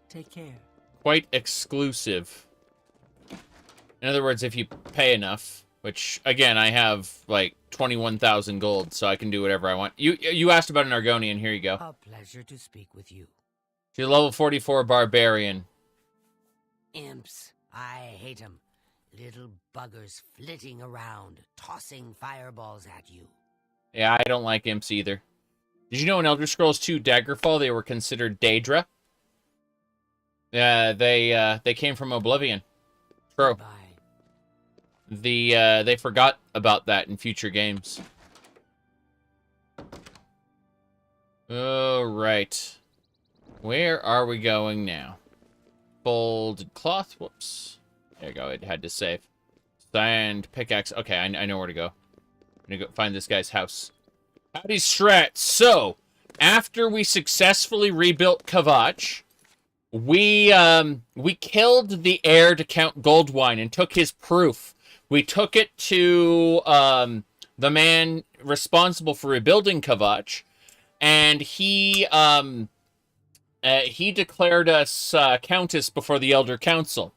Take care. Quite exclusive. In other words, if you pay enough, which, again, I have, like, 21,000 gold, so I can do whatever I want. You asked about an Argonian. Here you go. A pleasure to speak with you. She's a level 44 barbarian. Imps. I hate them. Little buggers flitting around, tossing fireballs at you. Yeah, I don't like imps either. Did you know in Elder Scrolls 2 Daggerfall they were considered Daedra? Yeah, they came from Oblivion. True. Bye. They forgot about that in future games. Alright. Where are we going now? Folded cloth. Whoops. There you go. It had to save. Sand, pickaxe. Okay, I know where to go. I'm gonna go find this guy's house. Howdy, Strat. So, after we successfully rebuilt Kvatch, we killed the heir to Count Goldwine and took his proof. We took it to the man responsible for rebuilding Kvatch, and he declared us Countess before the Elder Council.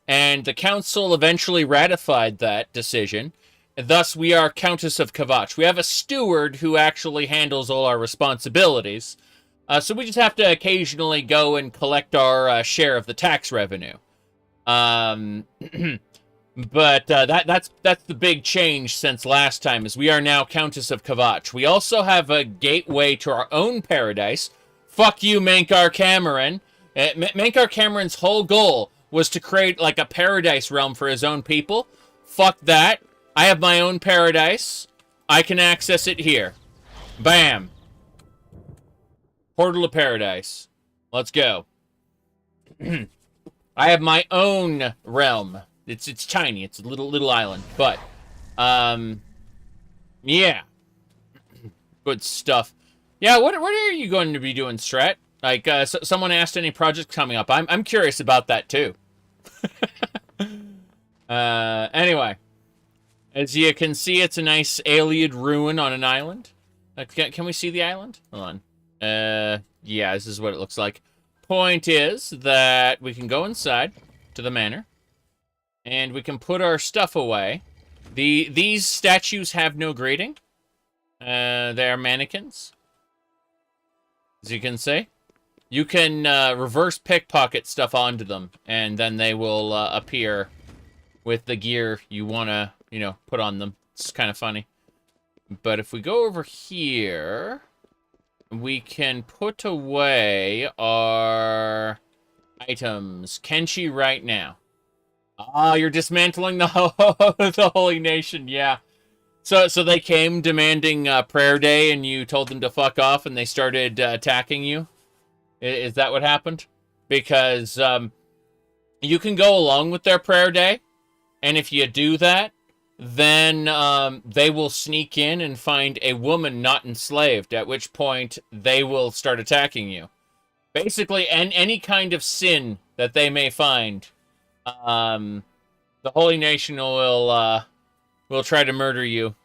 And the Council eventually ratified that decision, and thus we are Countess of Kvatch. We have a steward who actually handles all our responsibilities, so we just have to occasionally go and collect our share of the tax revenue. But that's the big change since last time, is we are now Countess of Kvatch. We also have a gateway to our own paradise. Fuck you, Mankar Cameron. Mankar Cameron's whole goal was to create like a paradise realm for his own people. Fuck that. I have my own paradise. I can access it here. Bam. Portal to paradise. Let's go. I have my own realm. It's tiny. It's a little island, but yeah. Good stuff. Yeah, what are you going to be doing, Strat? Like, someone asked any projects coming up. I'm curious about that too. Anyway, as you can see, it's a nice alien ruin on an island. Can we see the island? Hold on. Yeah, this is what it looks like. Point is that we can go inside to the manor, and we can put our stuff away. These statues have no greeting. They are mannequins, as you can see. You can reverse pickpocket stuff onto them, and then they will appear with the gear you want to, put on them. It's kind of funny. But if we go over here, we can put away our items. Kenshi right now. Ah, you're dismantling the the Holy Nation, yeah. So they came demanding prayer day, and you told them to fuck off, and they started attacking you? Is that what happened? Because you can go along with their prayer day, and if you do that, then they will sneak in and find a woman not enslaved, at which point they will start attacking you. Basically, any kind of sin that they may find, the Holy Nation will try to murder you.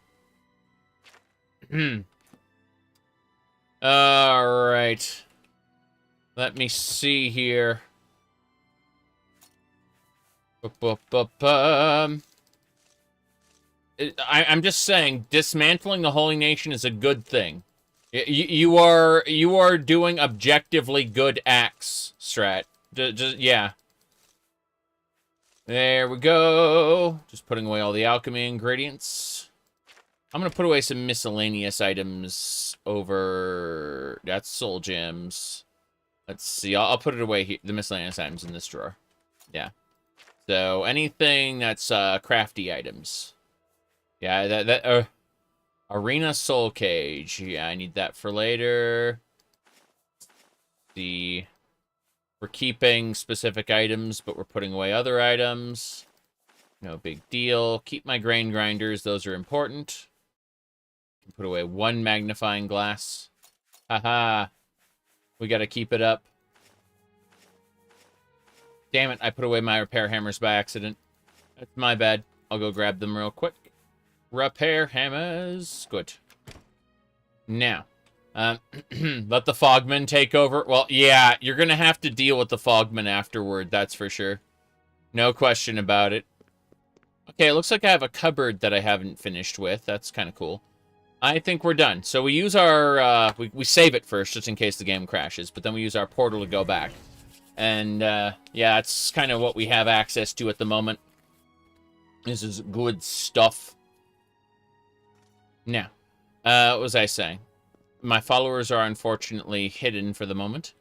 Alright. Let me see here. I'm just saying, dismantling the Holy Nation is a good thing. You are doing objectively good acts, Strat. Yeah. There we go. Just putting away all the alchemy ingredients. I'm gonna put away some miscellaneous items over... That's soul gems. Let's see. I'll put it away here. The miscellaneous items in this drawer. Yeah. So anything that's crafty items. Yeah, Arena Soul Cage. Yeah, I need that for later. We're keeping specific items, but we're putting away other items. No big deal. Keep my grain grinders. Those are important. Put away one magnifying glass. Haha. We gotta keep it up. Damn it, I put away my repair hammers by accident. That's my bad. I'll go grab them real quick. Repair hammers. Good. Now, let the Fogmen take over. Well, yeah, you're gonna have to deal with the Fogmen afterward, that's for sure. No question about it. Okay, it looks like I have a cupboard that I haven't finished with. That's kind of cool. I think we're done. So we use our, we save it first, just in case the game crashes, but then we use our portal to go back. And, yeah, that's kind of what we have access to at the moment. This is good stuff. Now, what was I saying? My followers are unfortunately hidden for the moment.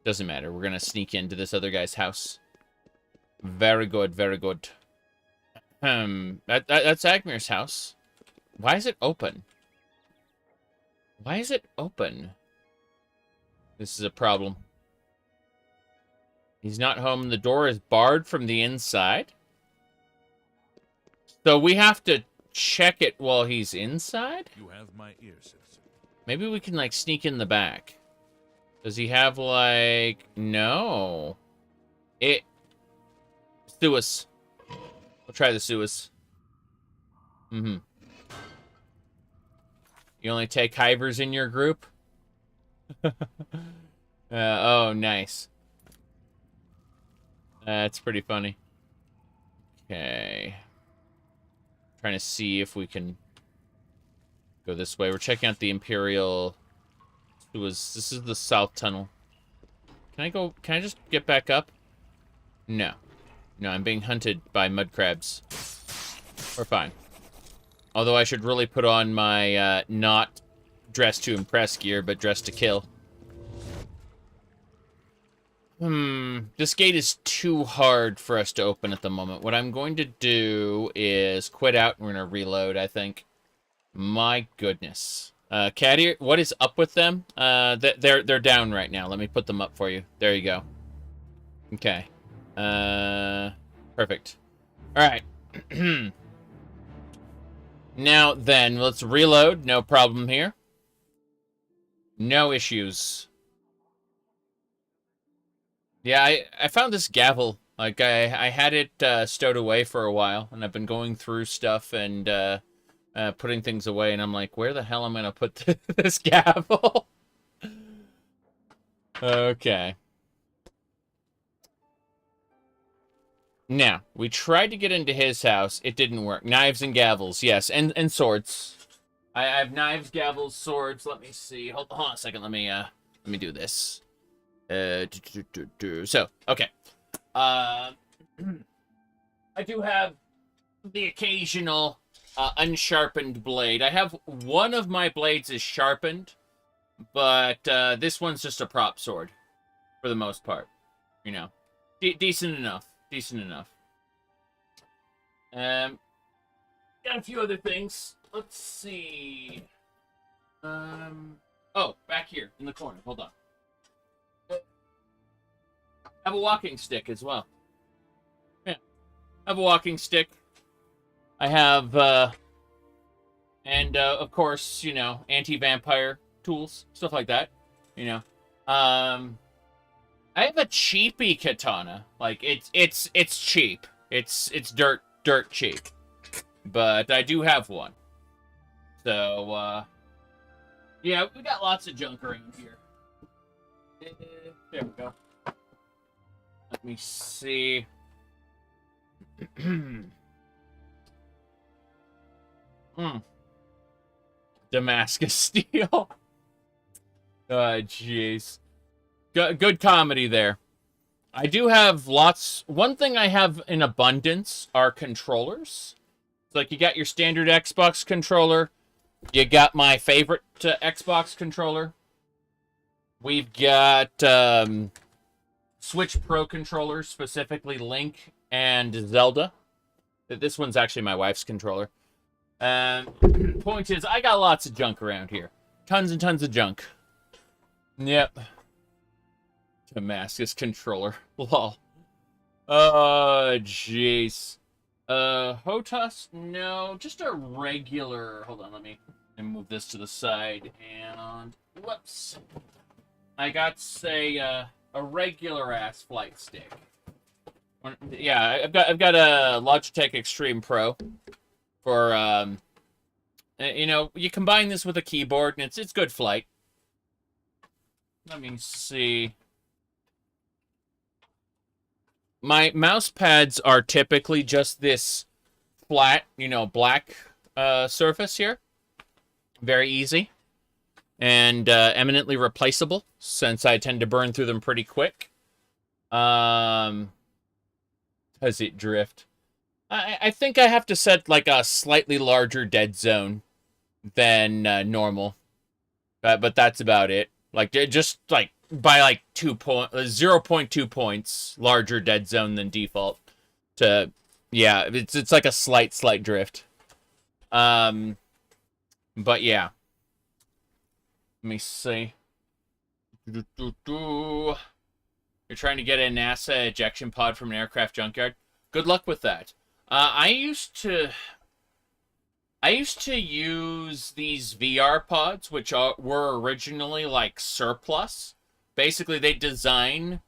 Doesn't matter. We're gonna sneak into this other guy's house. Very good, very good. That's Agmir's house. Why is it open? Why is it open? This is a problem. He's not home. The door is barred from the inside. So we have to check it while he's inside? You have my ear, citizen. Maybe we can, like, sneak in the back. Does he have, like... No. Suis. We'll try the Suis. Mm-hmm. You only take hivers in your group? Oh, nice. That's pretty funny. Okay. Trying to see if we can go this way. We're checking out the Imperial... This is the South Tunnel. Can I just get back up? No. No, I'm being hunted by mud crabs. We're fine. Although I should really put on my, not dress to impress gear, but dress to kill. This gate is too hard for us to open at the moment. What I'm going to do is quit out and we're going to reload, I think. My goodness. Caddy, what is up with them? They're down right now. Let me put them up for you. There you go. Okay. Perfect. Alright. Now then, let's reload. No problem here. No issues. Yeah, I found this gavel. Like, I had it stowed away for a while, and I've been going through stuff and putting things away, and I'm like, where the hell am I going to put this gavel? Okay. Now, we tried to get into his house. It didn't work. Knives and gavels, yes, and swords. I have knives, gavels, swords. Let me see. Hold on a second. Let me do this. So, okay. I do have the occasional unsharpened blade. I have one of my blades is sharpened, but this one's just a prop sword for the most part. You know, decent enough. Decent enough. Got a few other things. Let's see. Oh, back here in the corner. Hold on. I have a walking stick as well. Yeah, I have a walking stick. I have, and of course, you know, anti-vampire tools, stuff like that. You know, I have a cheapy katana. Like it's cheap. It's dirt cheap. But I do have one. So yeah, we got lots of junk around here. There we go. Let me see. Damascus steel. Oh, jeez. Good comedy there. I do have lots. One thing I have in abundance are controllers. It's like you got your standard Xbox controller. You got my favorite Xbox controller. We've got Switch Pro controllers, specifically Link and Zelda. This one's actually my wife's controller. Point is, I got lots of junk around here. Tons and tons of junk. Yep. Damascus controller. Lol. Oh, jeez. Hotas? No, just a regular... Hold on, let me move this to the side. And... Whoops. I got, say, a regular-ass flight stick. Yeah, I've got a Logitech Extreme Pro. For, you know, you combine this with a keyboard, and it's good flight. Let me see. My mouse pads are typically just this flat, you know, black surface here. Very easy. And eminently replaceable, since I tend to burn through them pretty quick. Does it drift? I think I have to set, like, a slightly larger dead zone than normal. But that's about it. Like, just, like, by, like, 0.2 points larger dead zone than default. Yeah, it's like a slight drift. But, yeah. Let me see. You're trying to get a NASA ejection pod from an aircraft junkyard? Good luck with that. I used to use these VR pods, which were originally like surplus. Basically, they design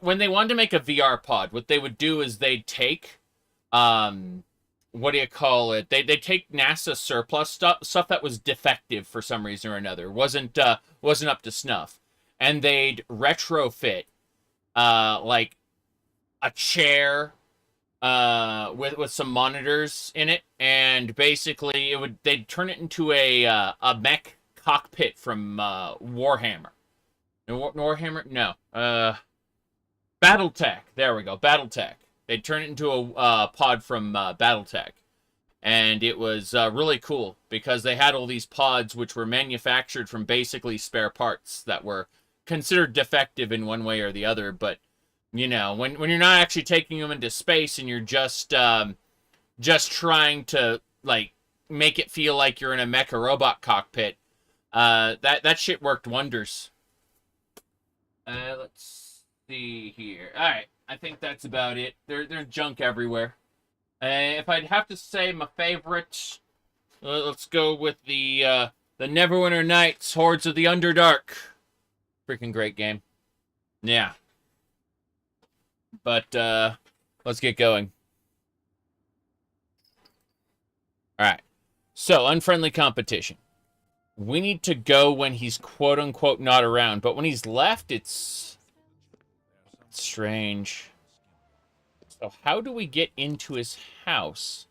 when they wanted to make a VR pod, what they would do is they'd take what do you call it? They take NASA surplus stuff that was defective for some reason or another, wasn't up to snuff, and they'd retrofit like a chair with some monitors in it, and basically they'd turn it into a mech cockpit from Warhammer. Warhammer? No. BattleTech. There we go. BattleTech. They'd turn it into a pod from BattleTech. And it was really cool because they had all these pods which were manufactured from basically spare parts that were considered defective in one way or the other. But, you know, when you're not actually taking them into space and you're just trying to, like, make it feel like you're in a mecha robot cockpit, that shit worked wonders. Let's see here. All right. I think that's about it. There's junk everywhere. If I'd have to say my favorite, let's go with the Neverwinter Nights, Hordes of the Underdark. Freaking great game. Yeah. But, let's get going. Alright. So, unfriendly competition. We need to go when he's quote-unquote not around, but when he's left, it's strange. So how do we get into his house?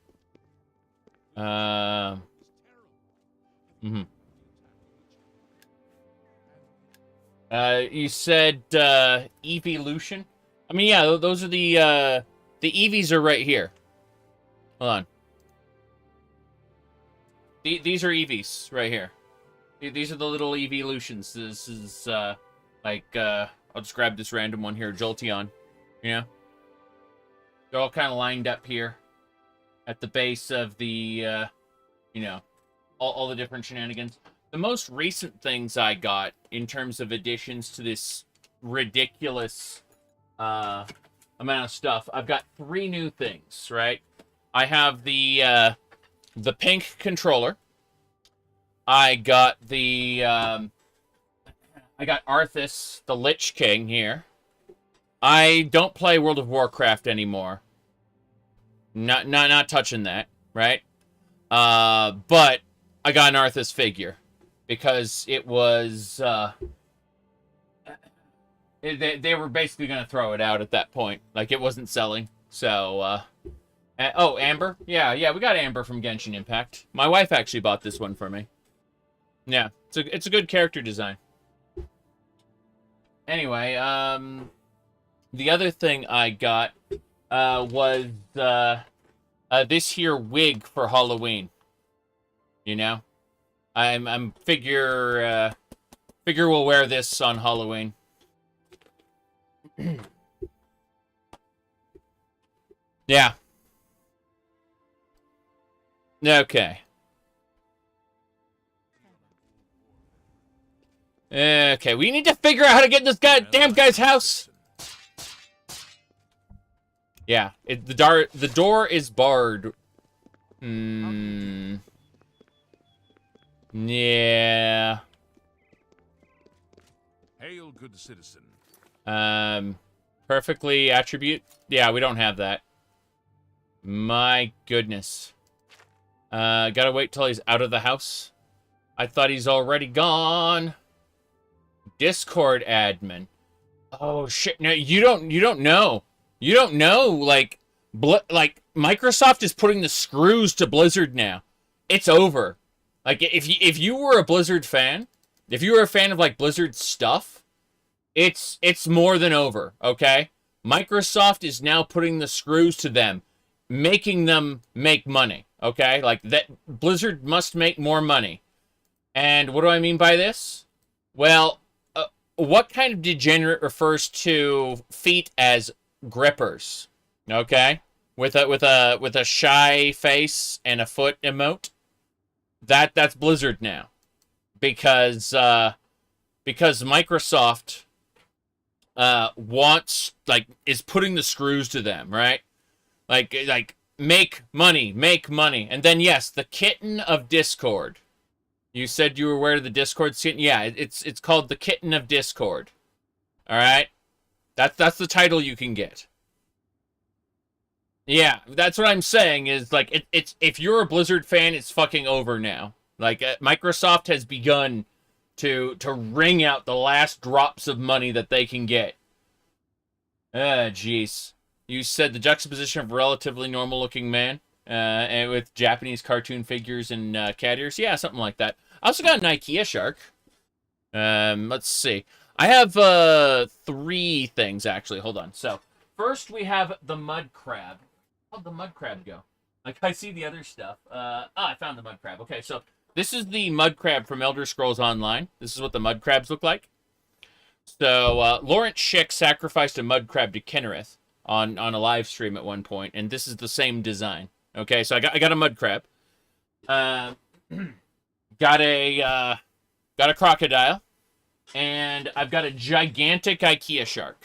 You said evolution? I mean, yeah, those are the EVs are right here. Hold on. These are EVs right here. These are the little evolutions. This is, I'll just grab this random one here, Jolteon. You know? They're all kind of lined up here at the base of the, you know, all the different shenanigans. The most recent things I got in terms of additions to this ridiculous amount of stuff, I've got 3 new things, right? I have the pink controller. I got I got Arthas, the Lich King here. I don't play World of Warcraft anymore. Not touching that, right? But I got an Arthas figure because it was they were basically gonna throw it out at that point, like it wasn't selling. So oh, Amber, yeah, we got Amber from Genshin Impact. My wife actually bought this one for me. Yeah, it's a good character design. Anyway, the other thing I got was this here wig for Halloween. You know, I'm figure we'll wear this on Halloween. Yeah. Okay. Okay, we need to figure out how to get in this damn guy's house. Yeah, the door is barred. Yeah. Hail, good citizen. Perfectly attribute? Yeah, we don't have that. My goodness. Gotta wait till he's out of the house. I thought he's already gone. Discord admin. Oh shit! No, you don't know. You don't know. Like Microsoft is putting the screws to Blizzard now. It's over. Like if you were a Blizzard fan, if you were a fan of like Blizzard stuff, it's more than over. Okay, Microsoft is now putting the screws to them, making them make money. Okay, like that Blizzard must make more money. And what do I mean by this? Well, what kind of degenerate refers to feet as grippers? Okay, with a shy face and a foot emote. That's Blizzard now, because Microsoft is putting the screws to them, right? Like make money, and then yes, the kitten of Discord. You said you were aware of the Discord scene? Yeah, it's called the Kitten of Discord. All right, that's the title you can get. Yeah, that's what I'm saying. Is like it's if you're a Blizzard fan, it's fucking over now. Like Microsoft has begun to wring out the last drops of money that they can get. Jeez. You said the juxtaposition of a relatively normal-looking man, and with Japanese cartoon figures and cat ears. Yeah, something like that. I also got an IKEA shark. Let's see. I have 3 things, actually. Hold on. So, first we have the mud crab. How'd the mud crab go? Like, I see the other stuff. I found the mud crab. Okay, so this is the mud crab from Elder Scrolls Online. This is what the mud crabs look like. So, Lawrence Schick sacrificed a mud crab to Kinnereth on a live stream at one point, and this is the same design. Okay, so I got a mud crab. Got a crocodile, and I've got a gigantic IKEA shark.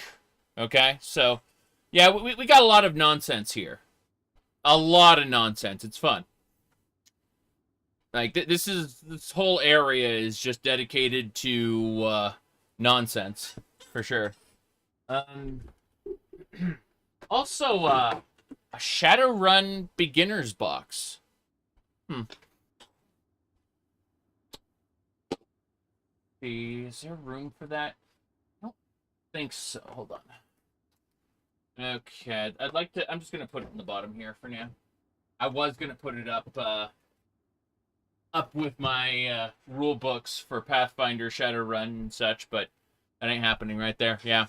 Okay, so yeah, we got a lot of nonsense here. A lot of nonsense. It's fun. Like this whole area is just dedicated to nonsense for sure. Also, a Shadowrun beginner's box. Is there room for that? I don't think so. Hold on. Okay, I'd like to. I'm just gonna put it in the bottom here for now. I was gonna put it up with my rule books for Pathfinder, Shadowrun, and such, but that ain't happening right there. Yeah.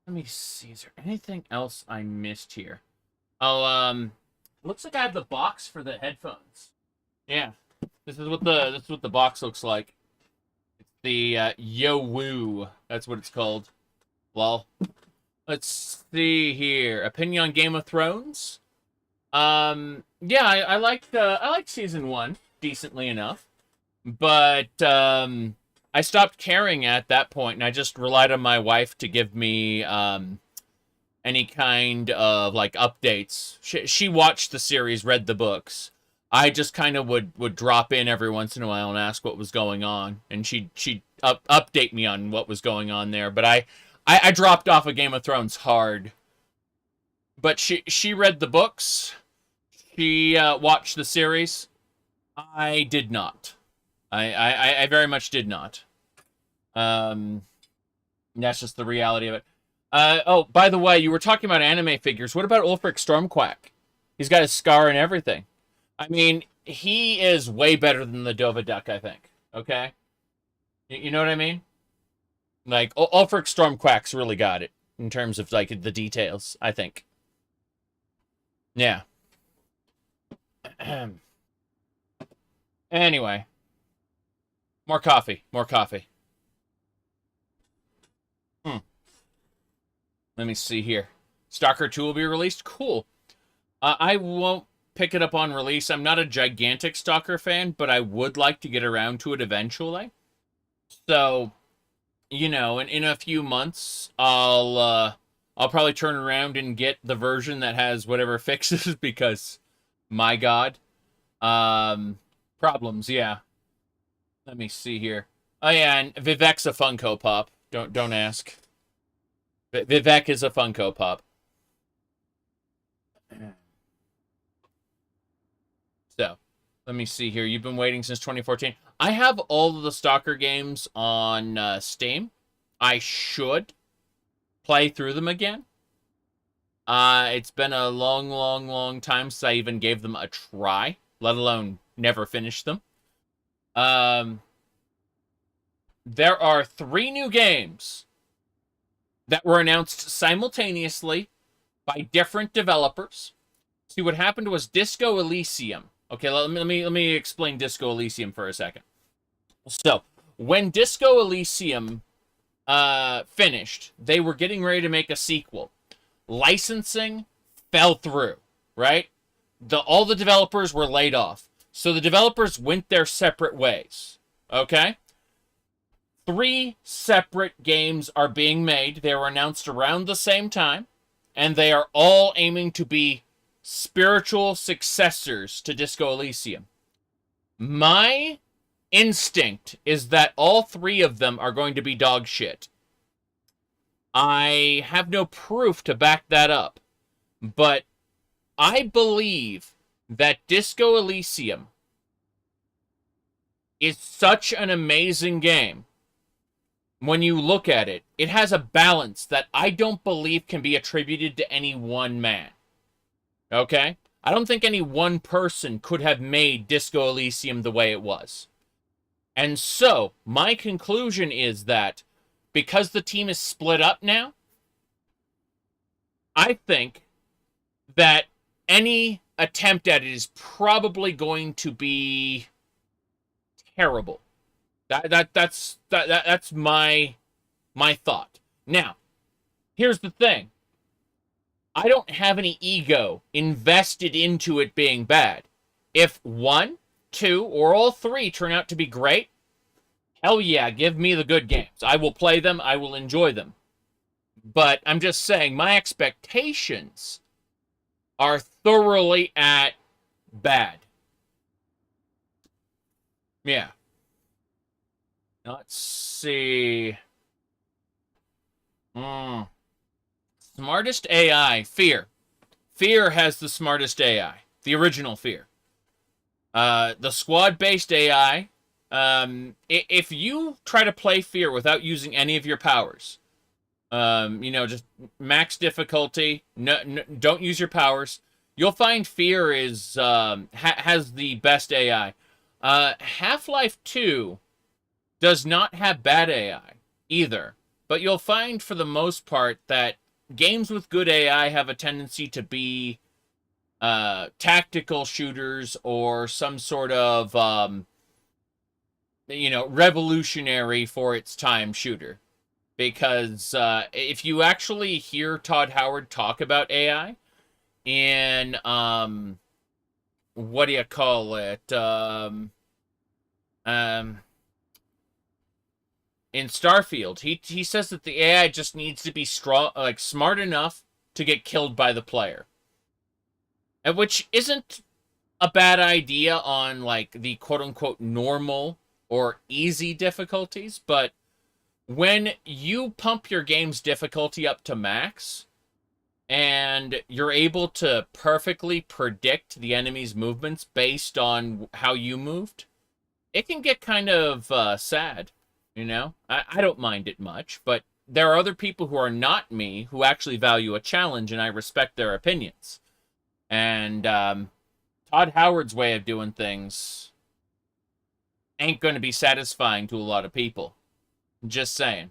Let me see. Is there anything else I missed here? Oh, looks like I have the box for the headphones. Yeah. This is what the box looks like. It's the Yo Woo. That's what it's called. Well, let's see here. Opinion on Game of Thrones. Yeah, I liked season 1 decently enough, but I stopped caring at that point, and I just relied on my wife to give me any kind of like updates. She watched the series, read the books. I just kind of would drop in every once in a while and ask what was going on, and she'd update me on what was going on there. But I dropped off of Game of Thrones hard. But she read the books. She watched the series. I did not. I very much did not. That's just the reality of it. Oh, by the way, you were talking about anime figures. What about Ulfric Stormquack? He's got his scar and everything. I mean, he is way better than the Dova Duck, I think. Okay? You know what I mean? Like, Ulfric Stormquack's really got it in terms of, like, the details, I think. Yeah. Anyway. More coffee. More coffee. Let me see here. Stalker 2 will be released? Cool. I won't pick it up on release. I'm not a gigantic Stalker fan, but I would like to get around to it eventually. So, you know, in a few months, I'll probably turn around and get the version that has whatever fixes, because, my God. Problems, yeah. Let me see here. Oh yeah, and Vivek's a Funko Pop. Don't ask. Vivek is a Funko Pop. So, let me see here. You've been waiting since 2014. I have all of the Stalker games on Steam. I should play through them again. It's been a long time since I even gave them a try, let alone never finished them. There are 3 new games that were announced simultaneously by different developers. See, what happened was Disco Elysium. Okay, let me explain Disco Elysium for a second. So, when Disco Elysium finished, they were getting ready to make a sequel. Licensing fell through, right? All the developers were laid off. So the developers went their separate ways. Okay? 3 separate games are being made. They were announced around the same time, and they are all aiming to be spiritual successors to Disco Elysium. My instinct is that all 3 of them are going to be dog shit. I have no proof to back that up, but I believe that Disco Elysium is such an amazing game. When you look at it, it has a balance that I don't believe can be attributed to any one man. Okay? I don't think any one person could have made Disco Elysium the way it was. And so, my conclusion is that because the team is split up now, I think that any attempt at it is probably going to be terrible. That's my thought. Now, here's the thing. I don't have any ego invested into it being bad. If 1, 2, or all 3 turn out to be great, hell yeah, give me the good games. I will play them, I will enjoy them. But I'm just saying, my expectations are thoroughly at bad. Yeah. Let's see. Smartest AI, Fear. Fear has the smartest AI. The original Fear. The squad-based AI, if you try to play Fear without using any of your powers, you know, just max difficulty, don't use your powers, you'll find Fear is has the best AI. Half-Life 2 does not have bad AI either, but you'll find for the most part that games with good AI have a tendency to be tactical shooters or some sort of, revolutionary for its time shooter. Because if you actually hear Todd Howard talk about AI in, what do you call it? In Starfield, he says that the AI just needs to be smart enough to get killed by the player. And which isn't a bad idea on, like, the quote-unquote normal or easy difficulties, but when you pump your game's difficulty up to max, and you're able to perfectly predict the enemy's movements based on how you moved, it can get kind of sad, you know? I don't mind it much, but there are other people who are not me who actually value a challenge, and I respect their opinions. And Todd Howard's way of doing things ain't going to be satisfying to a lot of people. Just saying.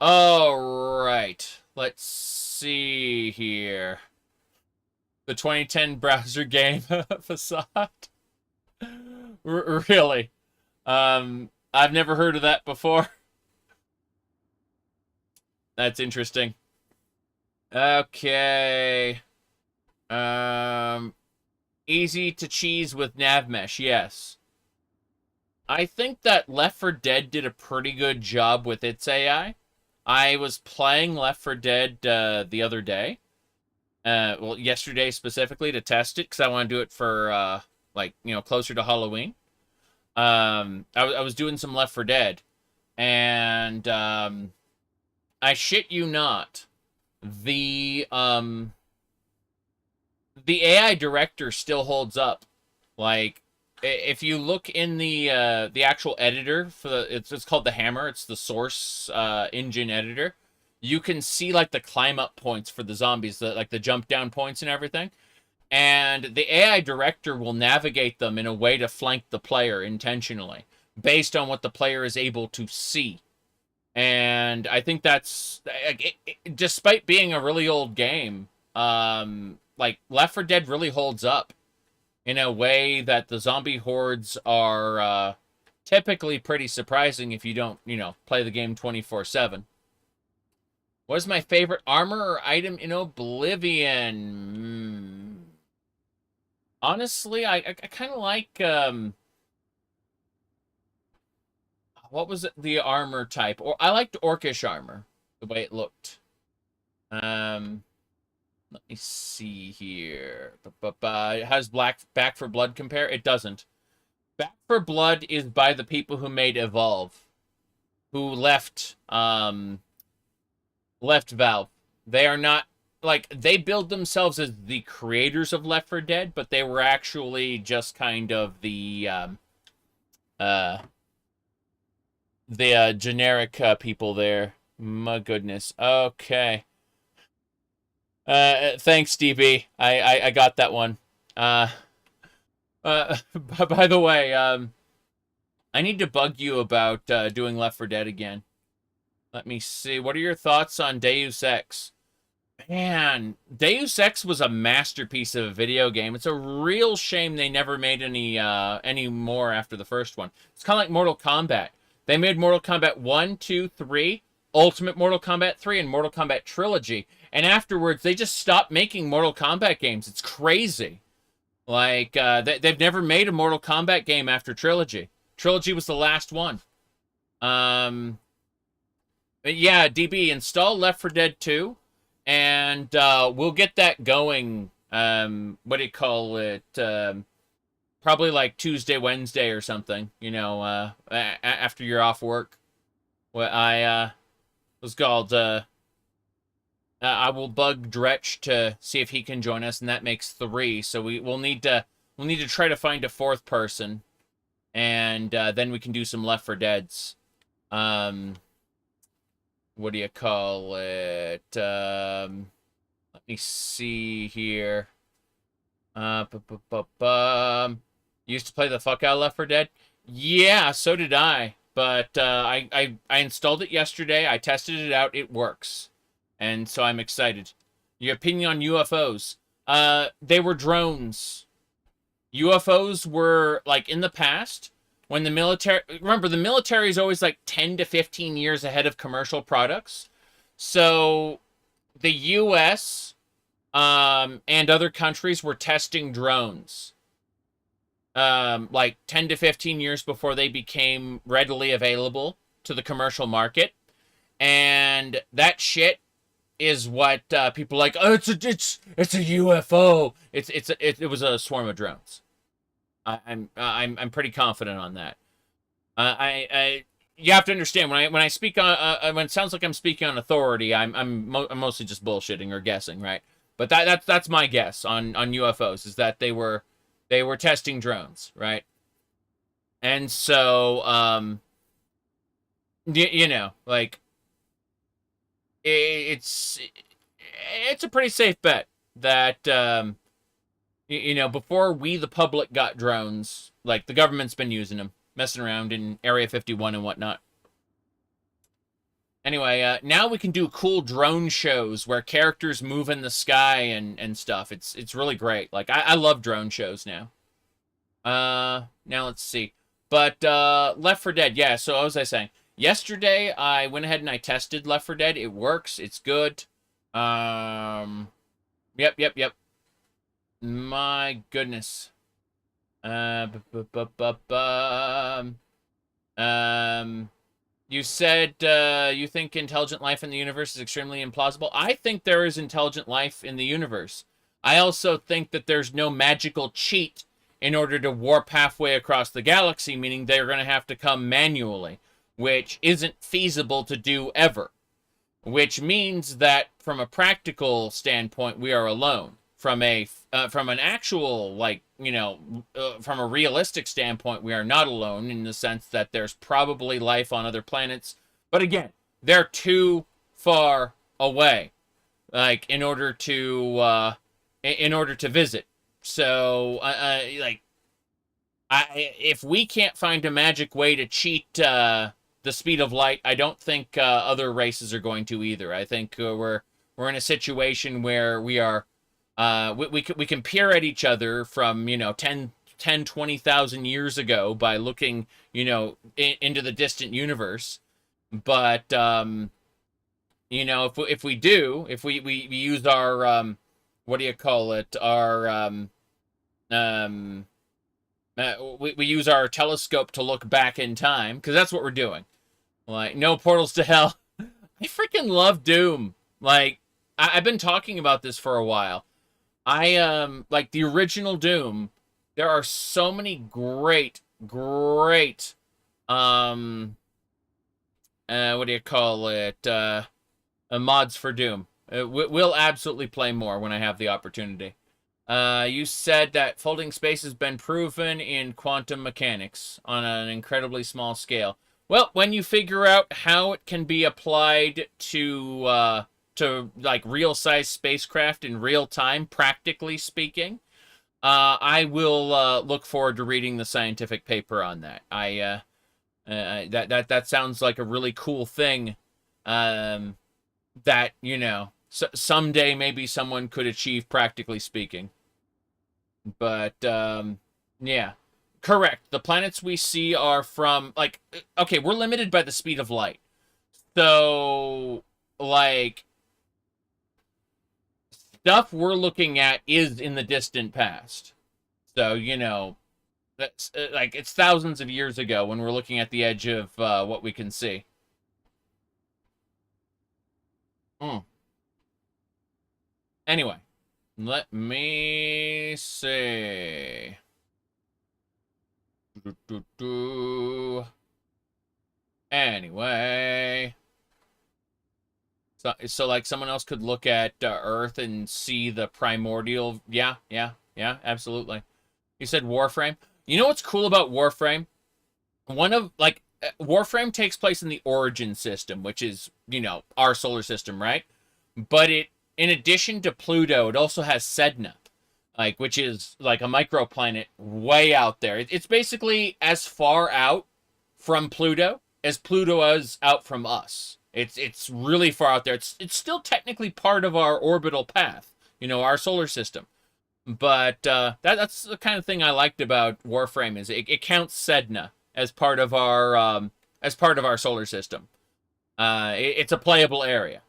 All right. Let's see here. The 2010 browser game Facade. Really? I've never heard of that before. That's interesting. Okay. Easy to cheese with navmesh, yes. I think that Left 4 Dead did a pretty good job with its AI. I was playing Left 4 Dead the other day. Well, yesterday specifically to test it, because I want to do it for, closer to Halloween. I was doing some Left 4 Dead. And, I shit you not, the AI director still holds up. Like, if you look in the actual editor for it's called the Hammer. It's the source engine editor. You can see like the climb up points for the zombies, the jump down points and everything. And the AI director will navigate them in a way to flank the player intentionally, based on what the player is able to see. And I think that's, despite being a really old game, Left 4 Dead really holds up in a way that the zombie hordes are typically pretty surprising if you don't, play the game 24/7. What is my favorite armor or item in Oblivion? Honestly, I kind of like, what was it? The armor type. Or I liked Orcish armor, the way it looked. Let me see here. How does Back 4 Blood compare? It doesn't. Back 4 Blood is by the people who made Evolve, who left Valve. They are not, they build themselves as the creators of Left 4 Dead, but they were actually just kind of the generic people there. My goodness. Okay. Thanks, DB. I got that one. By the way, I need to bug you about doing Left 4 Dead again. Let me see. What are your thoughts on Deus Ex? Man, Deus Ex was a masterpiece of a video game. It's a real shame they never made any more after the first one. It's kind of like Mortal Kombat. They made Mortal Kombat 1, 2, 3, Ultimate Mortal Kombat 3, and Mortal Kombat Trilogy. And afterwards, they just stopped making Mortal Kombat games. It's crazy. They've never made a Mortal Kombat game after Trilogy. Trilogy was the last one. Yeah, DB, install Left 4 Dead 2, and we'll get that going, what do you call it, probably like Tuesday, Wednesday or something, after you're off work. I will bug Dretch to see if he can join us, and that makes 3, so we'll need to try to find a 4th person, and then we can do some Left 4 Deads. What do you call it? Let me see here. Used to play the fuck out of Left 4 Dead? Yeah, so did I. But I installed it yesterday. I tested it out. It works. And so I'm excited. Your opinion on UFOs? They were drones. UFOs were, like, in the past, when the military... Remember, the military is always, like, 10 to 15 years ahead of commercial products. So, the U.S. And other countries were testing drones. Like, 10 to 15 years before they became readily available to the commercial market. And that shit is what people are like, oh, it's a UFO. It was a swarm of drones. I'm pretty confident on that. You have to understand when I speak on when it sounds like I'm speaking on authority, I'm mostly just bullshitting or guessing, right? But that's my guess on UFOs, is that they were testing drones, right? And so you know, like, it's a pretty safe bet that you know, before we the public got drones, like, the government's been using them, messing around in Area 51 and whatnot. Anyway, now we can do cool drone shows where characters move in the sky and stuff. It's really great. Like, I love drone shows now. Now let's see. But Left 4 Dead, yeah, so what was I saying? Yesterday, I went ahead and I tested Left 4 Dead. It works. It's good. Yep. My goodness. You said you think intelligent life in the universe is extremely implausible. I think there is intelligent life in the universe. I also think that there's no magical cheat in order to warp halfway across the galaxy, meaning they're going to have to come manually, which isn't feasible to do ever. Which means that from a practical standpoint, we are alone. From an actual, like, you know, from a realistic standpoint, we are not alone, in the sense that there's probably life on other planets. But again, they're too far away, like, in order to visit. So, if we can't find a magic way to cheat the speed of light, I don't think other races are going to either. I think we're in a situation where we are. We can peer at each other from, you know, 20,000 years ago by looking, you know, into the distant universe. But, you know, if we use our, what do you call it? Our, we use our telescope to look back in time, because that's what we're doing. Like, no portals to hell. I freaking love Doom. Like, I've been talking about this for a while. Like, the original Doom, there are so many great, what do you call it, mods for Doom. We'll absolutely play more when I have the opportunity. You said that folding space has been proven in quantum mechanics on an incredibly small scale. Well, when you figure out how it can be applied to like real-size spacecraft in real time, practically speaking, I will look forward to reading the scientific paper on that. That sounds like a really cool thing. That, you know, someday maybe someone could achieve, practically speaking. But yeah, correct. The planets we see are from, like, okay, we're limited by the speed of light, so, like, stuff we're looking at is in the distant past. So, you know, that's like, it's thousands of years ago when we're looking at the edge of what we can see. Anyway, let me see. Anyway. So like, someone else could look at Earth and see the primordial... Yeah, absolutely. You said Warframe. You know what's cool about Warframe? Warframe takes place in the Origin system, which is, you know, our solar system, right? But in addition to Pluto, it also has Sedna, like, which is like a microplanet way out there. It's basically as far out from Pluto as Pluto is out from us. It's really far out there. It's still technically part of our orbital path, you know, our solar system. But that's the kind of thing I liked about Warframe is it counts Sedna as part of our solar system. It's a playable area,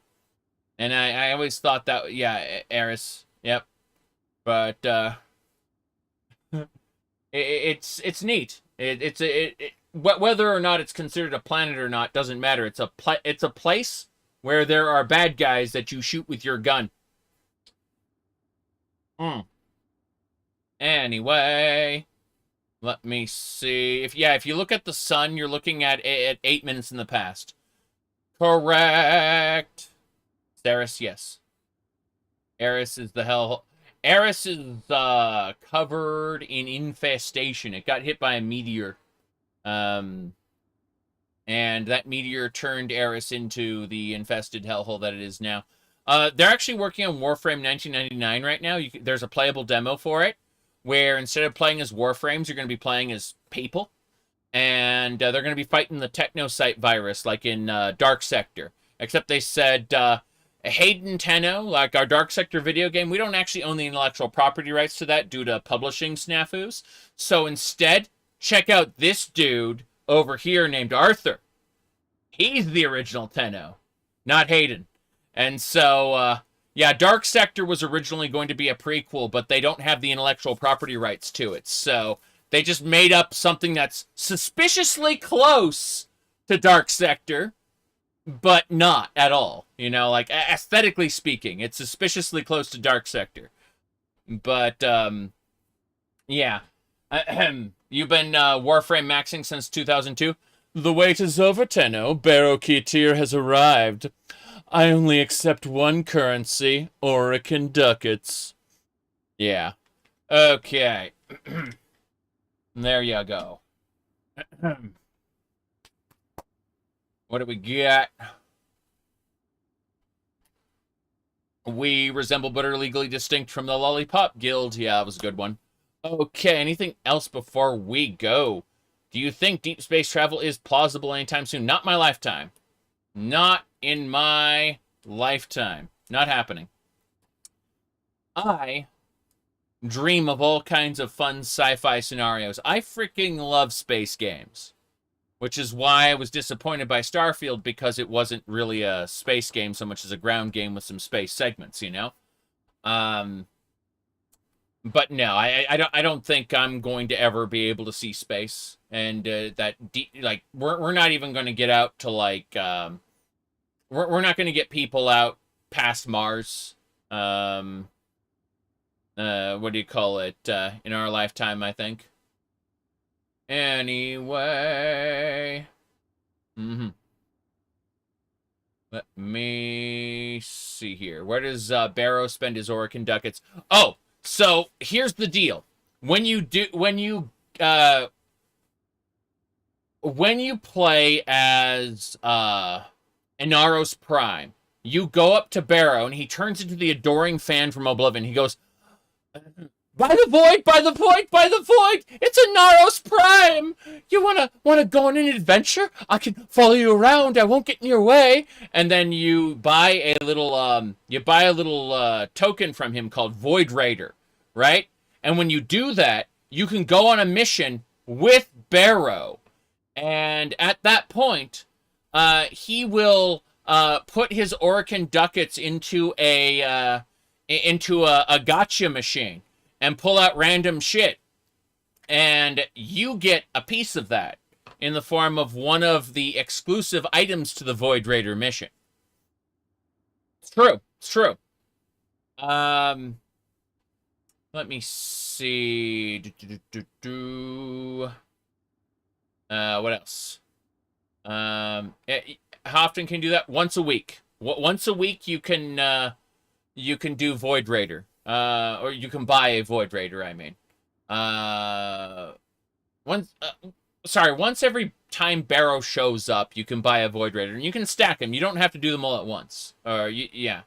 and I always thought that Eris, yep. But it's neat. Whether or not it's considered a planet or not doesn't matter. It's a place where there are bad guys that you shoot with your gun. Anyway, let me see. If you look at the sun, you're looking at 8 minutes in the past. Correct. Zaric, yes. Eris is the hell. Eris is covered in infestation. It got hit by a meteor. And that meteor turned Eris into the infested hellhole that it is now. They're actually working on Warframe 1999 right now. There's a playable demo for it, where instead of playing as Warframes, you're going to be playing as people. And they're going to be fighting the Technocyte virus, like in Dark Sector. Except they said, Hayden Tenno, like our Dark Sector video game, we don't actually own the intellectual property rights to that due to publishing snafus. So instead, check out this dude over here named Arthur. He's the original Tenno, not Hayden. And so, Dark Sector was originally going to be a prequel, but they don't have the intellectual property rights to it. So they just made up something that's suspiciously close to Dark Sector, but not at all. You know, like, aesthetically speaking, it's suspiciously close to Dark Sector. But, yeah. You've been Warframe maxing since 2002? The wait is over, Tenno. Barrow Ketir has arrived. I only accept one currency, Orican ducats. Yeah. Okay. There you go. What do we get? We resemble but are legally distinct from the Lollipop Guild. Yeah, that was a good one. Okay, anything else before we go? Do you think deep space travel is plausible anytime soon? Not my lifetime. Not in my lifetime. Not happening. I dream of all kinds of fun sci-fi scenarios. I freaking love space games. Which is why I was disappointed by Starfield, because it wasn't really a space game so much as a ground game with some space segments, you know? But no, I don't think I'm going to ever be able to see space. And we're not even going to get out to, like, we're not going to get people out past Mars. What do you call it? In our lifetime, I think. Anyway. Let me see here. Where does Barrow spend his Orican ducats? Oh, so here's the deal. When you play as Inaros Prime, you go up to Barrow and he turns into the adoring fan from Oblivion. He goes, by the void, by the void, by the void! It's Inaros Prime! You wanna go on an adventure? I can follow you around, I won't get in your way. And then you buy a little token from him called Void Raider, right? And when you do that, you can go on a mission with Barrow. And at that point, he will put his Orican ducats into a gotcha machine and pull out random shit. And you get a piece of that in the form of one of the exclusive items to the Void Raider mission. It's true. It's true. Let me see. What else? How often can you do that? Once a week. Once a week you can do Void Raider. Or you can buy a Void Raider, I mean. Once every time Barrow shows up, you can buy a Void Raider, and you can stack them. You don't have to do them all at once. Yeah.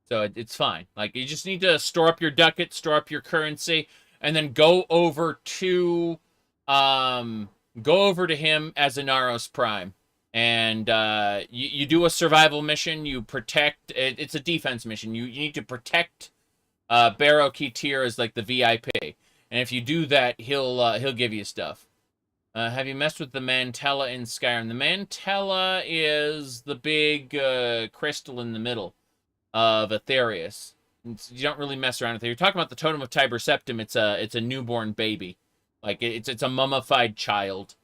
So it's fine. Like, you just need to store up your ducats, store up your currency, and then go over to him as Inaros Prime. And you do a survival mission. You protect. It's a defense mission. You need to protect Barrow Key tier is like the VIP, and if you do that, he'll give you stuff. Have you messed with the Mantella in Skyrim? The Mantella is the big crystal in the middle of Aetherius. You don't really mess around with it. You're talking about the Totem of Tiber Septim. It's a newborn baby, like it's a mummified child,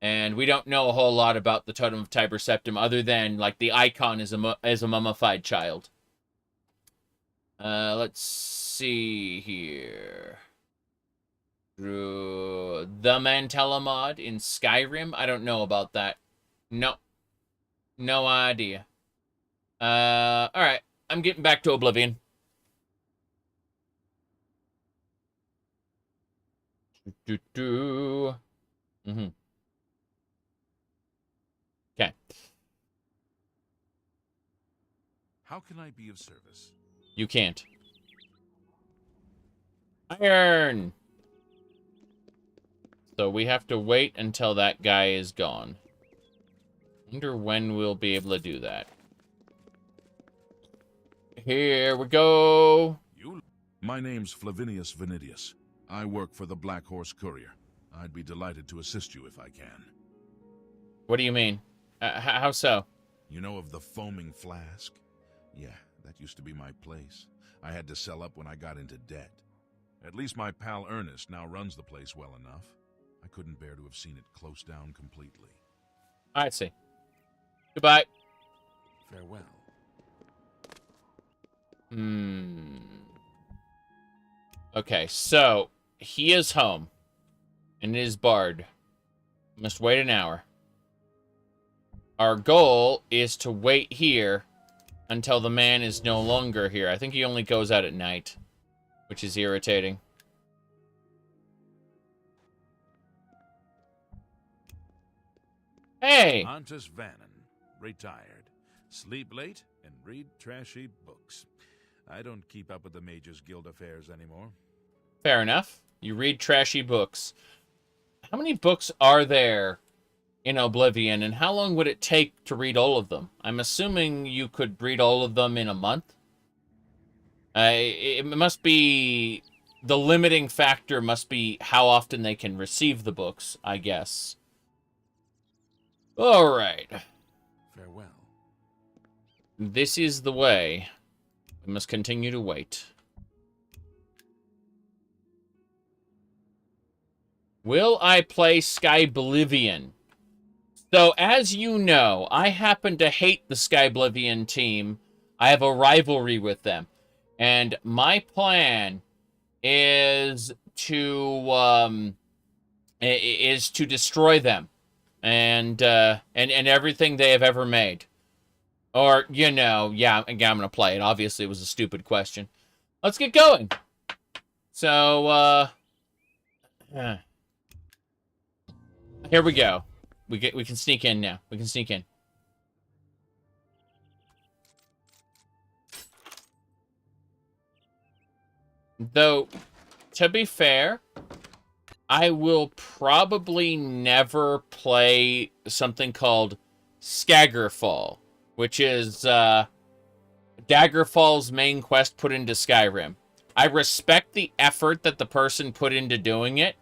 and we don't know a whole lot about the Totem of Tiber Septim other than like the icon is a mummified child. Let's see here. The Mantella mod in Skyrim? I don't know about that. No idea. Alright. I'm getting back to Oblivion. Mm-hmm. Okay. How can I be of service? You can't. Iron! So we have to wait until that guy is gone. Wonder when we'll be able to do that. Here we go. My name's Flavinius Vinidius. I work for the Black Horse Courier. I'd be delighted to assist you if I can. What do you mean? How so? You know of the Foaming Flask? Yeah, that used to be my place. I had to sell up when I got into debt. At least my pal Ernest now runs the place well enough. I couldn't bear to have seen it close down completely. I see. Goodbye. Farewell. Okay, so he is home. And it is barred. Must wait an hour. Our goal is to wait here until the man is no longer here. I think he only goes out at night, which is irritating. Hey! Antus Vannon, retired. Sleep late and read trashy books. I don't keep up with the Mages Guild affairs anymore. Fair enough. You read trashy books. How many books are there in Oblivion, and how long would it take to read all of them? I'm assuming you could read all of them in a month. It must be... The limiting factor must be how often they can receive the books, I guess. Alright. Farewell. This is the way. We must continue to wait. Will I play Skyblivion? So, as you know, I happen to hate the Skyblivion team. I have a rivalry with them. And my plan is to destroy them. And everything they have ever made. Or, you know, yeah, I'm going to play it. Obviously, it was a stupid question. Let's get going. So, here we go. We can sneak in now. We can sneak in. Though, to be fair, I will probably never play something called Skaggerfall, which is Daggerfall's main quest put into Skyrim. I respect the effort that the person put into doing it,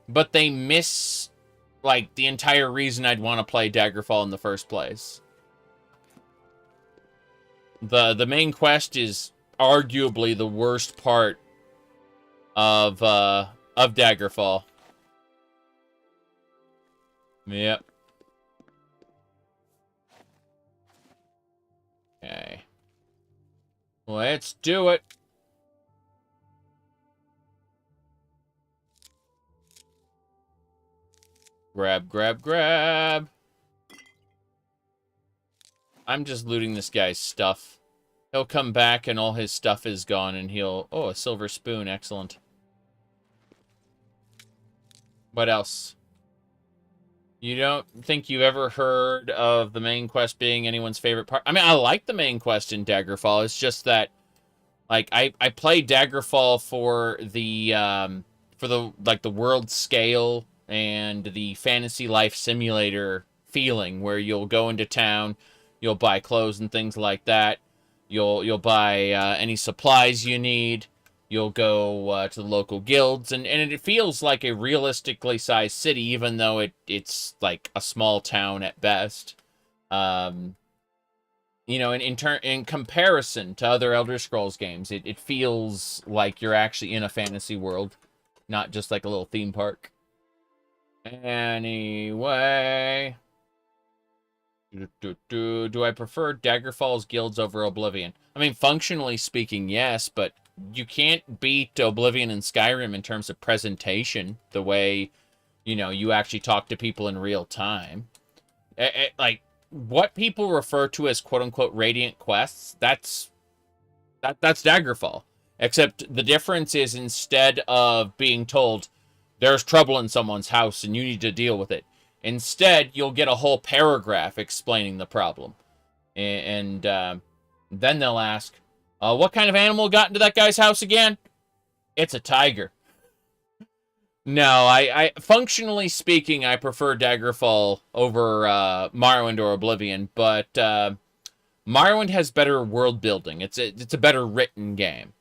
but they miss, like, the entire reason I'd want to play Daggerfall in the first place. The main quest is arguably the worst part of Daggerfall. Yep. Okay. Let's do it. Grab, grab, grab. I'm just looting this guy's stuff. He'll come back and all his stuff is gone and he'll... Oh, a silver spoon. Excellent. What else? You don't think you've ever heard of the main quest being anyone's favorite part? I mean, I like the main quest in Daggerfall. It's just that, like, I play Daggerfall for the world scale and the fantasy life simulator feeling, where you'll go into town, you'll buy clothes and things like that. You'll buy any supplies you need. You'll go to the local guilds, and it feels like a realistically sized city, even though it's like a small town at best. You know, in comparison to other Elder Scrolls games, it feels like you're actually in a fantasy world, not just like a little theme park. Anyway, do I prefer Daggerfall's guilds over Oblivion? I mean, functionally speaking, yes, but you can't beat Oblivion and Skyrim in terms of presentation, the way, you know, you actually talk to people in real time. Like, what people refer to as quote-unquote radiant quests, that's Daggerfall. Except the difference is, instead of being told, there's trouble in someone's house and you need to deal with it, instead, you'll get a whole paragraph explaining the problem. And then they'll ask, what kind of animal got into that guy's house again? It's a tiger. No, I functionally speaking, I prefer Daggerfall over Morrowind or Oblivion, but Morrowind has better world building. It's a better written game.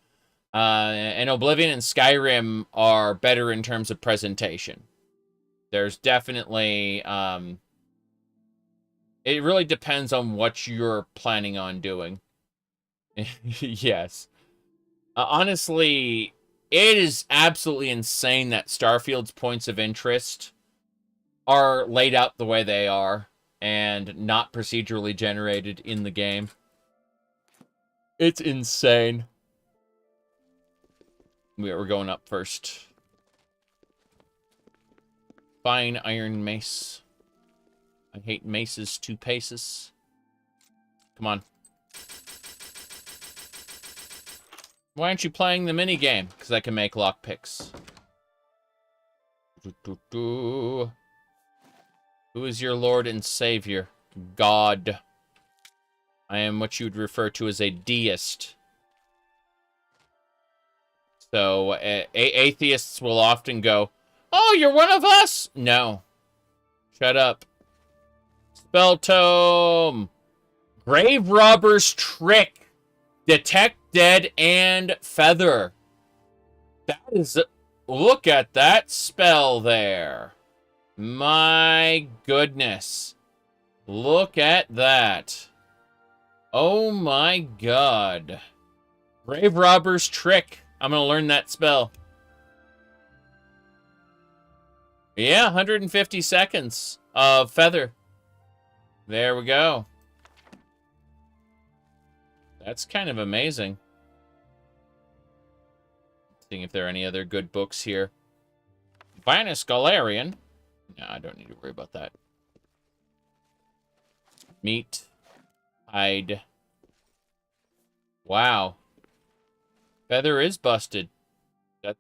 And Oblivion and Skyrim are better in terms of presentation. There's definitely it really depends on what you're planning on doing. Yes. Honestly, it is absolutely insane that Starfield's points of interest are laid out the way they are and not procedurally generated in the game. It's insane. We're going up first. Fine iron mace. I hate maces 2 paces. Come on. Why aren't you playing the minigame? Because I can make lockpicks. Who is your Lord and Savior? God. I am what you would refer to as a deist. So, atheists will often go, oh, you're one of us? No. Shut up. Spell tome. Grave Robber's Trick. Detect Dead and Feather. That is... Look at that spell there. My goodness. Look at that. Oh my god. Grave Robber's Trick. I'm going to learn that spell. Yeah, 150 seconds of Feather. There we go. That's kind of amazing. Seeing if there are any other good books here. Vinus Galarian. No, I don't need to worry about that. Meat. Hide. Wow. Feather is busted.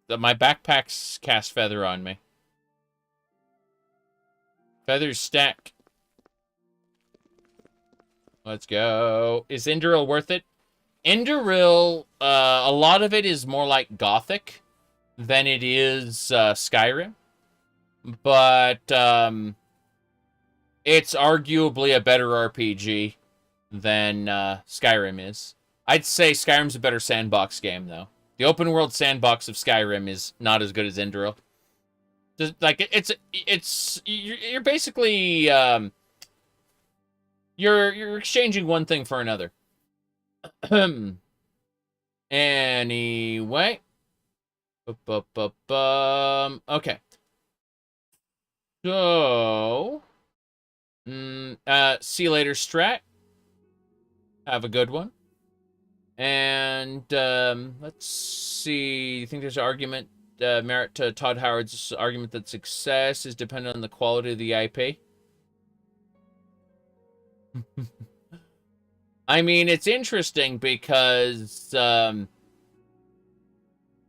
My backpack's cast Feather on me. Feather's stack. Let's go. Is Indoril worth it? Indoril, a lot of it is more like Gothic than it is Skyrim. But it's arguably a better RPG than Skyrim is. I'd say Skyrim's a better sandbox game, though. The open world sandbox of Skyrim is not as good as Indoril. Just, like, you're basically you're exchanging one thing for another. Anyway. Okay. So, see you later, Strat. Have a good one. And let's see. You think there's an argument, merit to Todd Howard's argument that success is dependent on the quality of the IP? I mean, it's interesting because,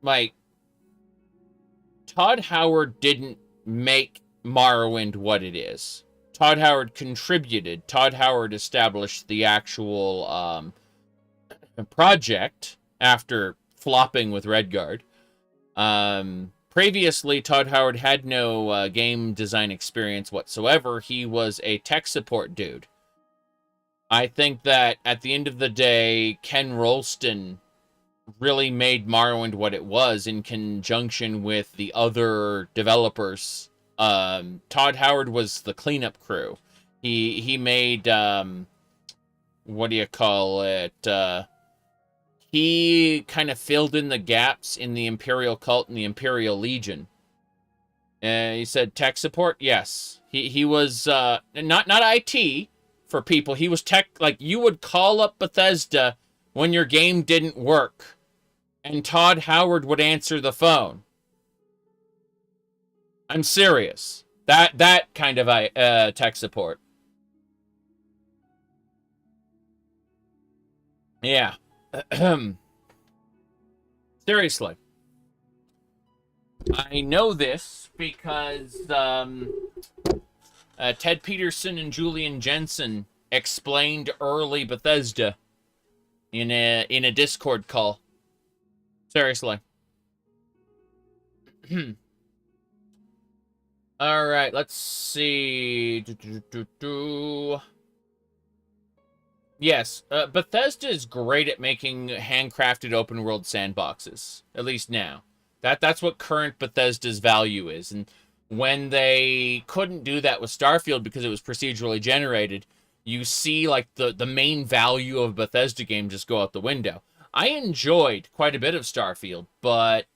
like, Todd Howard didn't make Morrowind what it is. Todd Howard contributed. Todd Howard established the actual project after flopping with Redguard. Previously, Todd Howard had no game design experience whatsoever. He was a tech support dude. I think that at the end of the day, Ken Rolston really made Morrowind what it was in conjunction with the other developers. Todd Howard was the cleanup crew. He made what do you call it? He kind of filled in the gaps in the Imperial Cult and the Imperial Legion. He said tech support. Yes, he was not IT for people. He was tech, like you would call up Bethesda when your game didn't work, and Todd Howard would answer the phone. I'm serious. That kind of tech support. Yeah. Seriously. I know this because Ted Peterson and Julian Jensen explained early Bethesda in a Discord call. Seriously. All right, let's see. Yes, Bethesda is great at making handcrafted open world sandboxes. At least now. That's what current Bethesda's value is. And when they couldn't do that with Starfield because it was procedurally generated, you see like the main value of a Bethesda game just go out the window. I enjoyed quite a bit of Starfield, but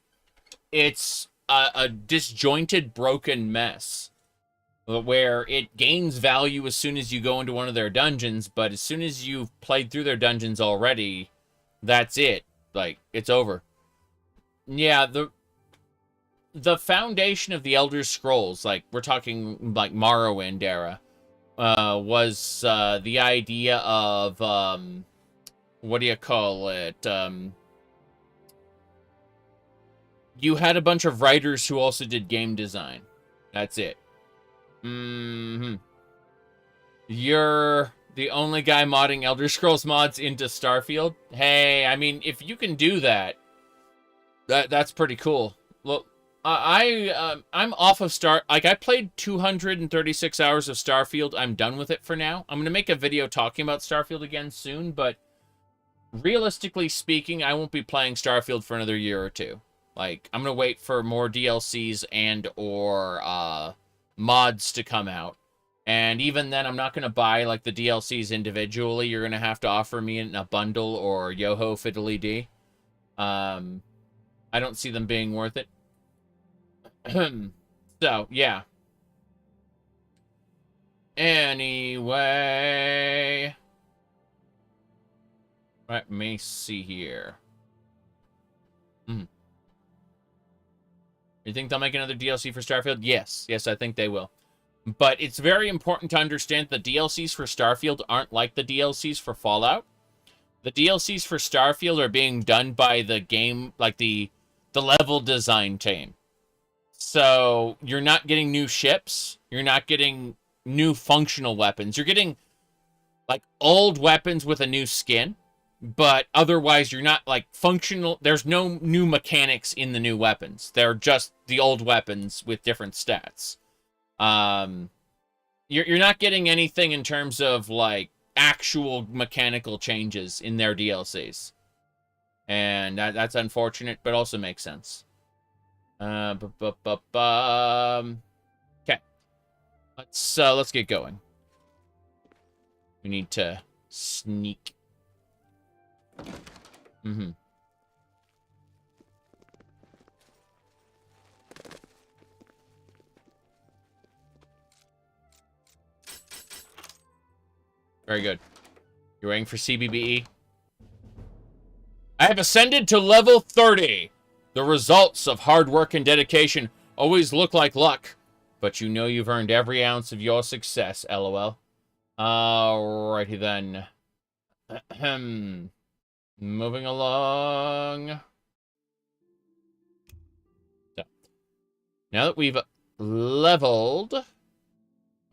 it's a disjointed, broken mess where it gains value as soon as you go into one of their dungeons, but as soon as you've played through their dungeons already, that's it. Like, it's over. Yeah, the foundation of the Elder Scrolls, like, we're talking, like, Morrowind era, was the idea of, what do you call it? You had a bunch of writers who also did game design. That's it. You're the only guy modding Elder Scrolls mods into Starfield? Hey, I mean, if you can do that, that's pretty cool. Look, I'm off of I played 236 hours of Starfield. I'm done with it for now. I'm going to make a video talking about Starfield again soon, but realistically speaking, I won't be playing Starfield for another year or two. Like, I'm going to wait for more DLCs and or mods to come out. And even then, I'm not going to buy, like, the DLCs individually. You're going to have to offer me in a bundle or yo-ho fiddly dee. I don't see them being worth it. So, yeah. Anyway. Let me see here. You think they'll make another DLC for Starfield? Yes. Yes, I think they will. But it's very important to understand the DLCs for Starfield aren't like the DLCs for Fallout. The DLCs for Starfield are being done by the game, like the level design team. So you're not getting new ships. You're not getting new functional weapons. You're getting, like, old weapons with a new skin. But otherwise, you're not, like, functional. There's no new mechanics in the new weapons. They're just the old weapons with different stats. You're not getting anything in terms of, like, actual mechanical changes in their DLCs. And that's unfortunate, but also makes sense. Okay. Let's get going. We need to sneak. Very good. You're waiting for CBBE? I have ascended to level 30. The results of hard work and dedication always look like luck, but you know you've earned every ounce of your success, LOL. Alrighty then. Moving along. So, now that we've leveled...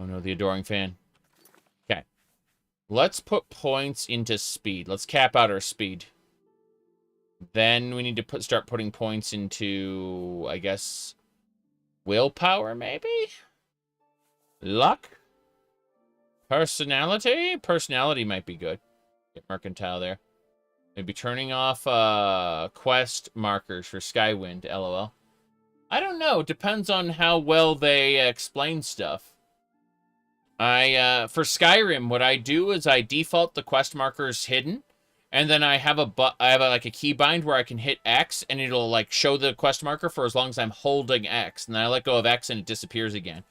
Oh no, the adoring fan. Okay. Let's put points into speed. Let's cap out our speed. Then we need to start putting points into, I guess, willpower, maybe? Luck? Personality? Personality might be good. Get mercantile there. Maybe turning off quest markers for Skywind, lol. I don't know. Depends on how well they explain stuff. For Skyrim, what I do is I default the quest markers hidden, and then I have like a keybind where I can hit X, and it'll like show the quest marker for as long as I'm holding X, and then I let go of X, and it disappears again.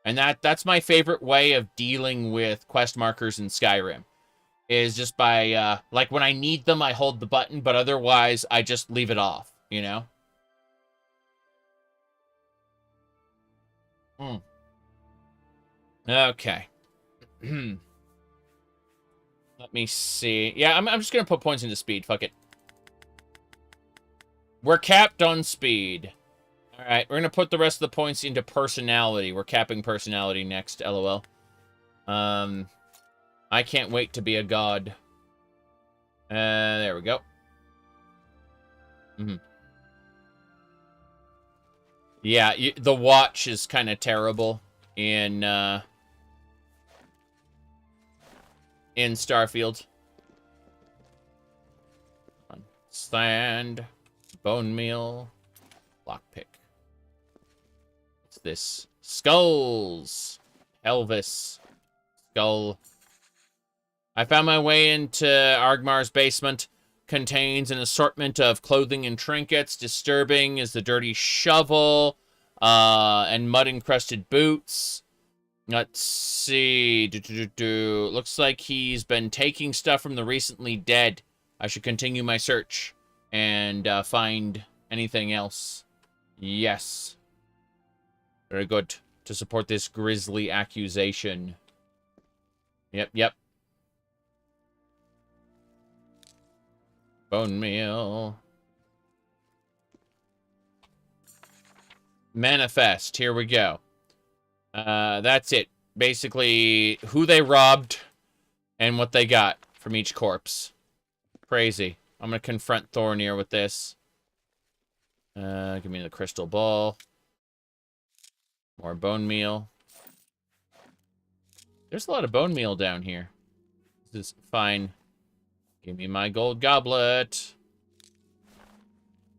And that's my favorite way of dealing with quest markers in Skyrim, is just by like when I need them, I hold the button, but otherwise I just leave it off. You know. Okay. Let me see. Yeah, I'm just gonna put points into speed. Fuck it. We're capped on speed. Alright, we're gonna put the rest of the points into personality. We're capping personality next, lol. I can't wait to be a god. There we go. Yeah, the watch is kind of terrible in Starfield. Stand, bone meal, lockpick. What's this? Skulls. Elvis. Skull. I found my way into Argmar's basement. Contains an assortment of clothing and trinkets. Disturbing is the dirty shovel and mud-encrusted boots. Let's see. Looks like he's been taking stuff from the recently dead. I should continue my search and find anything else. Yes. Very good. To support this grisly accusation. Yep. Bone meal. Manifest. Here we go. That's it. Basically, who they robbed and what they got from each corpse. Crazy. I'm going to confront Thornir with this. Give me the crystal ball. More bone meal. There's a lot of bone meal down here. This is fine. Give me my gold goblet.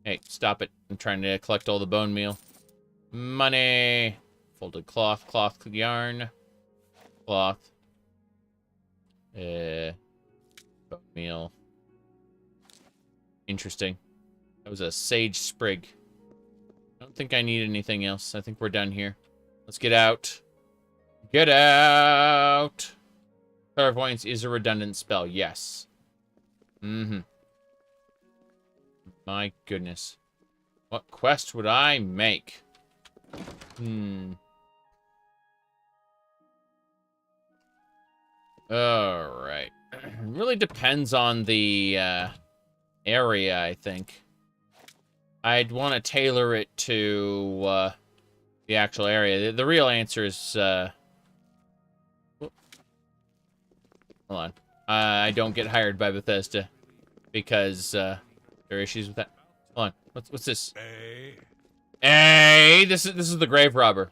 Hey, stop it. I'm trying to collect all the bone meal. Money. Folded cloth. Cloth yarn. Cloth. Bone meal. Interesting. That was a sage sprig. I don't think I need anything else. I think we're done here. Let's get out. Get out! Clairvoyance is a redundant spell. Yes. My goodness. What quest would I make? Alright. Really depends on the area, I think. I'd want to tailor it to the actual area. The real answer is... hold on. I don't get hired by Bethesda because there are issues with that. Hold on. What's this? Hey, this is the grave robber.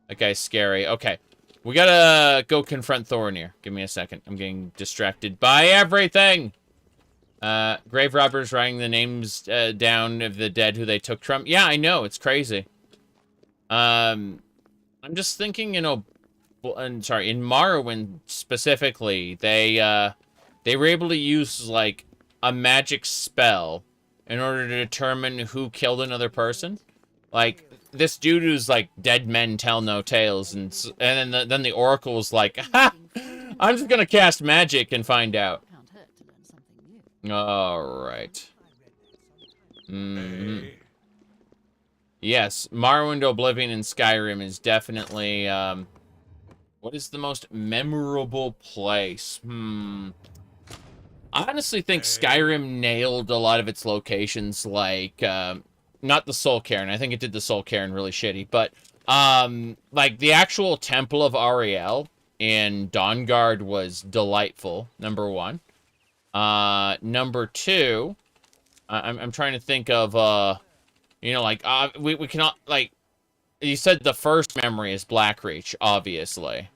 That guy's scary. Okay. We gotta go confront Thornir. Give me a second. I'm getting distracted by everything. Grave robbers writing the names down of the dead who they took from. Yeah, I know. It's crazy. I'm just thinking, in Morrowind specifically, they were able to use, like, a magic spell in order to determine who killed another person. Like, this dude who's like, dead men tell no tales, and then the oracle was like, ha! I'm just gonna cast magic and find out. Alright. Yes, Morrowind, Oblivion, and Skyrim is definitely, what is the most memorable place? I honestly think Skyrim nailed a lot of its locations, like, not the Soul Cairn. I think it did the Soul Cairn really shitty, but, like, the actual Temple of Ariel in Dawnguard was delightful, number one. Number two, I'm trying to think of, like, we cannot, like, you said the first memory is Blackreach, obviously.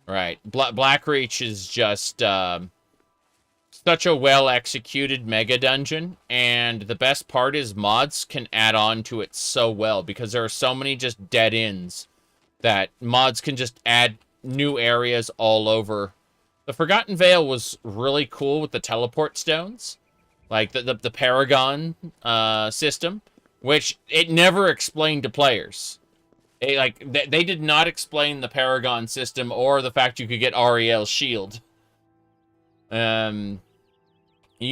Right. Blackreach is just such a well-executed mega dungeon, and the best part is mods can add on to it so well, because there are so many just dead ends that mods can just add new areas all over. The Forgotten Vale was really cool with the teleport stones, like the Paragon system, which it never explained to players. They did not explain the Paragon system or the fact you could get Ariel's shield. You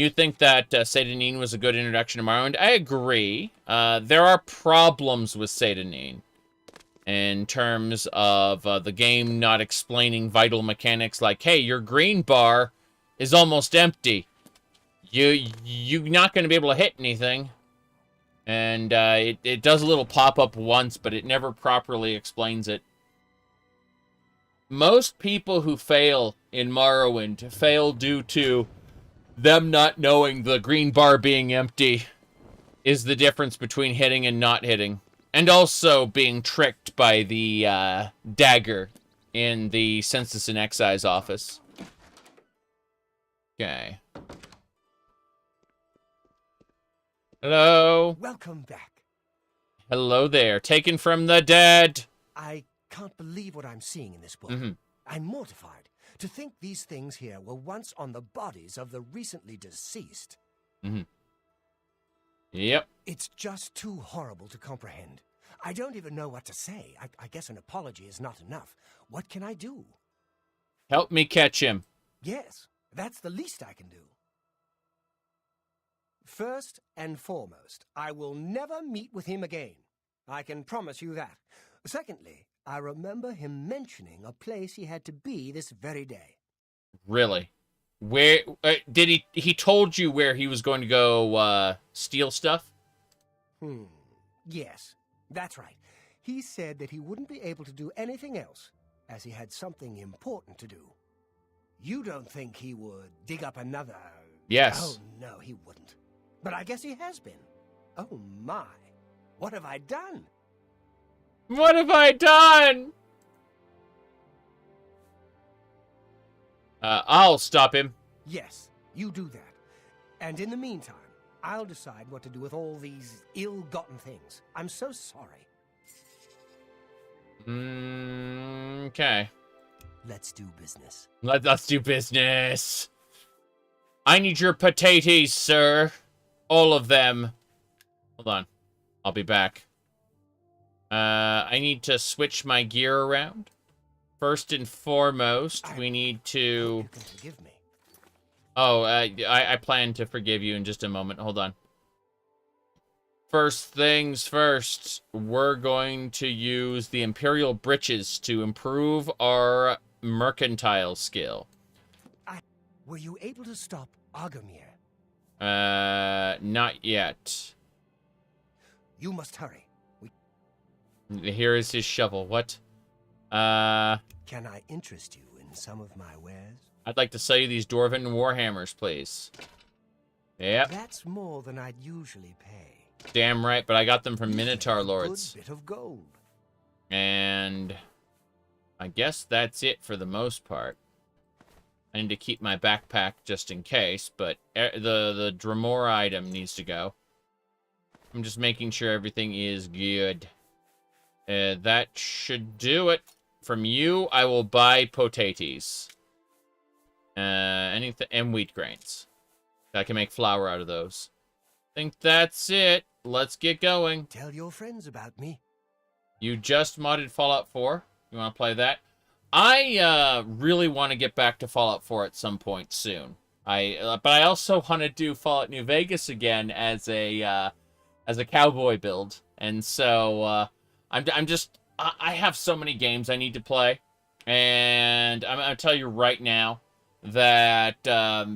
think that Satanin was a good introduction to Morrowind? I agree. There are problems with Satanin in terms of the game not explaining vital mechanics like, hey, your green bar is almost empty. You're not going to be able to hit anything. And it does a little pop-up once, but it never properly explains it. Most people who fail in Morrowind fail due to them not knowing the green bar being empty is the difference between hitting and not hitting. And also being tricked by the dagger in the Census and Excise office. Okay. Hello? Welcome back. Hello there. Taken from the dead. I can't believe what I'm seeing in this book. Mm-hmm. I'm mortified to think these things here were once on the bodies of the recently deceased. Mm-hmm. Yep. It's just too horrible to comprehend. I don't even know what to say. I guess an apology is not enough. What can I do? Help me catch him. Yes, that's the least I can do. First and foremost, I will never meet with him again. I can promise you that. Secondly, I remember him mentioning a place he had to be this very day. Really? Where did he told you where he was going to go steal stuff? Yes, that's right. He said that he wouldn't be able to do anything else, as he had something important to do. You don't think he would dig up another... Yes. Oh, no, he wouldn't. But I guess he has been. Oh, my. What have I done? What have I done? I'll stop him. Yes, you do that. And in the meantime, I'll decide what to do with all these ill-gotten things. I'm so sorry. Okay. Let's do business. Let's do business. I need your potatoes, sir. All of them. Hold on. I'll be back. I need to switch my gear around. First and foremost, we need to... You can forgive me. Oh, I plan to forgive you in just a moment. Hold on. First things first, we're going to use the Imperial Breeches to improve our mercantile skill. Were you able to stop Agomir? Not yet. You must hurry. Here is his shovel. What? Can I interest you in some of my wares? I'd like to sell you these Dwarven Warhammers, please. Yep. That's more than I'd usually pay. Damn right, but I got them from Minotaur Lords. Good bit of gold. And I guess that's it for the most part. I need to keep my backpack just in case, but the Dremora item needs to go. I'm just making sure everything is good. That should do it. From you, I will buy potatoes. Anything and wheat grains. I can make flour out of those. I think that's it. Let's get going. Tell your friends about me. You just modded Fallout 4. You want to play that? I really want to get back to Fallout 4 at some point soon. But I also want to do Fallout New Vegas again as a cowboy build, and so I have so many games I need to play, and I'm gonna tell you right now that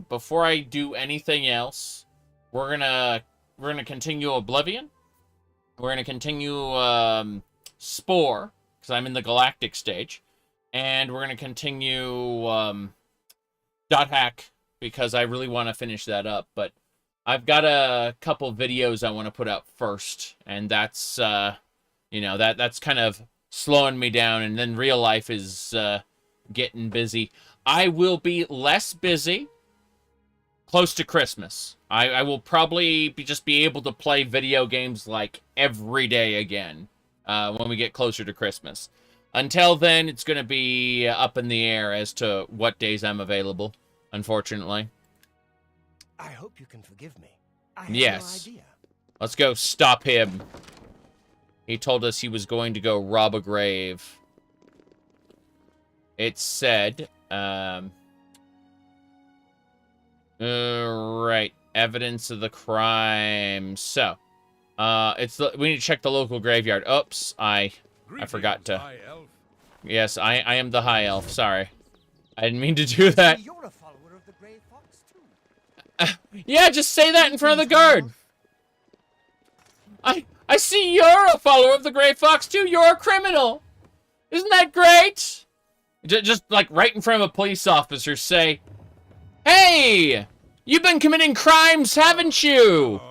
before I do anything else, we're gonna continue Oblivion. We're gonna continue Spore because I'm in the Galactic stage. And we're going to continue Dot Hack because I really want to finish that up. But I've got a couple videos I want to put out first. And that's, that's kind of slowing me down. And then real life is getting busy. I will be less busy close to Christmas. I will probably just be able to play video games like every day again when we get closer to Christmas. Until then, it's going to be up in the air as to what days I'm available, unfortunately. I hope you can forgive me. I have Yes. no idea. Let's go stop him. He told us he was going to go rob a grave. It said, right, evidence of the crime. So, we need to check the local graveyard. Oops, I forgot to. High elf. Yes, I am the high elf. Sorry, I didn't mean to do that. You're a follower of the Grey Fox, too. Yeah, just say that in front of the guard. I see you're a follower of the Grey Fox too. You're a criminal. Isn't that great? Just like right in front of a police officer, say, "Hey, you've been committing crimes, haven't you?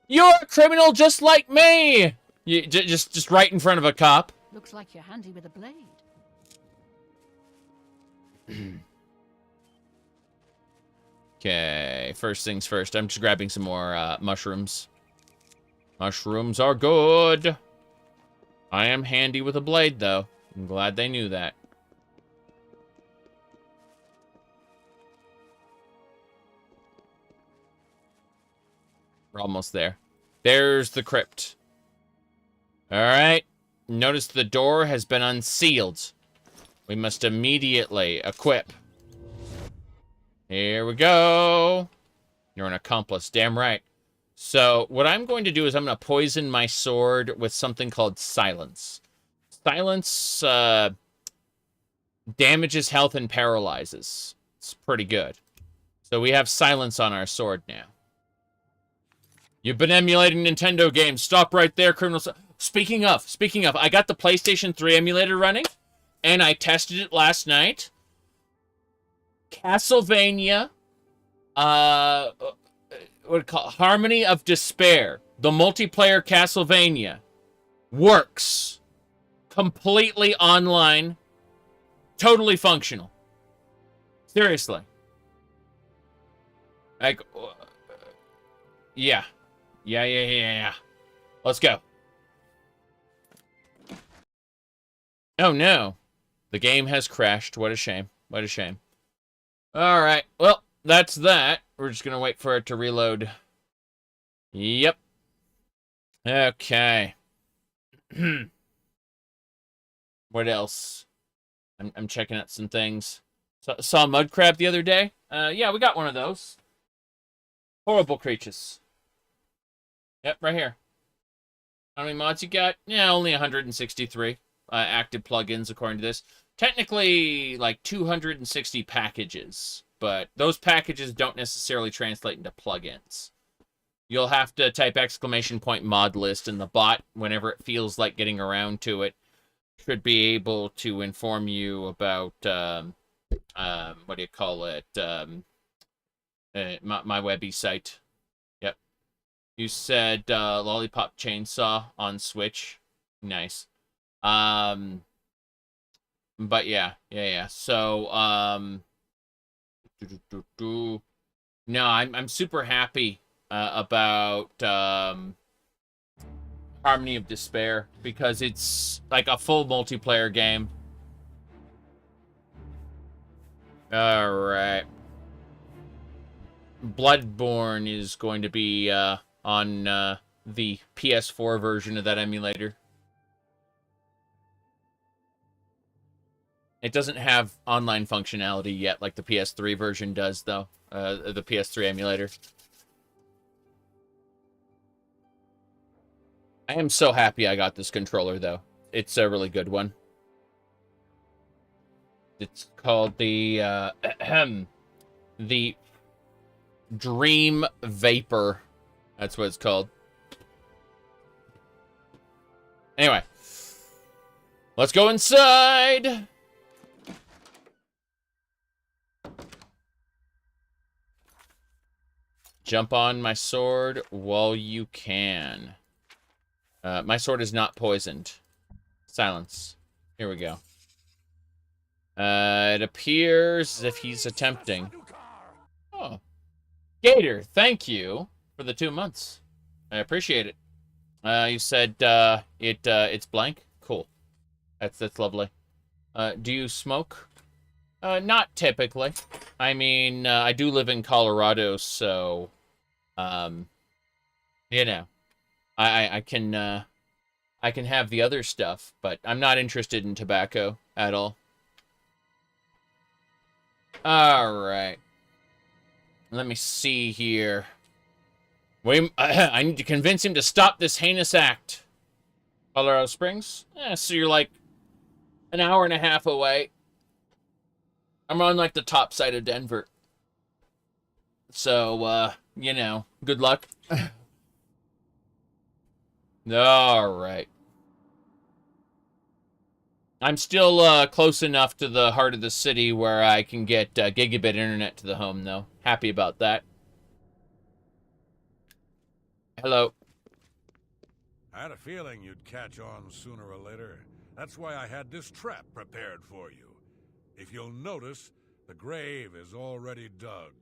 You're a criminal just like me." Just right in front of a cop. Looks like you're handy with a blade. Okay, first things first. I'm just grabbing some more mushrooms. Mushrooms are good. I am handy with a blade, though. I'm glad they knew that. We're almost there. There's the crypt. Alright. Notice the door has been unsealed. We must immediately equip. Here we go. You're an accomplice. Damn right. So, what I'm going to do is I'm going to poison my sword with something called Silence. Silence damages health and paralyzes. It's pretty good. So we have Silence on our sword now. You've been emulating Nintendo games. Stop right there, criminals. Speaking of, I got the PlayStation 3 emulator running, and I tested it last night. Castlevania, what do you call it? Harmony of Despair, the multiplayer Castlevania, works completely online, totally functional. Seriously. Like, yeah. Yeah. Let's go. Oh no. The game has crashed. What a shame. What a shame. Alright. Well, that's that. We're just gonna wait for it to reload. Yep. Okay. What else? I'm checking out some things. Saw a mud crab the other day. Yeah, we got one of those. Horrible creatures. Yep, right here. How many mods you got? Yeah, only 163 active plugins according to this. Technically, like 260 packages, but those packages don't necessarily translate into plugins. You'll have to type !modlist, and the bot, whenever it feels like getting around to it, should be able to inform you about, what do you call it, my Webby site. Yep. You said Lollipop Chainsaw on Switch. Nice. But yeah. So, no, I'm super happy about Harmony of Despair because it's like a full multiplayer game. All right. Bloodborne is going to be on the PS4 version of that emulator. It doesn't have online functionality yet like the PS3 version does, though. The PS3 emulator. I am so happy I got this controller, though. It's a really good one. It's called the the Dream Vapor. That's what it's called. Anyway. Let's go inside! Jump on my sword while you can. My sword is not poisoned. Silence. Here we go. It appears as if he's attempting. Oh. Gator, thank you for the 2 months. I appreciate it. You said it's blank? Cool. That's lovely. Do you smoke? Not typically. I mean, I do live in Colorado, so you know, I can have the other stuff, but I'm not interested in tobacco at all. All right. Let me see here. I need to convince him to stop this heinous act. Colorado Springs? So you're like an hour and a half away. I'm on like the top side of Denver. So, you know, good luck. All right. I'm still close enough to the heart of the city where I can get gigabit internet to the home, though. Happy about that. Hello. I had a feeling you'd catch on sooner or later. That's why I had this trap prepared for you. If you'll notice, the grave is already dug.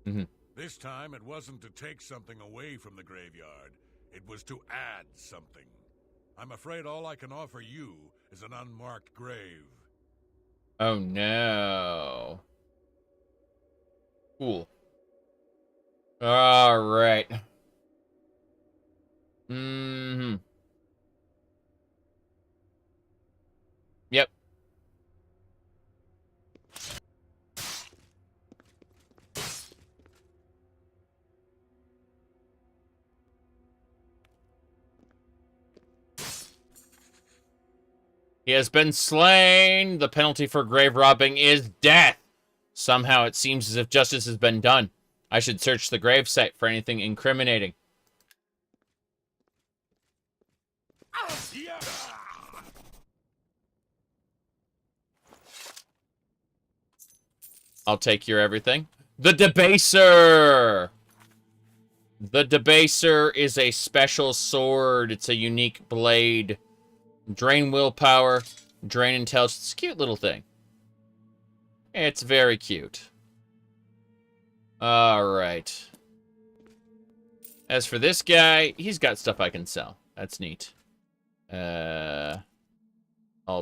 Mm-hmm. This time, it wasn't to take something away from the graveyard. It was to add something. I'm afraid all I can offer you is an unmarked grave. Oh, no. Cool. All right. Mm-hmm. Yep. He has been slain. The penalty for grave robbing is death. Somehow it seems as if justice has been done. I should search the gravesite for anything incriminating. I'll take your everything. The Debaser! The Debaser is a special sword. It's a unique blade. Drain willpower, drain intelligence. It's a cute little thing. It's very cute. Alright. As for this guy, he's got stuff I can sell. That's neat. I'll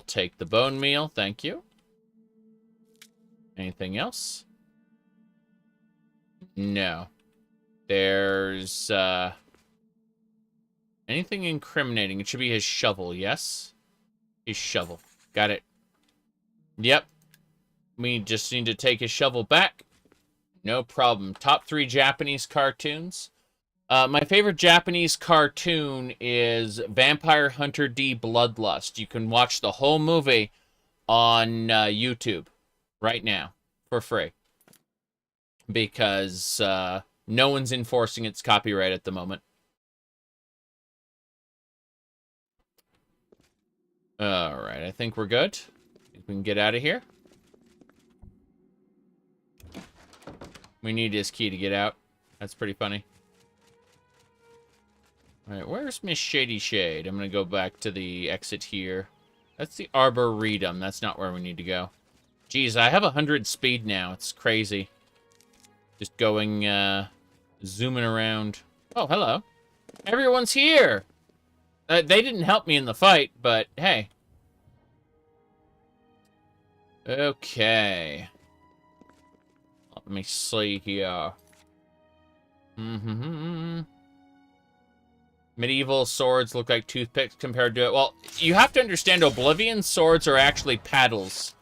take the bone meal, thank you. Anything else? No. There's, anything incriminating? It should be his shovel, yes? His shovel. Got it. Yep. We just need to take his shovel back. No problem. Top 3 Japanese cartoons. My favorite Japanese cartoon is Vampire Hunter D Bloodlust. You can watch the whole movie on YouTube right now for free. Because no one's enforcing its copyright at the moment. Alright, I think we're good. We can get out of here. We need his key to get out. That's pretty funny. Alright, where's Miss Shady Shade? I'm gonna go back to the exit here. That's the Arboretum. That's not where we need to go. Jeez, I have 100 speed now. It's crazy. Just going, zooming around. Oh, hello. Everyone's here! They didn't help me in the fight, but hey. Okay. Let me see here. Medieval swords look like toothpicks compared to it. Well, you have to understand Oblivion swords are actually paddles.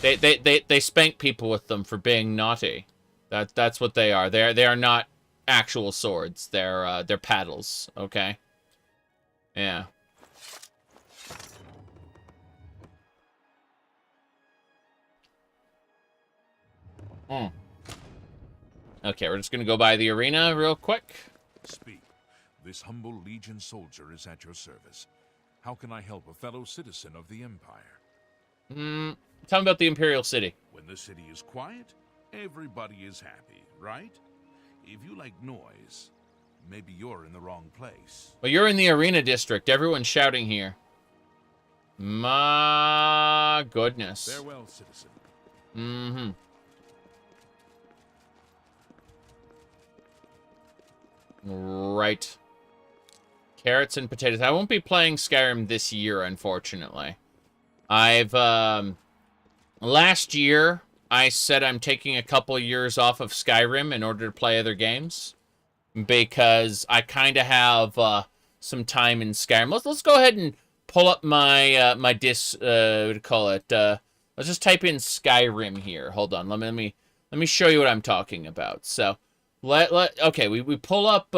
They spank people with them for being naughty. That's what they are. They are not actual swords. They're paddles, okay? Yeah. Okay, we're just gonna go by the arena real quick. Speak. This humble Legion soldier is at your service. How can I help a fellow citizen of the Empire? Tell me about the Imperial City. When the city is quiet, everybody is happy, right? If you like noise, maybe you're in the wrong place. Well, you're in the arena district. Everyone's shouting here. Magdalena. My goodness. Farewell, citizen. Mm-hmm. Right. Carrots and potatoes. I won't be playing Skyrim this year, unfortunately. I've, last year, I said I'm taking a couple years off of Skyrim in order to play other games. Because I kind of have, some time in Skyrim. Let's go ahead and pull up my, what do you call it? Let's just type in Skyrim here. Hold on. Let me show you what I'm talking about. So, okay, we pull up,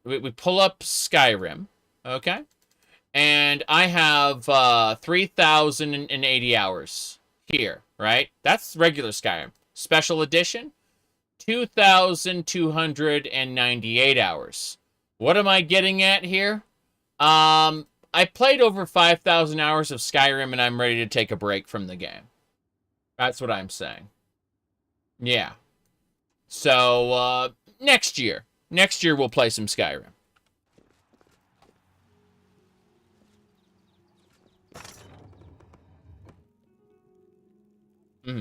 we pull up Skyrim, okay? And I have 3,080 hours here, right? That's regular Skyrim. Special edition, 2,298 hours. What am I getting at here? I played over 5,000 hours of Skyrim and I'm ready to take a break from the game. That's what I'm saying. Yeah. So, next year. Next year we'll play some Skyrim. Mm-hmm.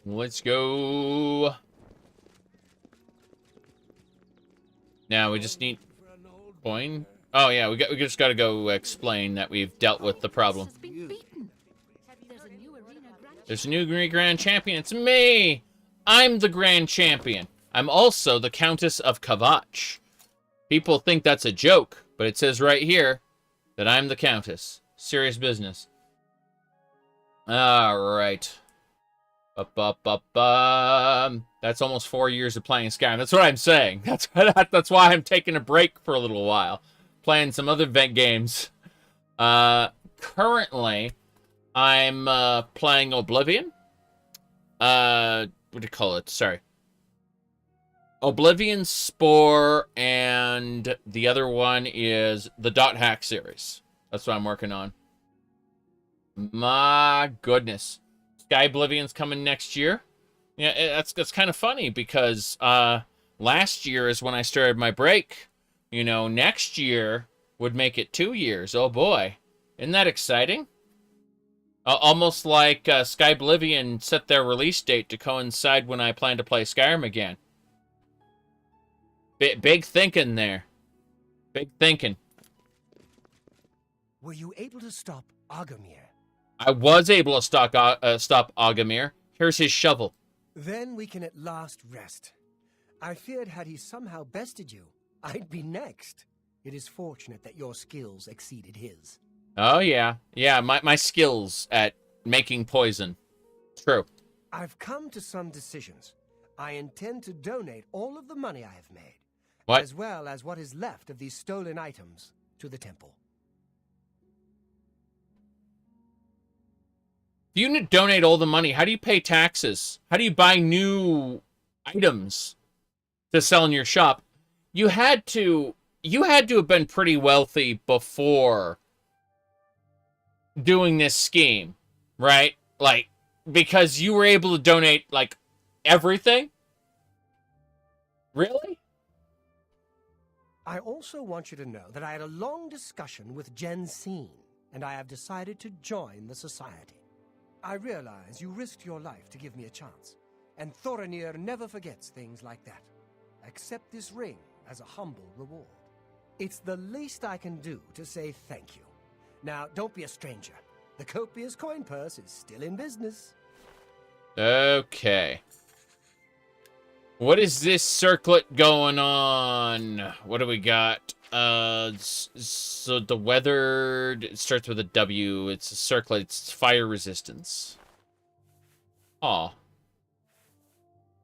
Let's go. Now we just need coin. Oh yeah, we just got to go explain that we've dealt with the problem. There's a new Grand Champion. It's me. I'm the Grand Champion. I'm also the Countess of Kavach. People think that's a joke, but it says right here that I'm the Countess. Serious business. All right. That's almost 4 years of playing Skyrim. That's what I'm saying. That's why I'm taking a break for a little while. Playing some other games. Currently, I'm playing Oblivion. What do you call it? Sorry. Oblivion, Spore, and the other one is the Dot Hack series. That's what I'm working on. My goodness. Sky Oblivion's coming next year. Yeah, that's kind of funny because last year is when I started my break. You know, next year would make it 2 years. Oh boy. Isn't that exciting? Almost like Sky Oblivion set their release date to coincide when I plan to play Skyrim again. Big thinking there. Big thinking. Were you able to stop Agamir? I was able to stop Agamir. Here's his shovel. Then we can at last rest. I feared had he somehow bested you, I'd be next. It is fortunate that your skills exceeded his. Oh, yeah. Yeah, my skills at making poison. True. I've come to some decisions. I intend to donate all of the money I have made. What? As well as what is left of these stolen items to the temple. If you donate all the money, how do you pay taxes? How do you buy new items to sell in your shop? You had to have been pretty wealthy before doing this scheme, right? Like, because you were able to donate, like, everything? Really? I also want you to know that I had a long discussion with Jensine, and I have decided to join the society. I realize you risked your life to give me a chance, and Thorinir never forgets things like that. Accept this ring as a humble reward. It's the least I can do to say thank you. Now, don't be a stranger. The copious coin purse is still in business. Okay. What is this circlet going on? What do we got? So the weathered, it starts with a W. It's a circlet. It's fire resistance. Aw.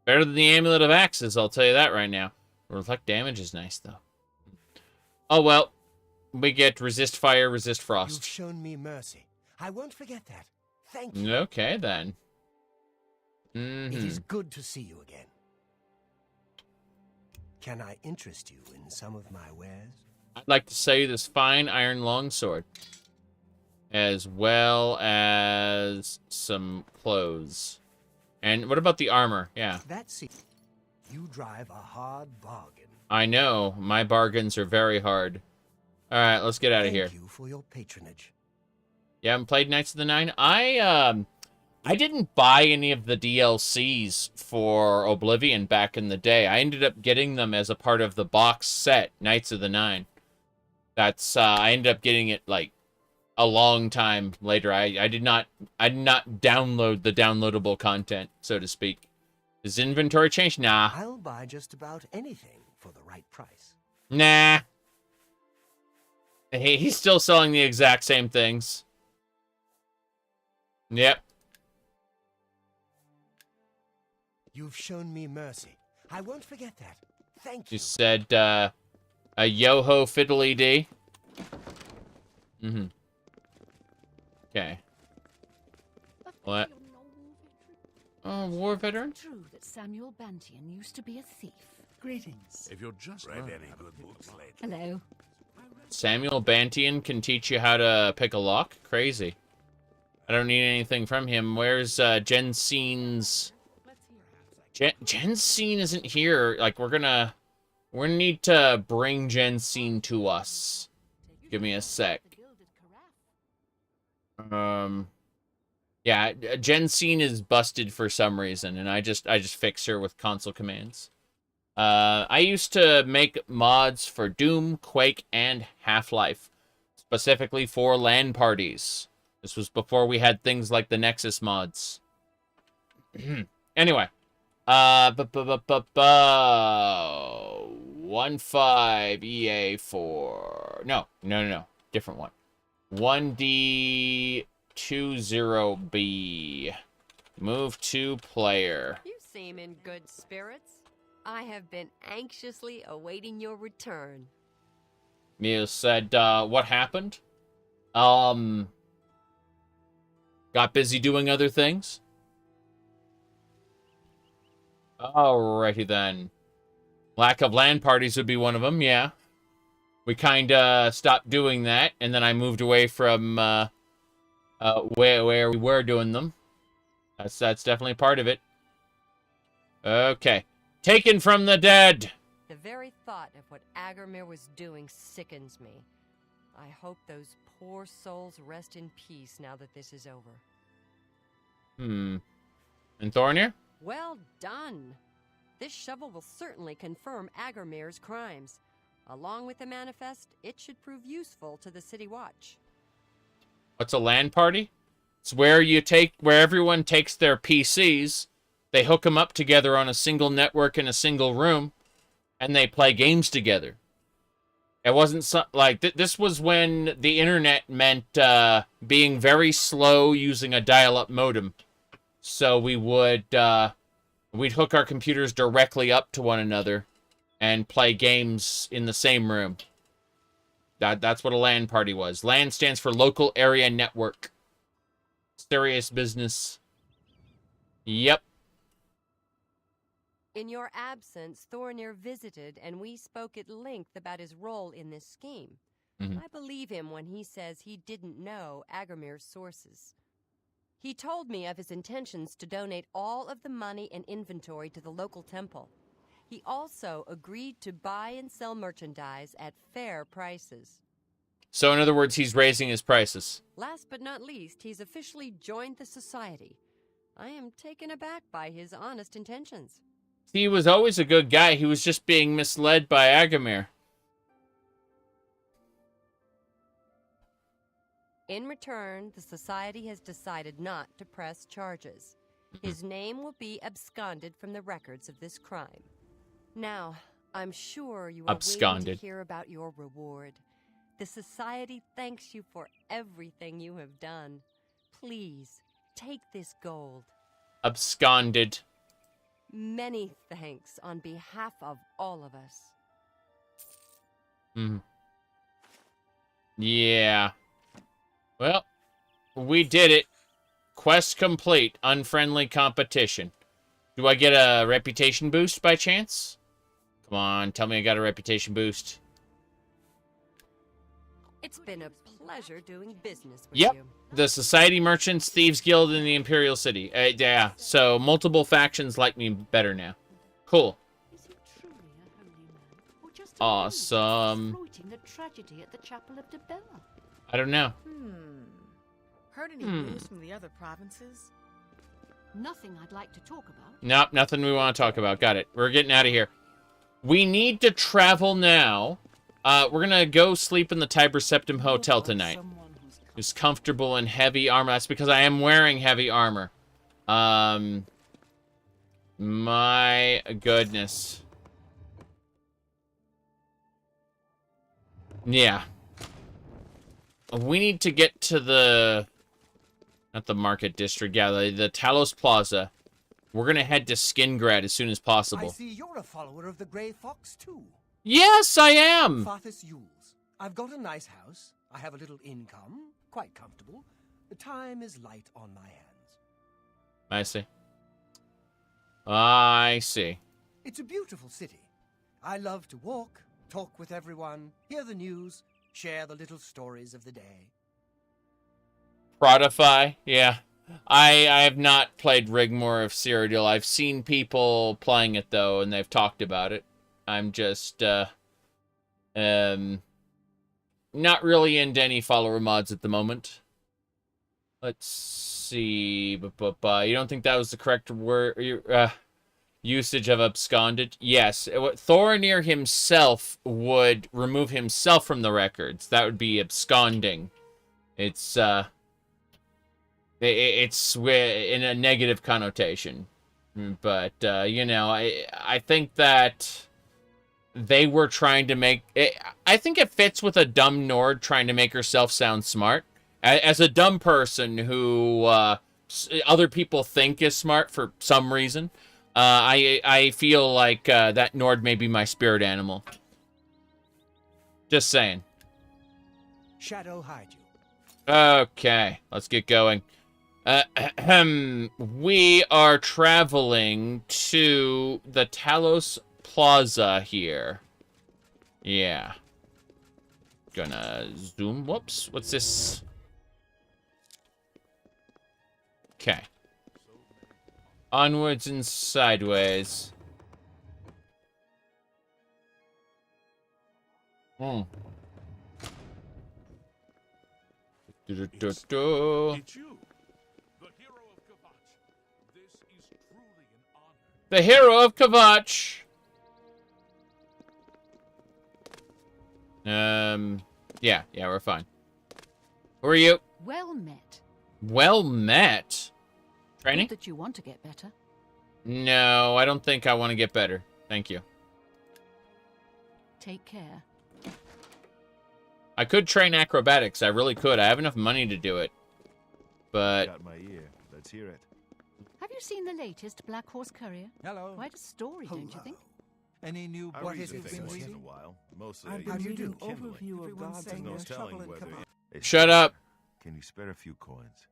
Better than the Amulet of Axes, I'll tell you that right now. Reflect damage is nice, though. Oh, well. We get resist fire, resist frost. You've shown me mercy. I won't forget that. Thank you. Okay, then. It is good to see you again. Can I interest you in some of my wares? I'd like to sell you this fine iron longsword. As well as some clothes. And what about the armor? Yeah. That's it. You drive a hard bargain. I know. My bargains are very hard. All right, let's get out of here. Thank you for your patronage. You haven't played Knights of the Nine? I didn't buy any of the DLCs for Oblivion back in the day. I ended up getting them as a part of the box set, Knights of the Nine. That's I ended up getting it like a long time later. I did not download the downloadable content, so to speak. Does inventory change? Nah. I'll buy just about anything for the right price. Nah. Hey, he's still selling the exact same things. Yep. You've shown me mercy. I won't forget that. Thank you. You said, a yo-ho fiddly dee. Mm-hmm. Okay. What? Oh, war veteran? True that Samuel Bantian used to be a thief. Greetings. If you're just Read any good books lately? Hello. Samuel Bantian can teach you how to pick a lock? Crazy. I don't need anything from him. Where's, Jensen's... Jensen isn't here. Like, we're gonna need to bring Jensen to us. Give me a sec. Yeah, Jensen is busted for some reason, and I just fix her with console commands. I used to make mods for Doom, Quake, and Half-Life, specifically for LAN parties. This was before we had things like the Nexus mods. Anyway. 1-5 EA4. No. Different one. 1D20B. Move to player. You seem in good spirits. I have been anxiously awaiting your return. Mia said, what happened? Got busy doing other things? Alrighty then. Lack of LAN parties would be one of them, yeah. We kinda stopped doing that, and then I moved away from, where we were doing them. That's definitely part of it. Okay. Taken from the dead! The very thought of what Agarmir was doing sickens me. I hope those poor souls rest in peace now that this is over. And Thornir? Well done! This shovel will certainly confirm Agarmir's crimes. Along with the manifest, it should prove useful to the City Watch. What's a LAN party? It's where everyone takes their PCs, they hook them up together on a single network in a single room, and they play games together. It wasn't this was when the internet meant being very slow using a dial-up modem. So we would we'd hook our computers directly up to one another and play games in the same room. That's what a LAN party was. LAN stands for Local Area Network. Serious business. Yep. In your absence, Thornir visited, and we spoke at length about his role in this scheme. I believe him when he says he didn't know Agarmir's sources. He told me of his intentions to donate all of the money and inventory to the local temple. He also agreed to buy and sell merchandise at fair prices. So in other words, he's raising his prices. Last but not least, he's officially joined the society. I am taken aback by his honest intentions. He was always a good guy. He was just being misled by Agamir. In return, the Society has decided not to press charges. His name will be absconded from the records of this crime. Now, I'm sure you are waiting to hear about your reward. The Society thanks you for everything you have done. Please, take this gold. Absconded. Many thanks on behalf of all of us. Yeah. Well, we did it. Quest complete. Unfriendly competition. Do I get a reputation boost by chance? Come on, tell me I got a reputation boost. It's been a pleasure doing business with Yep. you. The Society Merchants, Thieves Guild, and the Imperial City. Yeah, so multiple factions like me better now. Cool. awesome. Exploiting the tragedy at the Chapel of Debella. I don't know. Heard any news from the other provinces? Nothing I'd like to talk about. Nope, nothing we want to talk about. Got it. We're getting out of here. We need to travel now. We're gonna go sleep in the Tiber Septim Hotel tonight. Who's comfortable in heavy armor. That's because I am wearing heavy armor. My goodness. Yeah. We need to get to the... Not the Market District. Yeah, the Talos Plaza. We're gonna head to Skingrad as soon as possible. I see you're a follower of the Grey Fox, too. Yes, I am! Farthus Yules. I've got a nice house. I have a little income. Quite comfortable. The time is light on my hands. I see. I see. It's a beautiful city. I love to walk, talk with everyone, hear the news, share the little stories of the day. Prodify, yeah. I have not played Rigmore of Cyrodiil. I've seen people playing it, though, and they've talked about it. I'm just, not really into any follower mods at the moment. Let's see. You don't think that was the correct word, usage of absconded? Yes. Thorinir himself would remove himself from the records. That would be absconding. It's in a negative connotation. But, you know, I think that they were trying to make... I think it fits with a dumb Nord trying to make herself sound smart. As a dumb person who other people think is smart for some reason, I feel like that Nord may be my spirit animal. Just saying. Shadow hide you. Okay, let's get going. We are traveling to the Talos Plaza here. Yeah. Gonna zoom. Whoops. What's this? Okay. Onwards and sideways. It's you, the hero of Kvatch. This is truly an honor. The hero of Kvatch. Yeah, we're fine. Who are you? Well met. Well met. Training? Not that you want to get better. No, I don't think I want to get better. Thank you. Take care. I could train acrobatics. I really could. I have enough money to do it. But... Got my ear. Let's hear it. Have you seen the latest Black Horse Courier? Hello. Quite a story, don't you think? Any new I books read you've things been once in a reading? while. Mostly I'm I use reading an Kindling. overview of There's gods no and telling trouble whether... and Hey, Shut up. Can you spare a few coins?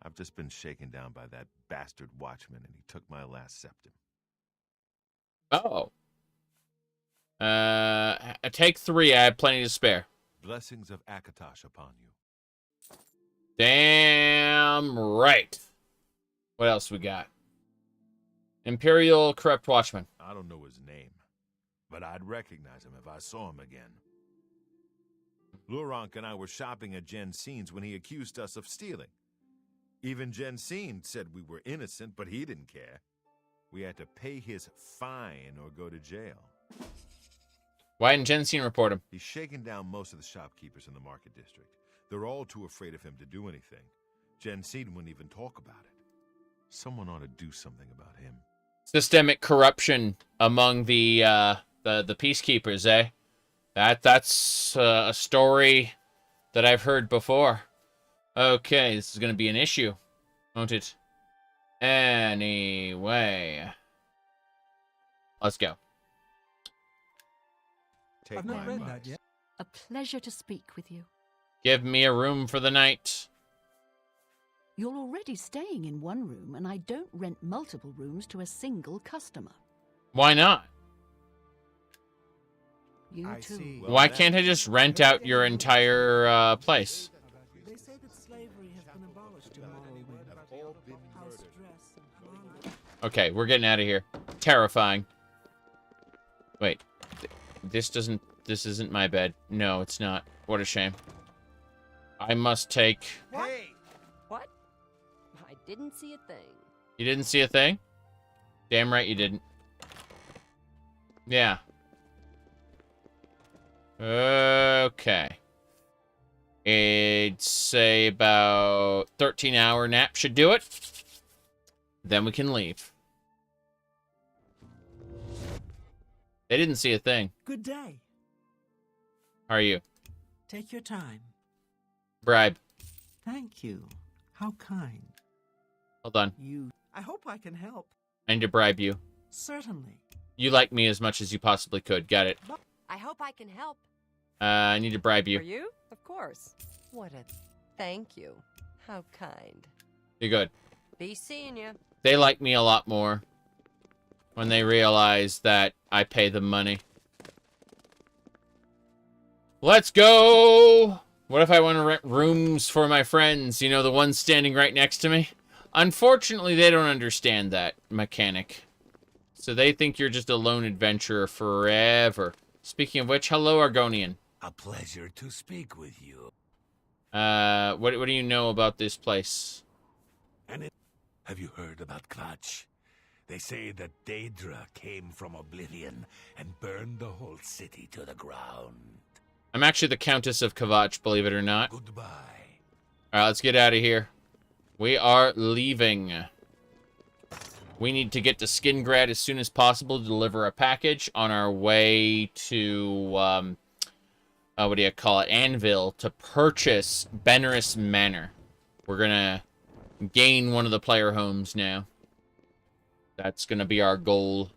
I've just been shaken down by that bastard watchman, and he took my last septum. Oh. Take 3. I have plenty to spare. Blessings of Akatosh upon you. Damn right. What else we got? Imperial Corrupt Watchman. I don't know his name, but I'd recognize him if I saw him again. Lurank and I were shopping at Jensen's when he accused us of stealing. Even Jensen said we were innocent, but he didn't care. We had to pay his fine or go to jail. Why didn't Jensen report him? He's shaken down most of the shopkeepers in the Market District. They're all too afraid of him to do anything. Jensen wouldn't even talk about it. Someone ought to do something about him. Systemic corruption among the peacekeepers, eh? That's a story that I've heard before. Okay, this is going to be an issue, won't it? Anyway. Let's go. Take I've not my read advice. that yet. A pleasure to speak with you. Give me a room for the night. You're already staying in one room, and I don't rent multiple rooms to a single customer. Why not? You I too. see. Why can't I just rent out your entire place? They say that slavery has been abolished in Morrowind. House dress and command. Okay, we're getting out of here. Terrifying. Wait. This isn't my bed. No, it's not. What a shame. I must take... Hey! What? I didn't see a thing. You didn't see a thing? Damn right you didn't. Yeah. Okay. I'd say about 13-hour nap should do it. Then we can leave. They didn't see a thing. Good day. How are you? Take your time. Bribe. Thank you. How kind. Hold on. I hope I can help. I need to bribe you. Certainly. You like me as much as you possibly could. Got it. I hope I can help. I need to bribe you. For you? Of course. What a thank you. How kind. You're good. Be seeing you. They like me a lot more when they realize that I pay them money. Let's go! What if I want to rent rooms for my friends? You know, the ones standing right next to me? Unfortunately, they don't understand that mechanic. So they think you're just a lone adventurer forever. Speaking of which, hello, Argonian. A pleasure to speak with you. What do you know about this place? Have you heard about Kvatch? They say that Daedra came from Oblivion and burned the whole city to the ground. I'm actually the Countess of Kvatch, believe it or not. Goodbye. Alright, let's get out of here. We are leaving. We need to get to Skingrad as soon as possible to deliver a package on our way to, what do you call it, Anvil, to purchase Benerus Manor. We're gonna gain one of the player homes now. That's gonna be our goal.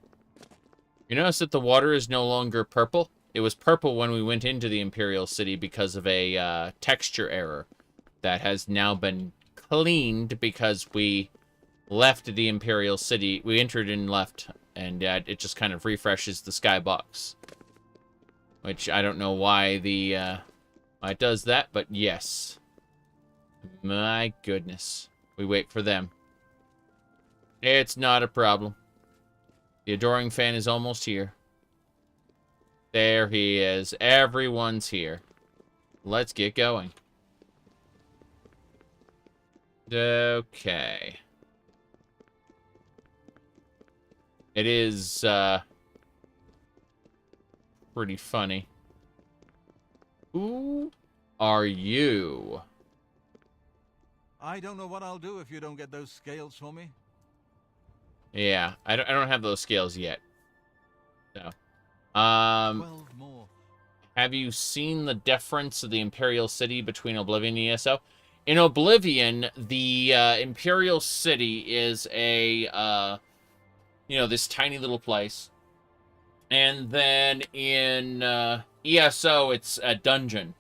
You notice that the water is no longer purple? It was purple when we went into the Imperial City because of a texture error that has now been cleaned because we left the Imperial City. We entered and left, and it just kind of refreshes the skybox. Which I don't know why why it does that, but yes. My goodness. We wait for them. It's not a problem. The adoring fan is almost here. There he is. Everyone's here. Let's get going. Okay. It is, pretty funny. Who are you? I don't know what I'll do if you don't get those scales for me. Yeah, I don't have those scales yet. So, 12 more. Have you seen the difference of the Imperial City between Oblivion and ESO? In Oblivion, the Imperial City is a, you know, this tiny little place. And then in ESO, it's a dungeon.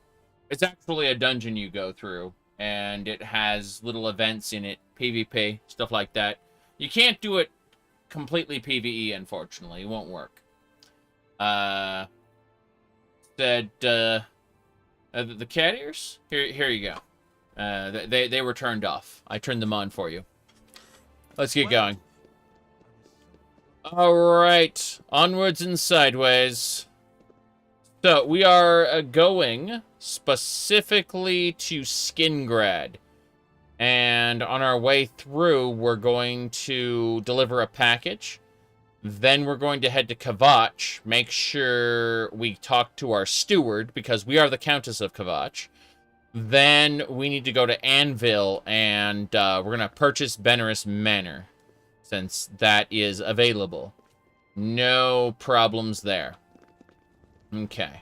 It's actually a dungeon you go through. And it has little events in it, PvP, stuff like that. You can't do it completely PvE, unfortunately. It won't work. The cat ears? Here you go. They were turned off. I turned them on for you. Let's get going. Alright. Onwards and sideways. So, we are going specifically to Skingrad. And on our way through, we're going to deliver a package. Then we're going to head to Kvatch, make sure we talk to our steward, because we are the Countess of Kvatch. Then we need to go to Anvil, and we're going to purchase Benerus Manor, since that is available. No problems there. Okay.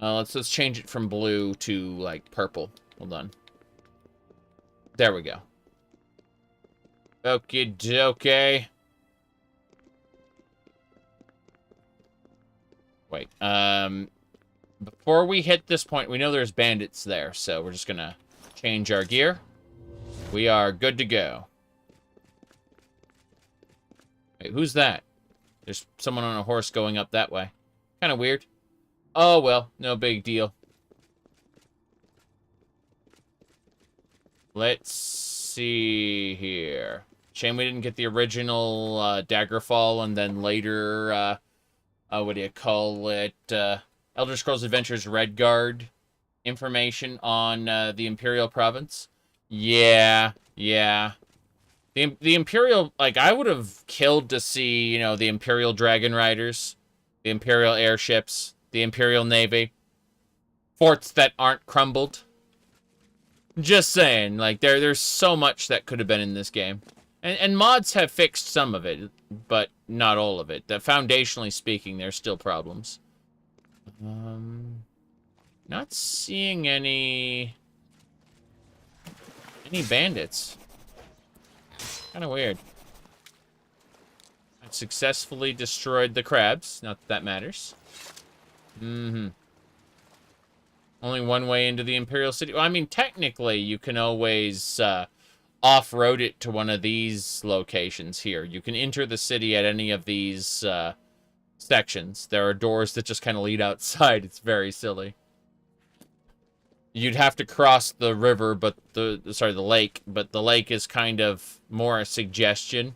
Let's change it from blue to, like, purple. Hold on. There we go. Okie dokie. Wait, before we hit this point, we know there's bandits there, so we're just gonna change our gear. We are good to go. Wait, who's that? There's someone on a horse going up that way. Kind of weird. Oh, well, no big deal. Let's see here. Shame we didn't get the original Daggerfall and then later what do you call it? Elder Scrolls Adventures Redguard information on the Imperial Province. Yeah. The Imperial, like, I would have killed to see, you know, the Imperial Dragon Riders, the Imperial airships, the Imperial Navy, forts that aren't crumbled. Just saying, like, there's so much that could have been in this game. And mods have fixed some of it, but not all of it. That foundationally speaking, there's still problems. Not seeing any bandits. Kind of weird. I successfully destroyed the crabs. Not that that matters. Only one way into the Imperial City. Well, I mean, technically, you can always off-road it to one of these locations here. You can enter the city at any of these sections. There are doors that just kind of lead outside. It's very silly. You'd have to cross the river, but the lake. But the lake is kind of more a suggestion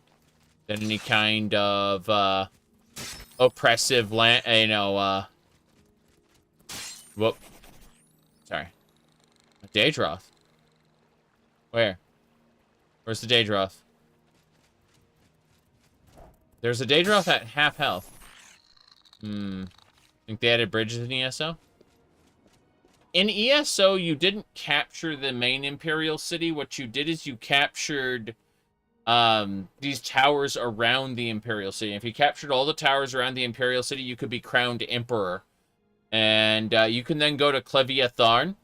than any kind of oppressive land. You know. Whoop. Sorry. A Daedroth. Where? Where's the Daedroth? There's a Daedroth at half health. Think they added bridges in ESO? In ESO, you didn't capture the main Imperial City. What you did is you captured these towers around the Imperial City. If you captured all the towers around the Imperial City, you could be crowned Emperor. And you can then go to Clivia Tharn,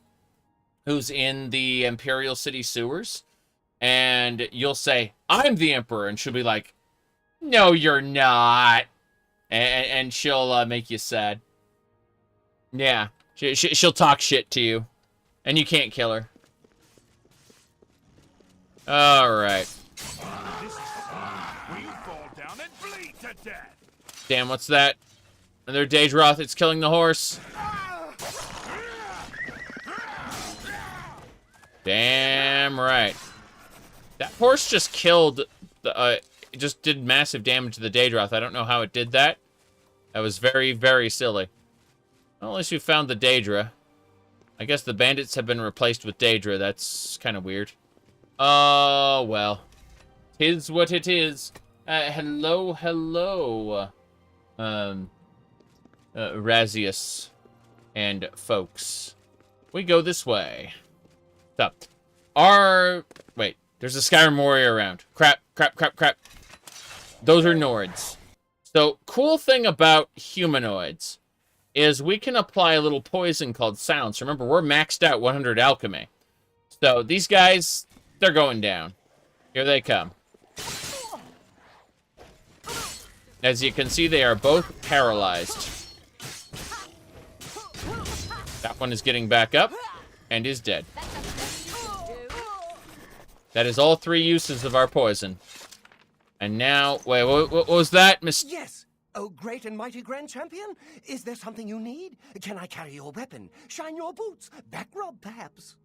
who's in the Imperial City sewers, and you'll say, I'm the Emperor, and she'll be like, no, you're not. And she'll make you sad. Yeah, she'll talk shit to you, and you can't kill her. Alright. Damn, what's that? Another Daedroth, it's killing the horse. Damn right. That horse just killed the, it just did massive damage to the Daedroth. I don't know how it did that. That was very, very silly. Well, at least we found the Daedra. I guess the bandits have been replaced with Daedra. That's kind of weird. Oh, well. 'Tis what it is. Hello. Razius and folks. We go this way. Stop. Wait, there's a Skyrim warrior around. Crap. Those are Nords. So, cool thing about humanoids is we can apply a little poison called Silence. Remember, we're maxed out 100 alchemy. So, these guys, they're going down. Here they come. As you can see, they are both paralyzed. That one is getting back up and is dead. That is all 3 uses of our poison. And now, wait, what was that, Miss? Yes! Oh, great and mighty Grand Champion! Is there something you need? Can I carry your weapon? Shine your boots? Back rub, perhaps?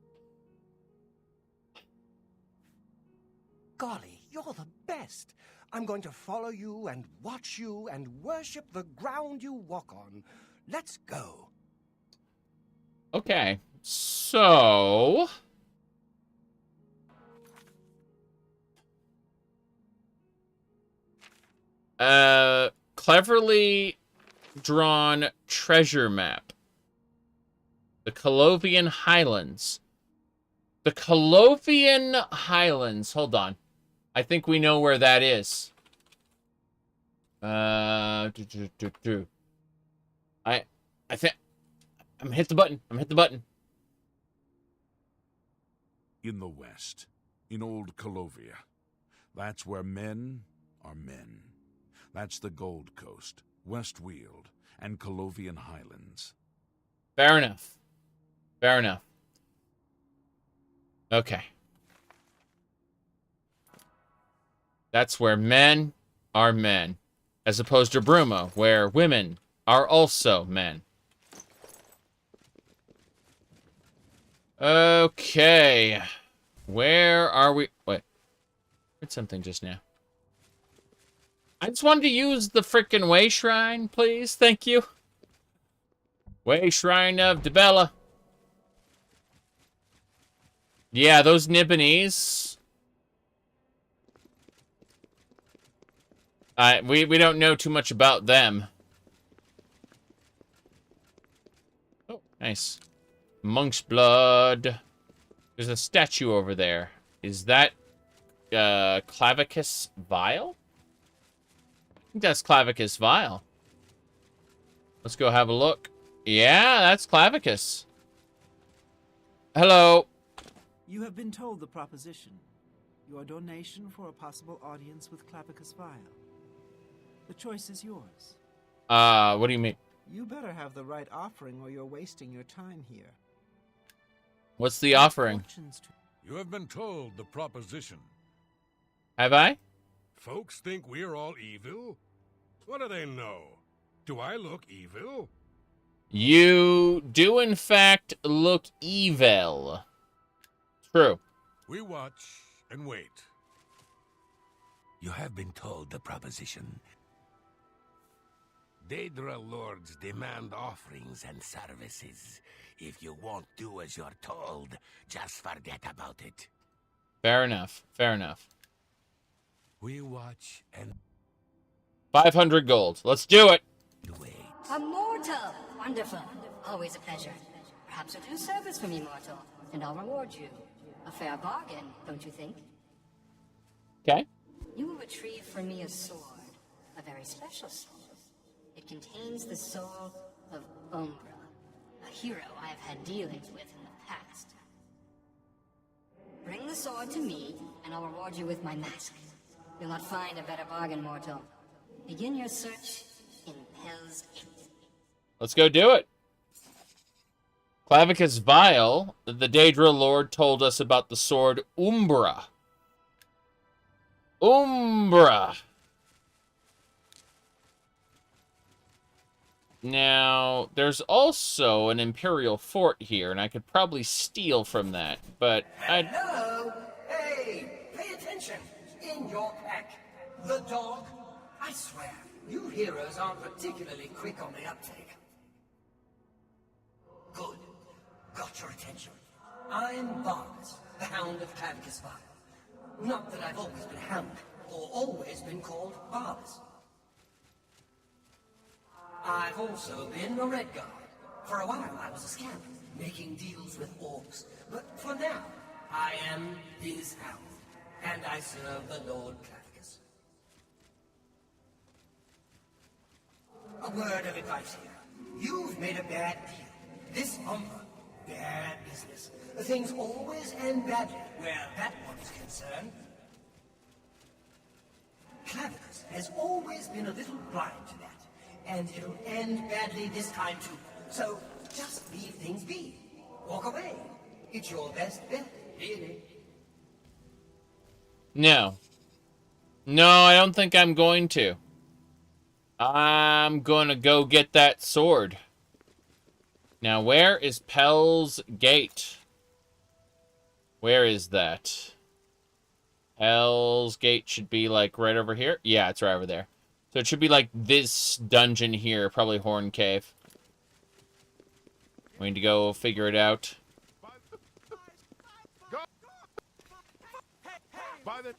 Golly, you're the best! I'm going to follow you and watch you and worship the ground you walk on. Let's go. Okay, so... cleverly drawn treasure map. The Colovian Highlands. The Colovian Highlands. Hold on. I think we know where that is. I think... I'm hit the button. In the west, in old Colovia. That's where men are men. That's the Gold Coast, West Weald, and Colovian Highlands. Fair enough. Okay. That's where men are men. As opposed to Bruma, where women are also men. Okay. Where are we? Wait. I heard something just now. I just wanted to use the frickin' Way Shrine, please. Thank you. Way Shrine of Dibella. Yeah, those Nibbanese. We don't know too much about them. Oh, nice. Monk's blood. There's a statue over there. Is that Clavicus Vial? I think that's Clavicus Vial. Let's go have a look. Yeah, that's Clavicus. Hello. You have been told the proposition. Your donation for a possible audience with Clavicus Vial. The choice is yours. What do you mean? You better have the right offering or you're wasting your time here. What's the offering? You have been told the proposition. Have I? Folks think we're all evil? What do they know? Do I look evil? You do, in fact, look evil. True. We watch and wait. You have been told the proposition. Daedra lords demand offerings and services. If you won't do as you're told, just forget about it. Fair enough. Fair enough. We watch and 500 gold. Let's do it. wait. A mortal! Wonderful. Always a pleasure. Perhaps you'll do service for me, mortal, and I'll reward you. A fair bargain, don't you think? Okay. You will retrieve for me a sword. A very special sword. It contains the soul of Umbra, a hero I have had dealings with in the past. Bring the sword to me, and I'll reward you with my mask. You'll not find a better bargain, mortal. Begin your search in Hell's Gate. Let's go do it. Clavicus Vial, the Daedra Lord told us about the sword Umbra. Umbra. Now, there's also an Imperial fort here, and I could probably steal from that, but Hello! Hey, pay attention! In your pack, the dog. I swear, you heroes aren't particularly quick on the uptake. Good. Got your attention. I'm Barbas, the Hound of Clavicus Vial. Not that I've always been Hound, or always been called Barbas. I've also been a Red Guard. For a while I was a scamp, making deals with orcs. But for now, I am his Hound, and I serve the Lord Clavicus. A word of advice here. You've made a bad deal. This Umbra, bad business. Things always end badly where that one's concerned. Clavicus has always been a little blind to that, and it'll end badly this time too. So just leave things be. Walk away. It's your best bet, really. no. No, I don't think I'm going to. I'm gonna go get that sword. Now, where is Hell's Gate? Where is that? Hell's Gate should be, like, right over here. Yeah, it's right over there. So it should be, like, this dungeon here. Probably Horn Cave. We need to go figure it out. By the...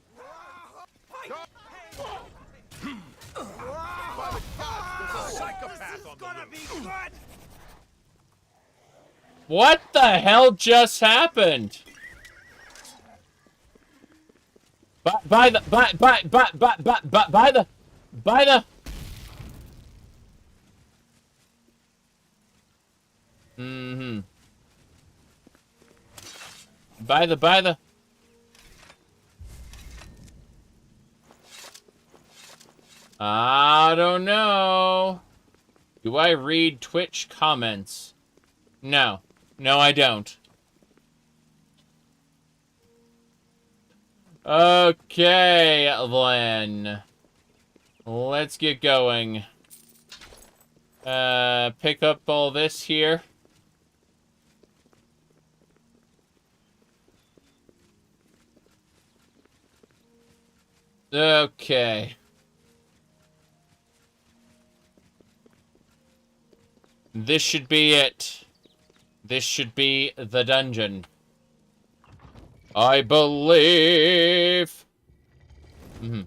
Psychopath on the loose. What the hell just happened? By the I don't know. Do I read Twitch comments? No. No, I don't. Okay, then. Let's get going. Pick up all this here. Okay. This should be it. This should be the dungeon. I believe. We're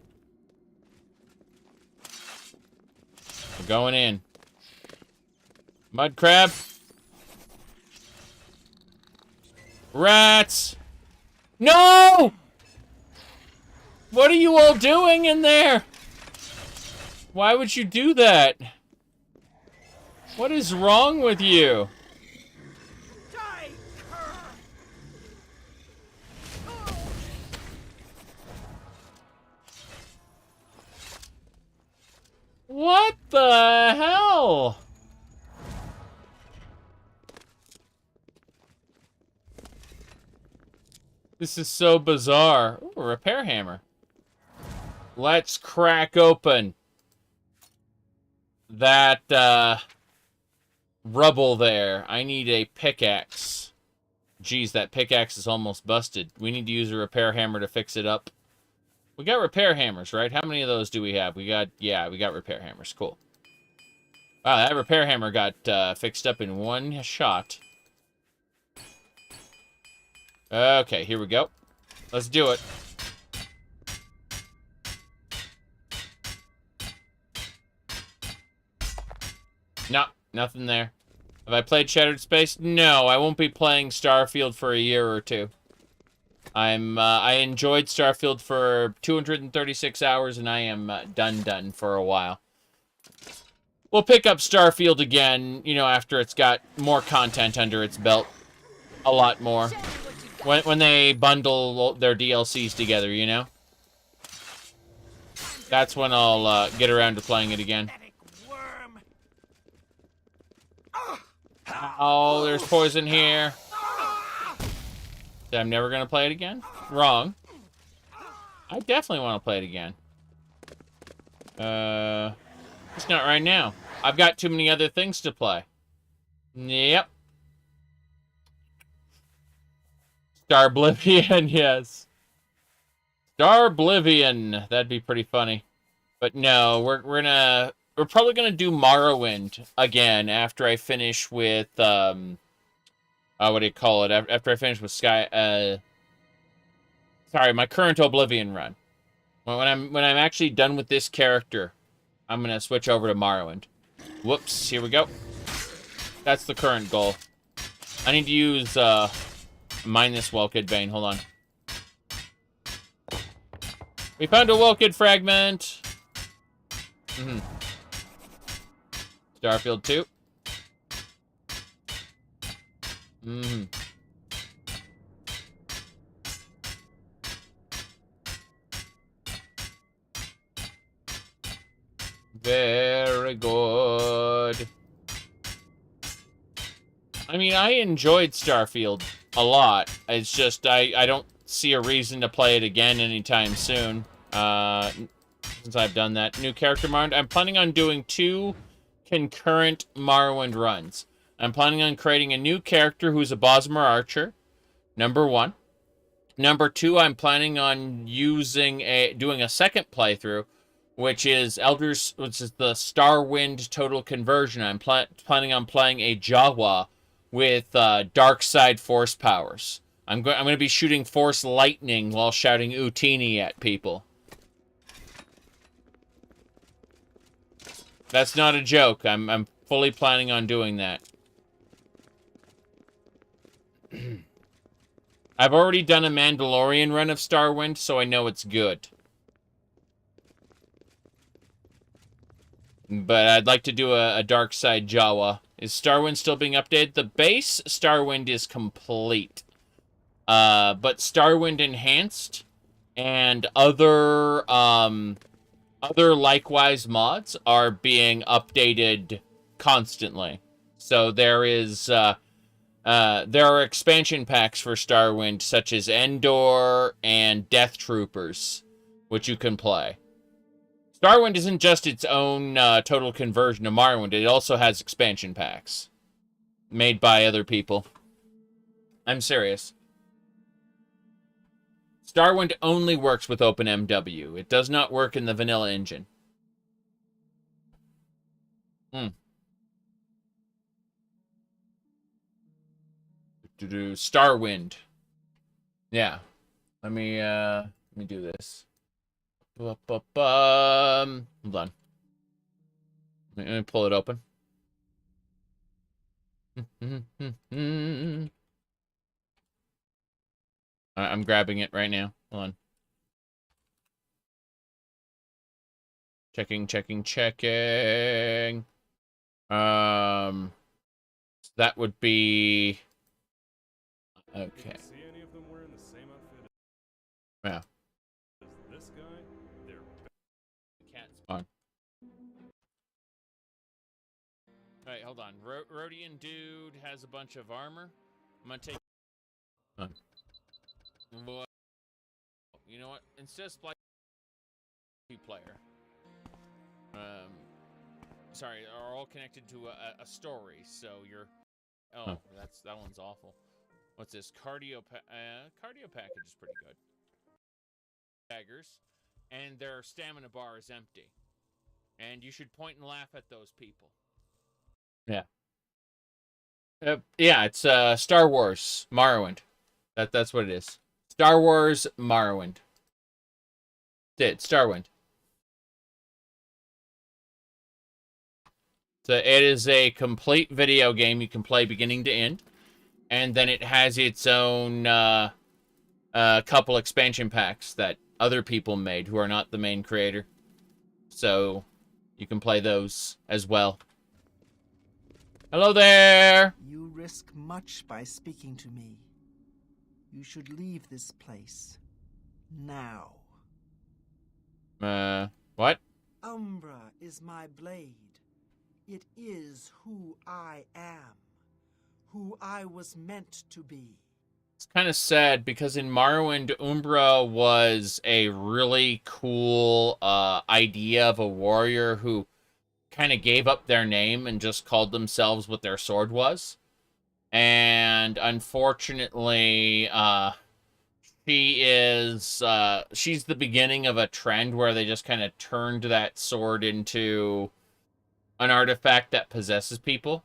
going in. Mud crab. Rats. No! What are you all doing in there? Why would you do that? What is wrong with you? What the hell? This is so bizarre. Ooh, a repair hammer. Let's crack open that rubble there. I need a pickaxe. Geez, that pickaxe is almost busted. We need to use a repair hammer to fix it up. We got repair hammers, right? How many of those do we have? We got repair hammers. Cool. Wow, that repair hammer got fixed up in one shot. Okay, here we go. Let's do it. No, nothing there. Have I played Shattered Space? No, I won't be playing Starfield for a year or two. I enjoyed Starfield for 236 hours, and I am done for a while. We'll pick up Starfield again, you know, after it's got more content under its belt. A lot more. When they bundle their DLCs together, you know? That's when I'll get around to playing it again. Oh, there's poison here. I'm never going to play it again? Wrong. I definitely want to play it again. It's not right now. I've got too many other things to play. Yep. Starblevion, yes. Starblevion. That'd be pretty funny. But no, we're probably gonna do Morrowind again after I finish with what do you call it? After I finish with sorry, my current Oblivion run. When I'm actually done with this character, I'm gonna switch over to Morrowind. Whoops, here we go. That's the current goal. I need to use mine this Welkid vein. Hold on. We found a Welkid fragment. Starfield 2. Very good. I mean, I enjoyed Starfield a lot. It's just, I don't see a reason to play it again anytime soon. Since I've done that. New character Morrowind. I'm planning on doing 2 concurrent Morrowind runs. I'm planning on creating a new character who's a Bosmer Archer. Number 1. Number 2, I'm planning on doing a second playthrough, which is the Starwind Total Conversion. I'm planning on playing a Jawa with dark side force powers. I'm going to be shooting force lightning while shouting Utini at people. That's not a joke. I'm fully planning on doing that. I've already done a Mandalorian run of Starwind, so I know it's good. But I'd like to do a dark side Jawa. Is Starwind still being updated? The base Starwind is complete. But Starwind Enhanced and other likewise mods are being updated constantly. So there are expansion packs for Starwind, such as Endor and Death Troopers, which you can play. Starwind isn't just its own total conversion of Morrowind. It also has expansion packs made by other people. I'm serious. Starwind only works with OpenMW. It does not work in the vanilla engine. Starwind. Yeah. Let me do this. Hold on. Let me pull it open. I'm grabbing it right now. Hold on. Checking. That would be... Okay. Yeah. This guy, they're Can't spawn. Alright, hold on. Rhodian dude has a bunch of armor. I'm gonna take... Boy. You know what? Instead of splice player. Sorry, are all connected to a story, so you're... Oh, that one's awful. What's this? Cardio package is pretty good. Daggers. And their stamina bar is empty. And you should point and laugh at those people. Yeah. Yeah, it's Star Wars Morrowind. That's what it is. Star Wars Morrowind. Starwind. So it is a complete video game you can play beginning to end. And then it has its own couple expansion packs that other people made who are not the main creator. So you can play those as well. Hello there! You risk much by speaking to me. You should leave this place. Now. What? Umbra is my blade. It is who I am. Who I was meant to be. It's kind of sad because in Morrowind, Umbra was a really cool idea of a warrior who kind of gave up their name and just called themselves what their sword was. And unfortunately, she's the beginning of a trend where they just kind of turned that sword into an artifact that possesses people.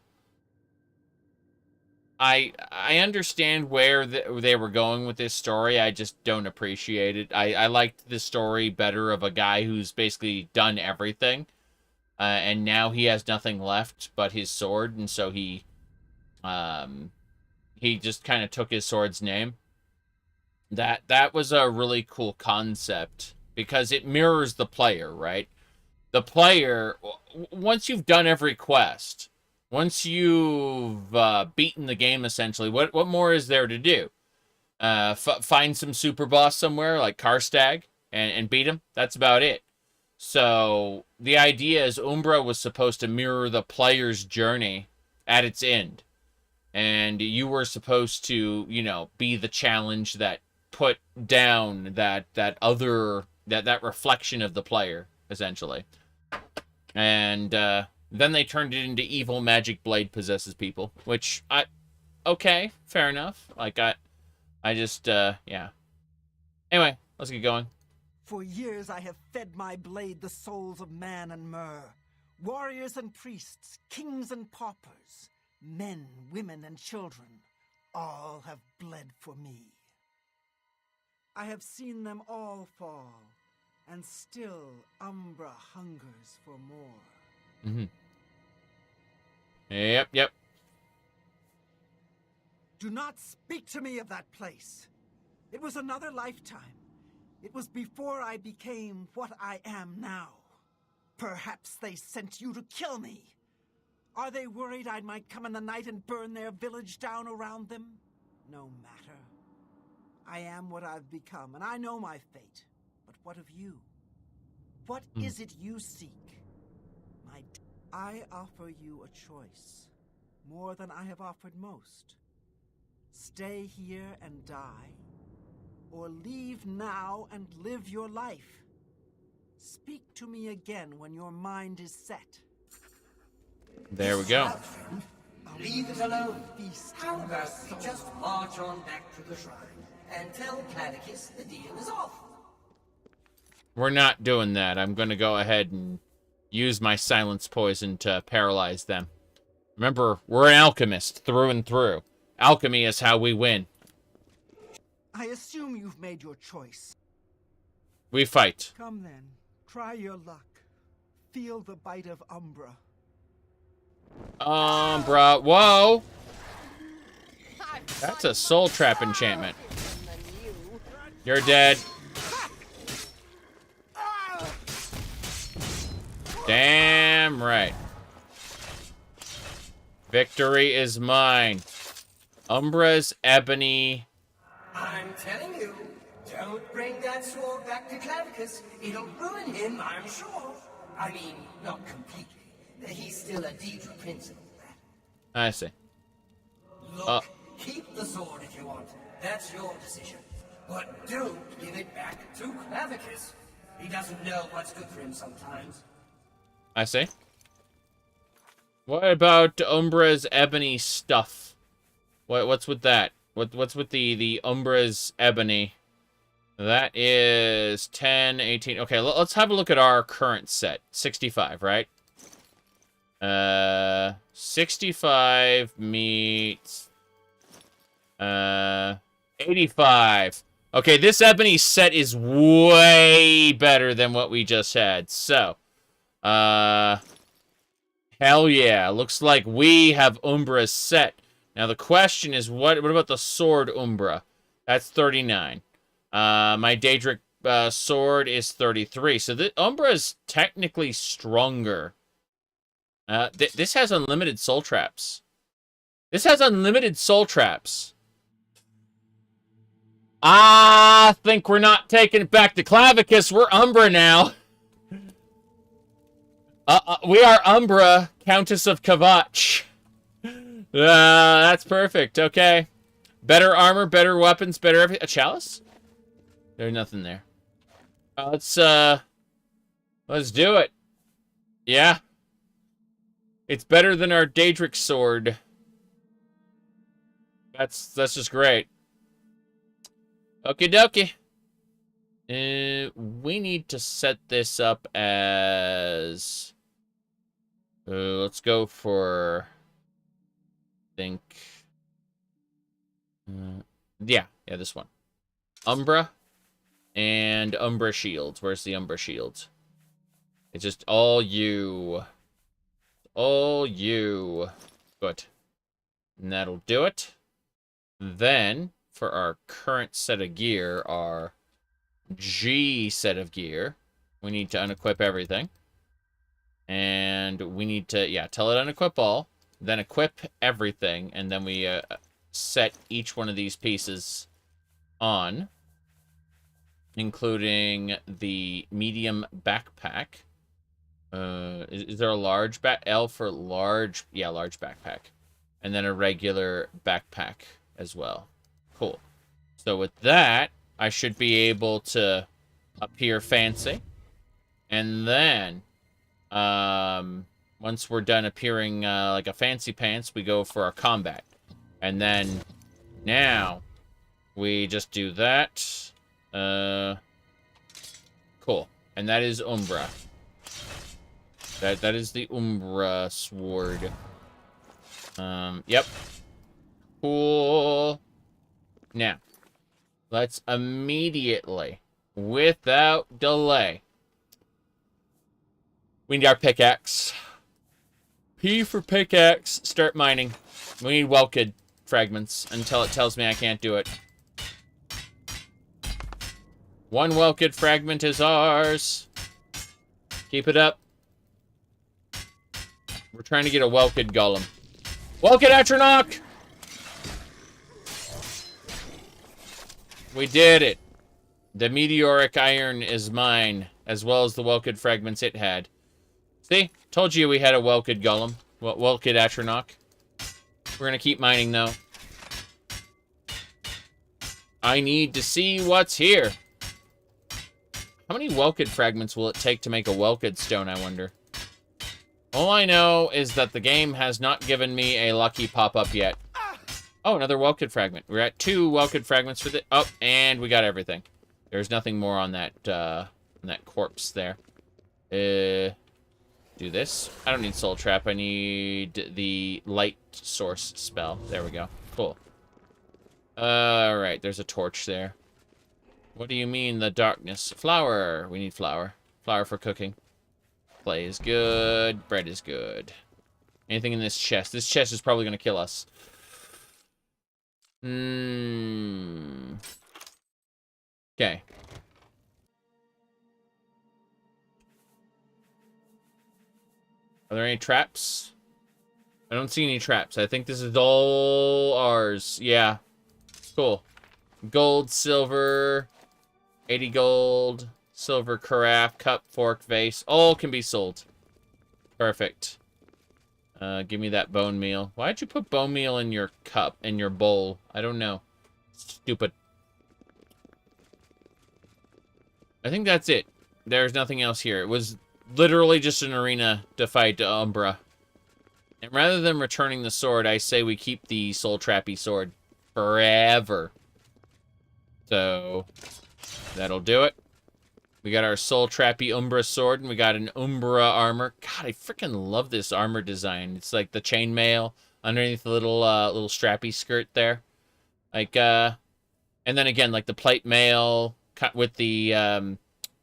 I understand where they were going with this story. I just don't appreciate it. I liked the story better of a guy who's basically done everything. And now he has nothing left but his sword. And so he just kind of took his sword's name. That was a really cool concept because it mirrors the player, right? The player, once you've done every quest, once you've beaten the game, essentially, what more is there to do? Find some super boss somewhere, like Karstag, and beat him? That's about it. So, the idea is Umbra was supposed to mirror the player's journey at its end. And you were supposed to, be the challenge that put down that reflection of the player, essentially. And then they turned it into evil magic blade possesses people, which okay, fair enough. Like I just yeah. Anyway, let's get going. For years I have fed my blade the souls of man and myrrh, warriors and priests, kings and paupers, men, women, and children, all have bled for me. I have seen them all fall, and still Umbra hungers for more. Mm-hmm. Yep. Do not speak to me of that place. It was another lifetime. It was before I became what I am now. Perhaps they sent you to kill me. Are they worried I might come in the night and burn their village down around them? No matter. I am what I've become, and I know my fate. But what of you? What is it you seek? I offer you a choice, more than I have offered most. Stay here and die, or leave now and live your life. Speak to me again when your mind is set. There we go. Leave it alone. How about we just march on back to the shrine and tell Platycus the deal is off? We're not doing that. I'm going to go ahead and use my silence poison to paralyze them. Remember, we're an alchemist through and through. Alchemy is how we win. I assume you've made your choice. We fight. Come then, try your luck. Feel the bite of Umbra. Umbra, whoa! That's a soul trap enchantment. You're dead. Damn right. Victory is mine. Umbra's ebony. I'm telling you, don't bring that sword back to Clavicus. It'll ruin him, I'm sure. I mean, not completely. He's still a Daedra principal. I see. Look, keep the sword if you want. That's your decision. But don't give it back to Clavicus. He doesn't know what's good for him sometimes. I see. What about Umbra's ebony stuff? What's with that? What's with the Umbra's ebony? That is 10, 18. Okay, let's have a look at our current set. 65, right? 65 meets 85. Okay, this ebony set is way better than what we just had. So, hell yeah. Looks like we have Umbra's set. Now the question is, what about the sword Umbra? That's 39. My Daedric sword is 33. So the Umbra is technically stronger. This has unlimited soul traps. This has unlimited soul traps. I think we're not taking it back to Clavicus. We're Umbra now. We are Umbra, Countess of Kavach. That's perfect. Okay. Better armor, better weapons, better everything. A chalice? There's nothing there. Let's do it. Yeah. It's better than our Daedric sword. That's just great. Okie dokie. We need to set this up as... let's go for... I think... yeah, this one. Umbra and Umbra shields. Where's the Umbra shields? It's just all you. All you. Good. And that'll do it. Then, for our current set of gear, our G set of gear, we need to unequip everything. And we need to, tell it unequip all. Then equip everything. And then we set each one of these pieces on. Including the medium backpack. Is there a large L for large? Yeah, large backpack. And then a regular backpack as well. Cool. So with that, I should be able to appear fancy. And then, once we're done appearing like a fancy pants, we go for our combat. And then, now, we just do that. Cool. And that is Umbra. That is the Umbra sword. Yep. Cool. Now, let's immediately, without delay, we need our pickaxe. P for pickaxe. Start mining. We need Welkid fragments until it tells me I can't do it. One Welkid fragment is ours. Keep it up. We're trying to get a Welkid golem. Welkid Atronach! We did it. The meteoric iron is mine, as well as the Welkid fragments it had. See? Told you we had a Welkid golem. Welkid Atronach. We're gonna keep mining, though. I need to see what's here. How many Welkid fragments will it take to make a Welkid stone, I wonder? All I know is that the game has not given me a lucky pop-up yet. Oh, another Welkid fragment. We're at 2 Welkid fragments for the... Oh, and we got everything. There's nothing more on that corpse there. Do this. I don't need Soul Trap. I need the light source spell. There we go. Cool. Alright, there's a torch there. What do you mean, the darkness? Flour. We need flour. Flour for cooking. Clay is good. Bread is good. Anything in this chest? This chest is probably going to kill us. Okay. Are there any traps? I don't see any traps. I think this is all ours. Yeah. Cool. Gold, silver, 80 gold, silver carafe, cup, fork, vase. All can be sold. Perfect. Give me that bone meal. Why'd you put bone meal in your cup, in your bowl? I don't know. Stupid. I think that's it. There's nothing else here. It was literally just an arena to fight Umbra. And rather than returning the sword, I say we keep the soul trappy sword forever. So, that'll do it. We got our soul trappy Umbra sword, and we got an Umbra armor. God, I freaking love this armor design. It's like the chainmail underneath the little strappy skirt there. Like, and then again, like the plate mail cut with the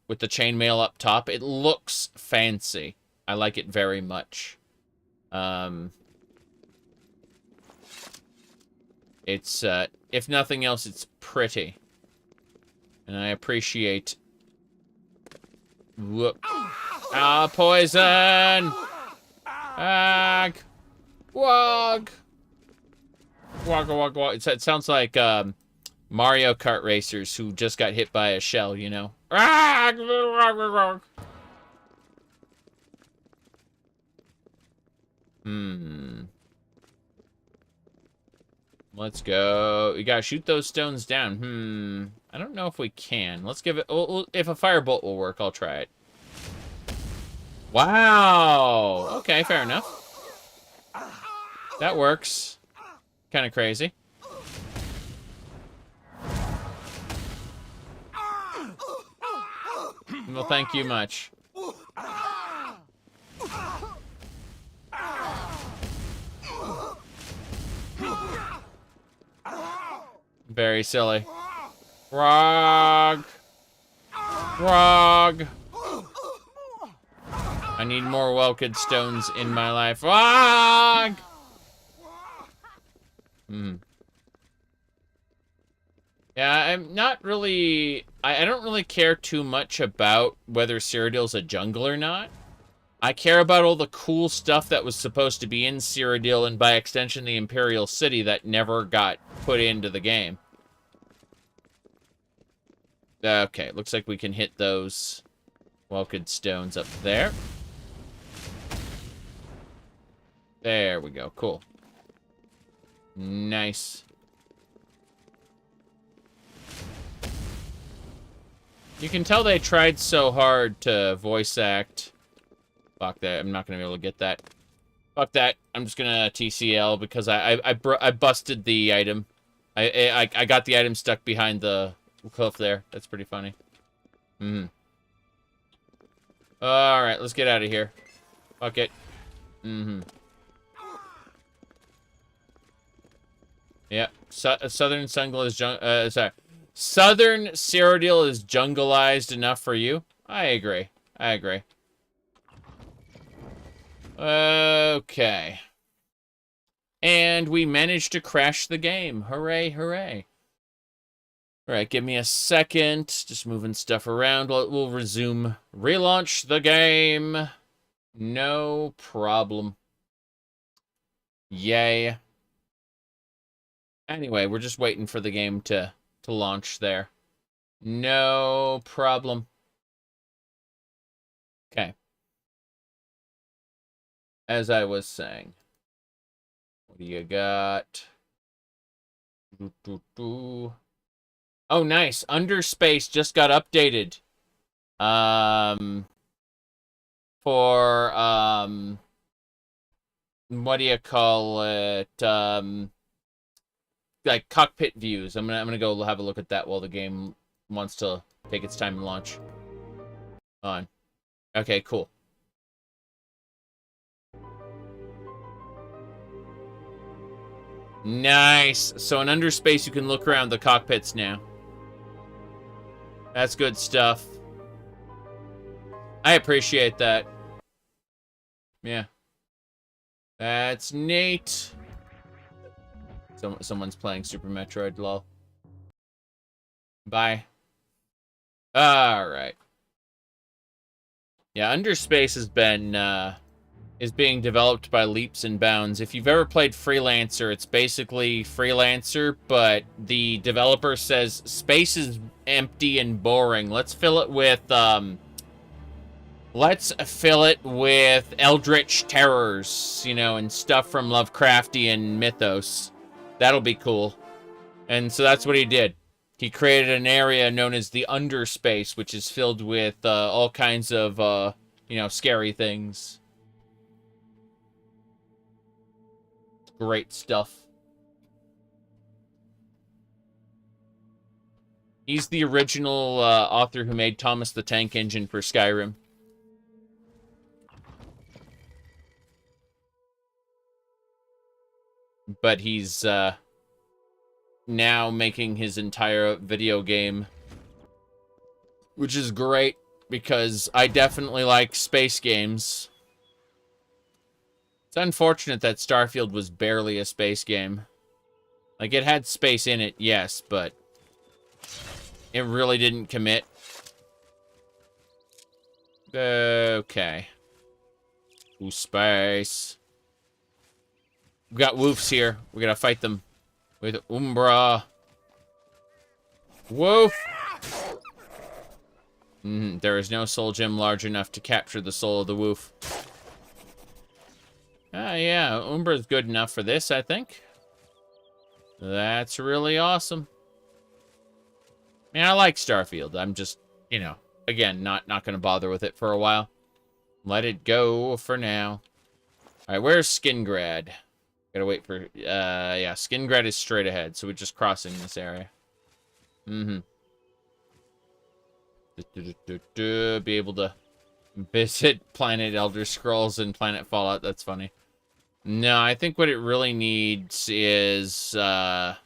chainmail up top. It looks fancy. I like it very much. It's, if nothing else, it's pretty. And I appreciate... Whoop. Ah, poison! Ag! Wog! Wog, wog, wog. It sounds like, Mario Kart racers who just got hit by a shell, you know? Ag! Wog, wog, wog. Let's go. We gotta shoot those stones down. I don't know if we can. Let's give it... if a firebolt will work, I'll try it. Wow! Okay, fair enough. That works. Kind of crazy. Well, thank you much. Very silly. Frog! Frog! I need more Welked stones in my life. Frog! Yeah, I'm not really... I don't really care too much about whether Cyrodiil's a jungle or not. I care about all the cool stuff that was supposed to be in Cyrodiil and by extension the Imperial City that never got put into the game. Okay, looks like we can hit those Welked stones up there. There we go, cool. Nice. You can tell they tried so hard to voice act. Fuck that, I'm not gonna be able to get that. Fuck that, I'm just gonna TCL because I busted the item. I got the item stuck behind the cliff there. That's pretty funny. Alright, let's get out of here. Fuck it. Yep. Southern Jungle is Southern Cyrodiil is jungleized enough for you? I agree. I agree. Okay. And we managed to crash the game. Hooray, hooray. Alright, give me a second. Just moving stuff around. We'll resume. Relaunch the game. No problem. Yay. Anyway, we're just waiting for the game to launch there. No problem. Okay. As I was saying. What do you got? Oh, nice. Underspace just got updated. For, what do you call it? Like cockpit views. I'm gonna go have a look at that while the game wants to take its time to launch. On. Okay, cool. Nice. So in Underspace, you can look around the cockpits now. That's good stuff. I appreciate that. Yeah. That's neat. Someone's playing Super Metroid, lol. Bye. Alright. Yeah, Underspace has been, is being developed by leaps and bounds. If you've ever played Freelancer, it's basically Freelancer, but the developer says space is empty and boring. Let's fill it with eldritch terrors, you know, and stuff from Lovecraftian mythos. That'll be cool. And so that's what he did. He created an area known as the Underspace, which is filled with all kinds of, you know, scary things. Great stuff. He's the original author who made Thomas the Tank Engine for Skyrim. But he's now making his entire video game, which is great because I definitely like space games. It's unfortunate that Starfield was barely a space game. Like, it had space in it, yes, but it really didn't commit. Okay. Ooh, space. We got woofs here. We gotta fight them with Umbra. Woof! There is no soul gem large enough to capture the soul of the woof. Yeah, Umbra's good enough for this, I think. That's really awesome. I mean, I like Starfield. I'm just, you know, again, not gonna bother with it for a while. Let it go for now. Alright, where's Skingrad? Gotta wait for, yeah, Skingrad is straight ahead, so we're just crossing this area. Be able to visit Planet Elder Scrolls and Planet Fallout, that's funny. No, I think what it really needs is, a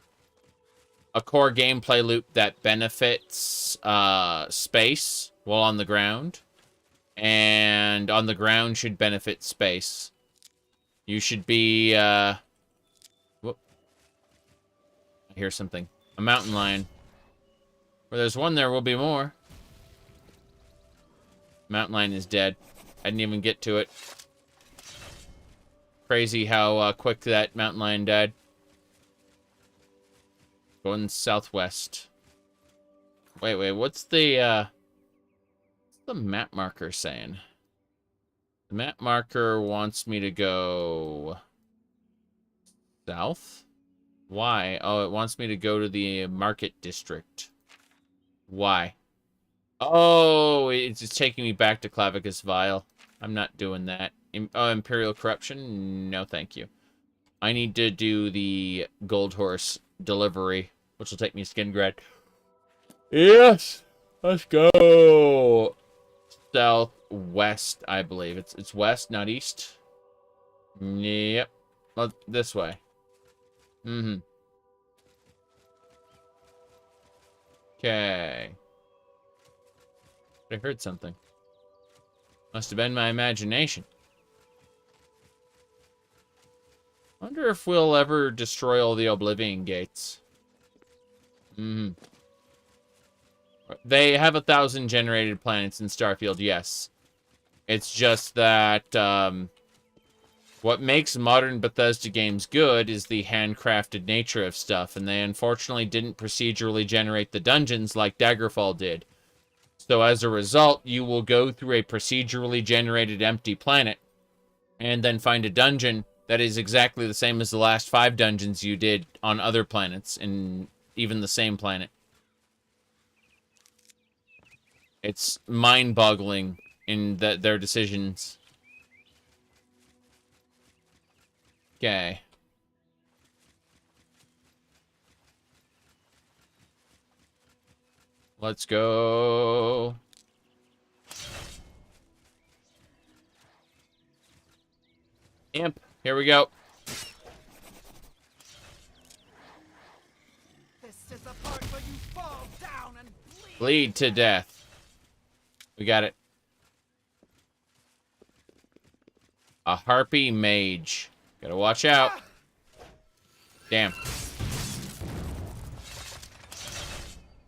core gameplay loop that benefits, space while on the ground. And on the ground should benefit space. You should be, whoop. I hear something. A mountain lion. Where there's one, there will be more. Mountain lion is dead. I didn't even get to it. Crazy how quick that mountain lion died. Going southwest. Wait, what's the map marker saying? The map marker wants me to go south? Why? Oh, it wants me to go to the market district. Why? Oh, it's just taking me back to Clavicus Vial. I'm not doing that. Oh, Imperial Corruption? No, thank you. I need to do the Gold Horse delivery, which will take me to Skingrad. Yes! Let's go! Southwest, I believe. It's west, not east. Yep. Well, this way. Okay. I heard something. Must have been my imagination. Wonder if we'll ever destroy all the Oblivion gates. They have 1,000 generated planets in Starfield, yes. It's just that, what makes modern Bethesda games good is the handcrafted nature of stuff, and they unfortunately didn't procedurally generate the dungeons like Daggerfall did. So as a result, you will go through a procedurally generated empty planet, and then find a dungeon that is exactly the same as the last 5 dungeons you did on other planets, and even the same planet. It's mind-boggling in their decisions. Okay. Let's go. Imp, here we go. Bleed to death. We got it. A harpy mage. Gotta watch out. Damn.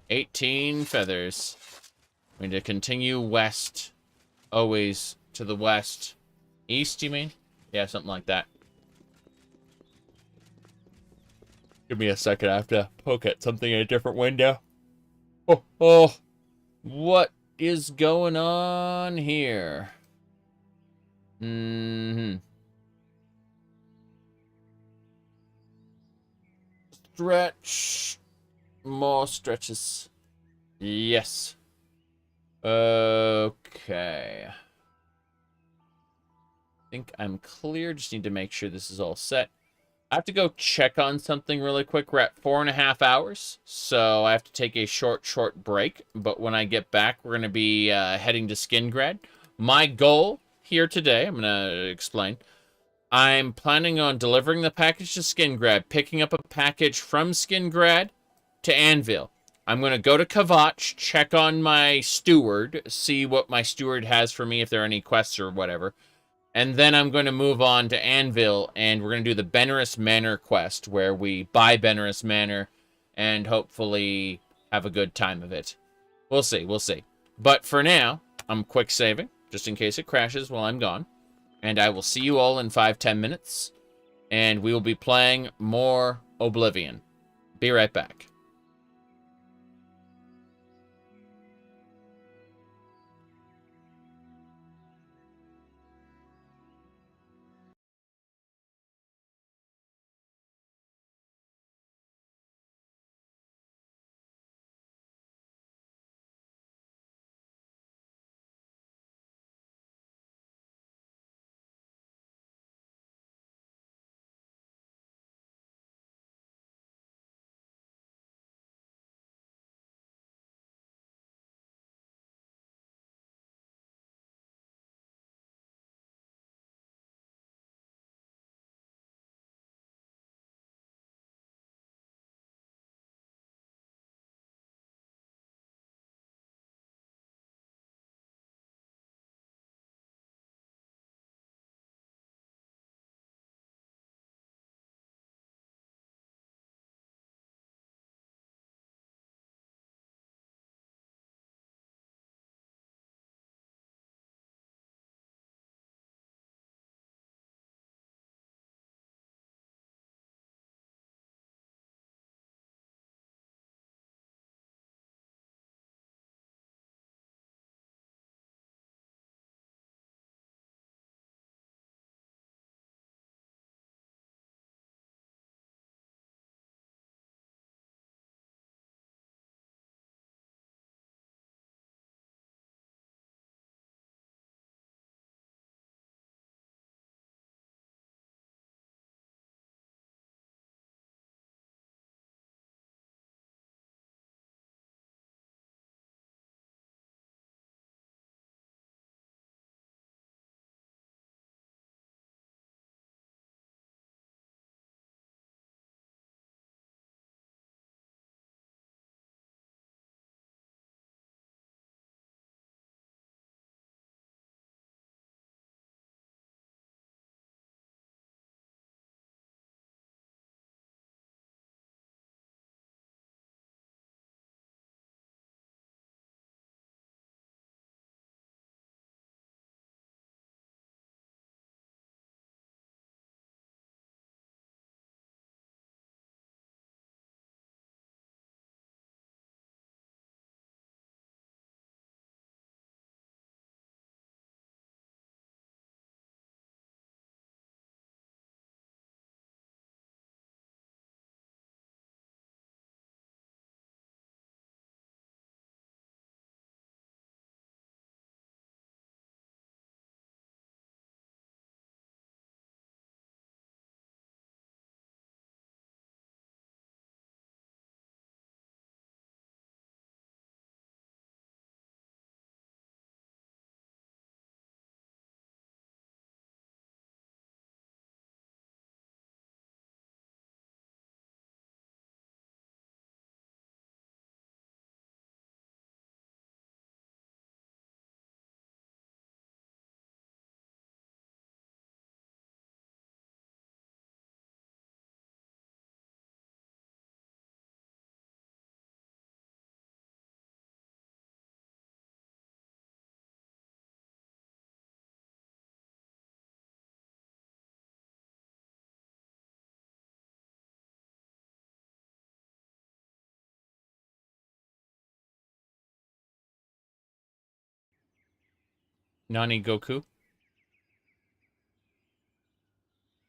18 feathers. We need to continue west. Always to the west. East, you mean? Yeah, something like that. Give me a second. I have to poke at something in a different window. Oh. What is going on here? Stretch. More stretches. Yes. Okay. I think I'm clear. Just need to make sure this is all set. I have to go check on something really quick. We're at 4.5 hours, so I have to take a short break. But when I get back, we're going to be heading to Skingrad. My goal here today, I'm going to explain. I'm planning on delivering the package to Skingrad, picking up a package from Skingrad to Anvil. I'm going to go to Kvatch, check on my steward, see what my steward has for me, if there are any quests or whatever. And then I'm going to move on to Anvil, and we're going to do the Benorous Manor quest, where we buy Benorous Manor and hopefully have a good time of it. We'll see. But for now, I'm quick saving, just in case it crashes while I'm gone. And I will see you all in 5-10 minutes, and we will be playing more Oblivion. Be right back. Nani Goku.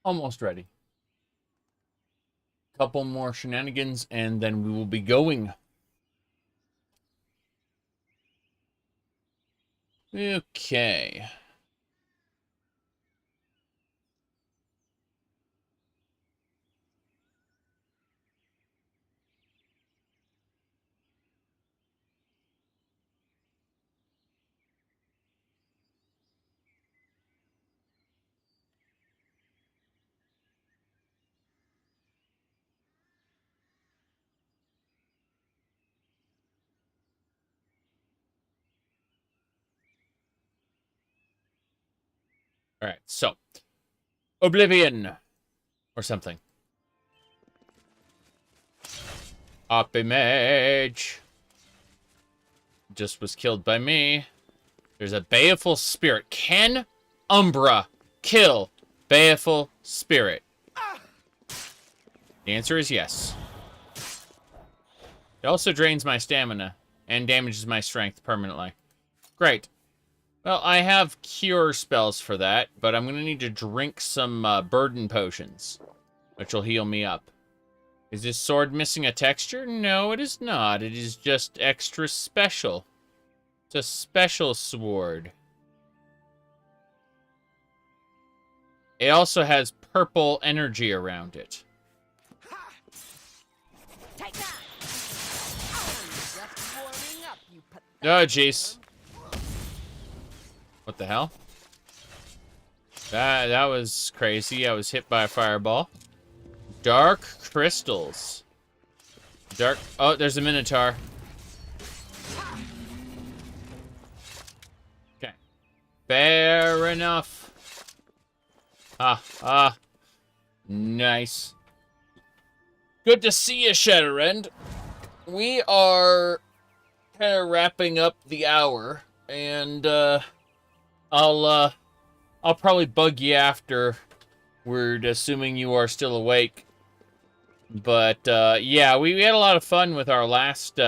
Almost ready. Couple more shenanigans, and then we will be going. Okay. All right, so Oblivion or something. Opimage just was killed by me. There's a baleful spirit. Can Umbra kill baleful spirit? The answer is yes. It also drains my stamina and damages my strength permanently. Great. Well, I have cure spells for that, but I'm going to need to drink some burden potions, which will heal me up. Is this sword missing a texture? No, it is not. It is just extra special. It's a special sword. It also has purple energy around it. Take that! Just warming up, you Oh, jeez. What the hell? That was crazy. I was hit by a fireball. Dark crystals. Dark... Oh, there's a minotaur. Okay. Fair enough. Nice. Good to see you, Shatterend. We are kind of wrapping up the hour, and I'll probably bug you afterward, assuming you are still awake. But yeah, we had a lot of fun with our last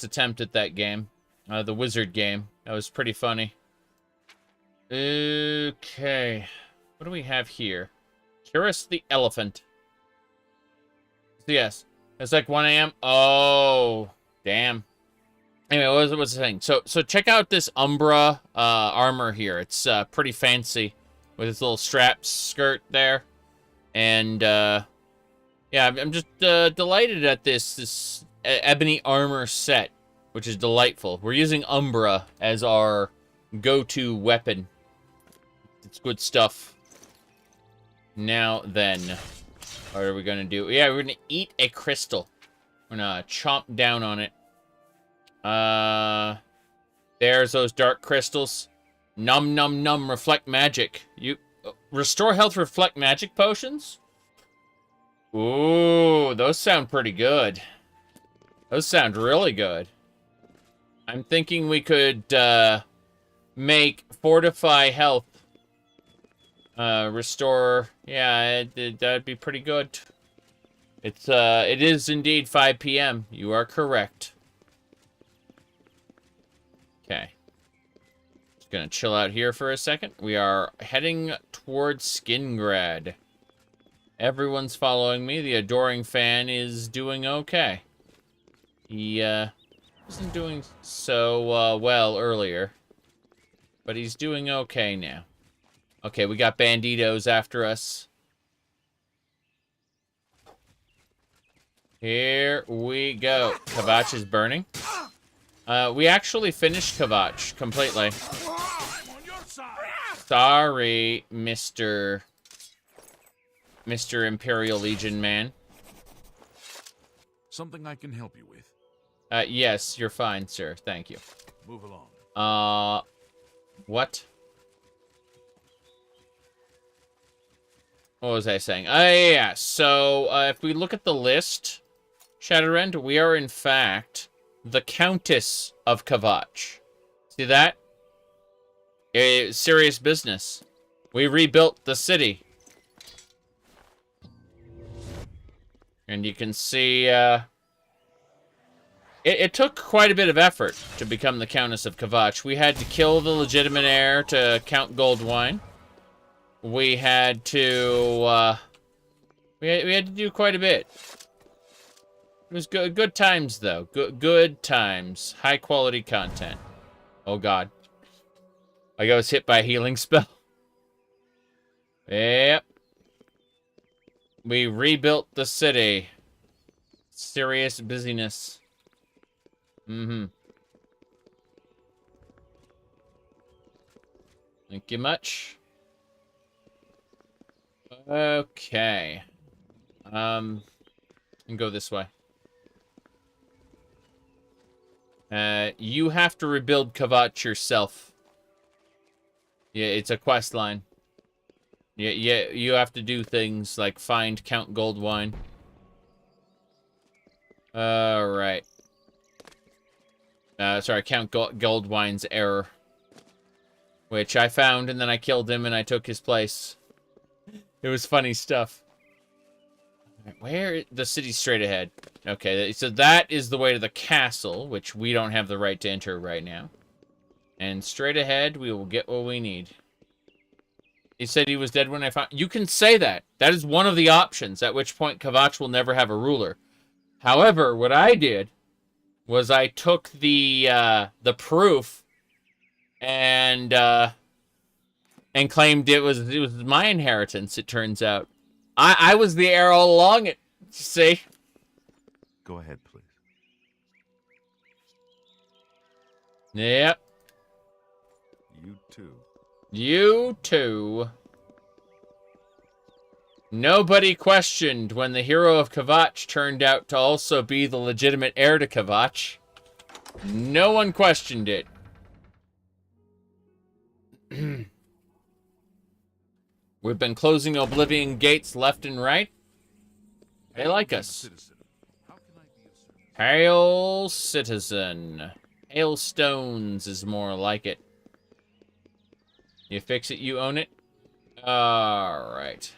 attempt at that game, the wizard game. That was pretty funny. Okay, what do we have here? Curious the elephant. Yes, it's like 1 a.m. Oh, damn. Anyway, what was the thing? So check out this Umbra armor here. It's pretty fancy with its little strap skirt there, and yeah, I'm just delighted at this ebony armor set, which is delightful. We're using Umbra as our go-to weapon. It's good stuff. Now then, what are we gonna do? Yeah, we're gonna eat a crystal. We're gonna chomp down on it. There's those dark crystals. Num num num. Reflect magic. You restore health. Reflect magic potions. Ooh, those sound pretty good. Those sound really good. I'm thinking we could make fortify health. Restore. Yeah, that'd be pretty good. It is indeed 5 p.m. You are correct. Okay. Just gonna chill out here for a second. We are heading towards Skingrad. Everyone's following me. The adoring fan is doing okay. He wasn't doing so well earlier, but he's doing okay now. Okay, we got banditos after us. Here we go. Kavach is burning. We actually finished Kavach completely. Sorry, Mr. Imperial Legion man. Something I can help you with? Yes, you're fine, sir. Thank you. Move along. What? What was I saying? Yeah, so, if we look at the list, Shatterend, we are, in fact, the Countess of Kavach. See that? Serious business. We rebuilt the city. And you can see, It took quite a bit of effort to become the Countess of Kvatch. We had to kill the legitimate heir to Count Goldwine. We had to, we had to do quite a bit. It was good times, though. Good times. High-quality content. Oh, God. Like I was hit by a healing spell. Yep. We rebuilt the city. Serious busyness. Mm-hmm. Thank you much. Okay. And go this way. You have to rebuild Kvatch yourself. Yeah, it's a quest line. Yeah, you have to do things like find Count Goldwine. Alright. Sorry, Count Goldwine's error. Which I found, and then I killed him, and I took his place. It was funny stuff. Where? The city's straight ahead. Okay, so that is the way to the castle, which we don't have the right to enter right now. And straight ahead, we will get what we need. He said he was dead when I found... You can say that. That is one of the options, at which point Kvatch will never have a ruler. However, what I did was I took the proof and claimed it was my inheritance, it turns out. I was the heir all along, see? Go ahead, please. Yep. You too. You too. Nobody questioned when the hero of Kvatch turned out to also be the legitimate heir to Kvatch. No one questioned it. We've been closing Oblivion gates left and right. They like us. Hail citizen. Hailstones is more like it. You fix it, you own it? Alright.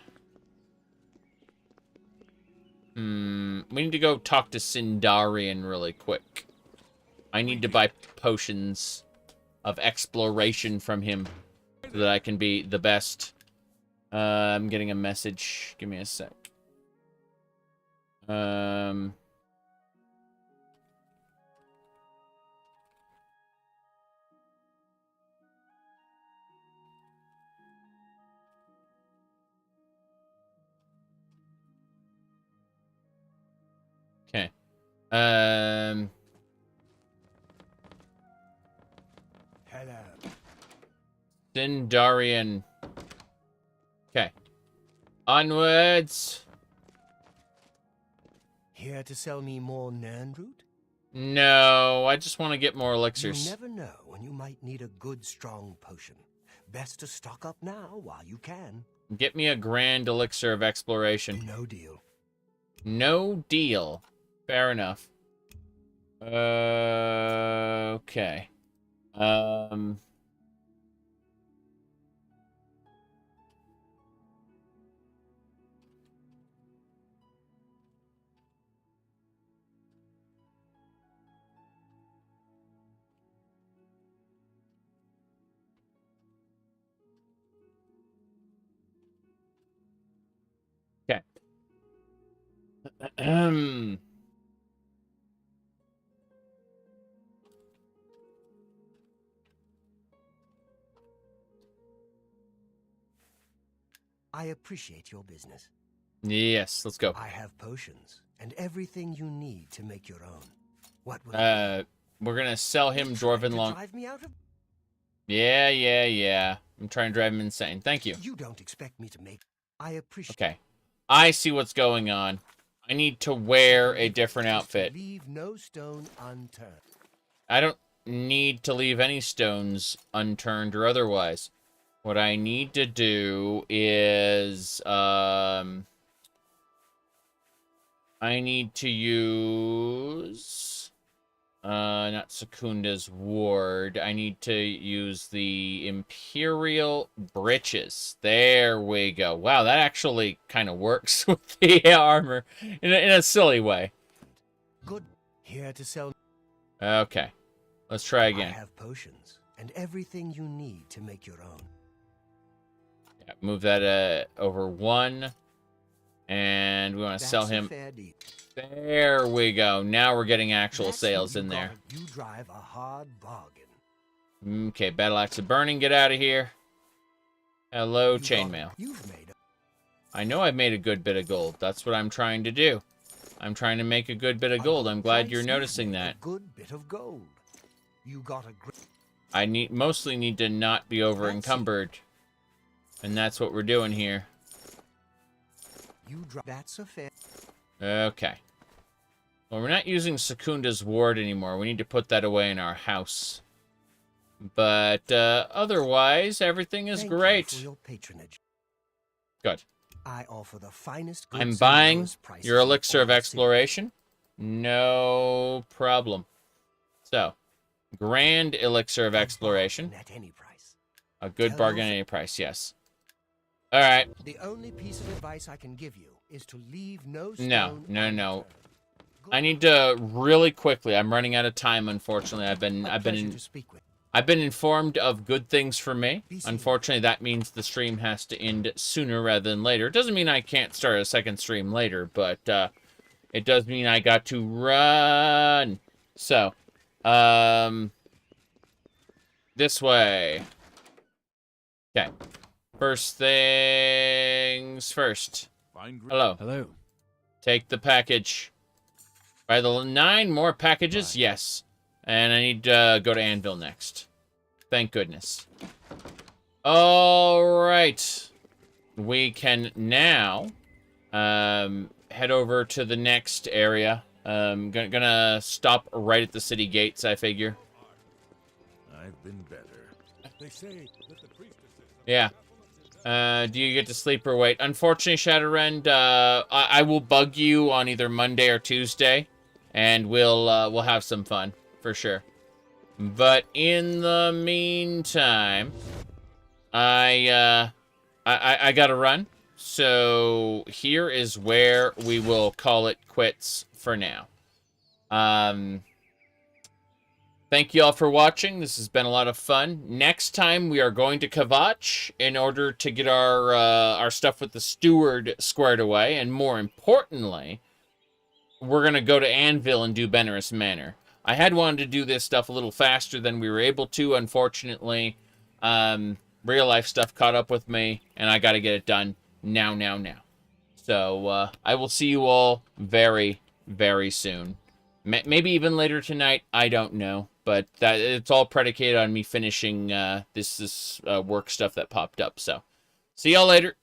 We need to go talk to Sindarian really quick. I need to buy potions of exploration from him so that I can be the best. I'm getting a message. Give me a sec. Okay. Hello. Sindarian. Okay. Onwards. Here to sell me more Nernroot? No, I just want to get more elixirs. You never know when you might need a good, strong potion. Best to stock up now while you can. Get me a grand elixir of exploration. No deal. No deal. Fair enough. Okay. Okay. I appreciate your business. Yes, let's go. I have potions and everything you need to make your own. What would we're gonna sell him Dwarven Long. drive me out of... Yeah. I'm trying to drive him insane. Thank you. You don't expect me to make... I appreciate... Okay. I see what's going on. I need to wear a different outfit. Leave no stone unturned. I don't need to leave any stones unturned or otherwise. What I need to do is, I need to use, not Secunda's ward. I need to use the Imperial Breeches. There we go. Wow, that actually kind of works with the armor in a silly way. Good. Here to sell... Okay. Let's try I again. have potions and everything you need to make your own. Yeah, move that over 1. And we want to sell That's a him. fair deal. There we go. Now we're getting actual That's sales what in you there. got. You drive a hard bargain. Okay, Battle Axe of Burning, get out of here. Hello, chainmail. You've made I know I've made a good bit of gold. That's what I'm trying to do. I'm trying to make a good bit of gold. I'm glad you're noticing that. a good bit of gold. You got a great. I mostly need to not be over encumbered. And that's what we're doing here. That's a fair. Okay. Well, we're not using Secunda's ward anymore. We need to put that away in our house. But otherwise, everything is Thank great. You for your patronage. Good. I offer the finest goods I'm and buying lowest prices your in elixir of all the exploration. No problem. So, grand elixir of exploration. At any price. A good Tell bargain at any price, yes. All right. The only piece of advice I can give you is to leave no No, stone no. I need to really quickly. I'm running out of time, unfortunately. I've been informed of good things for me. Unfortunately, that means the stream has to end sooner rather than later. It doesn't mean I can't start a second stream later, but it does mean I got to run. So, this way. Okay. First things first. Hello. Hello. Take the package. By the 9 more packages? Yes. And I need to go to Anvil next. Thank goodness. All right. We can now head over to the next area. Gonna stop right at the city gates, I figure. I've been better. They say that the priestesses... Yeah. Do you get to sleep or wait? Unfortunately, Shadowrend, I will bug you on either Monday or Tuesday, and we'll have some fun for sure. But in the meantime, I gotta run. So here is where we will call it quits for now. Thank you all for watching. This has been a lot of fun. Next time we are going to Kvatch in order to get our stuff with the steward squared away, and more importantly, we're gonna go to Anvil and do Benerus Manor. I had wanted to do this stuff a little faster than we were able to. Unfortunately, real life stuff caught up with me, and I got to get it done now. So I will see you all very, very soon. Maybe even later tonight. I don't know. But it's all predicated on me finishing this work stuff that popped up. So, see y'all later.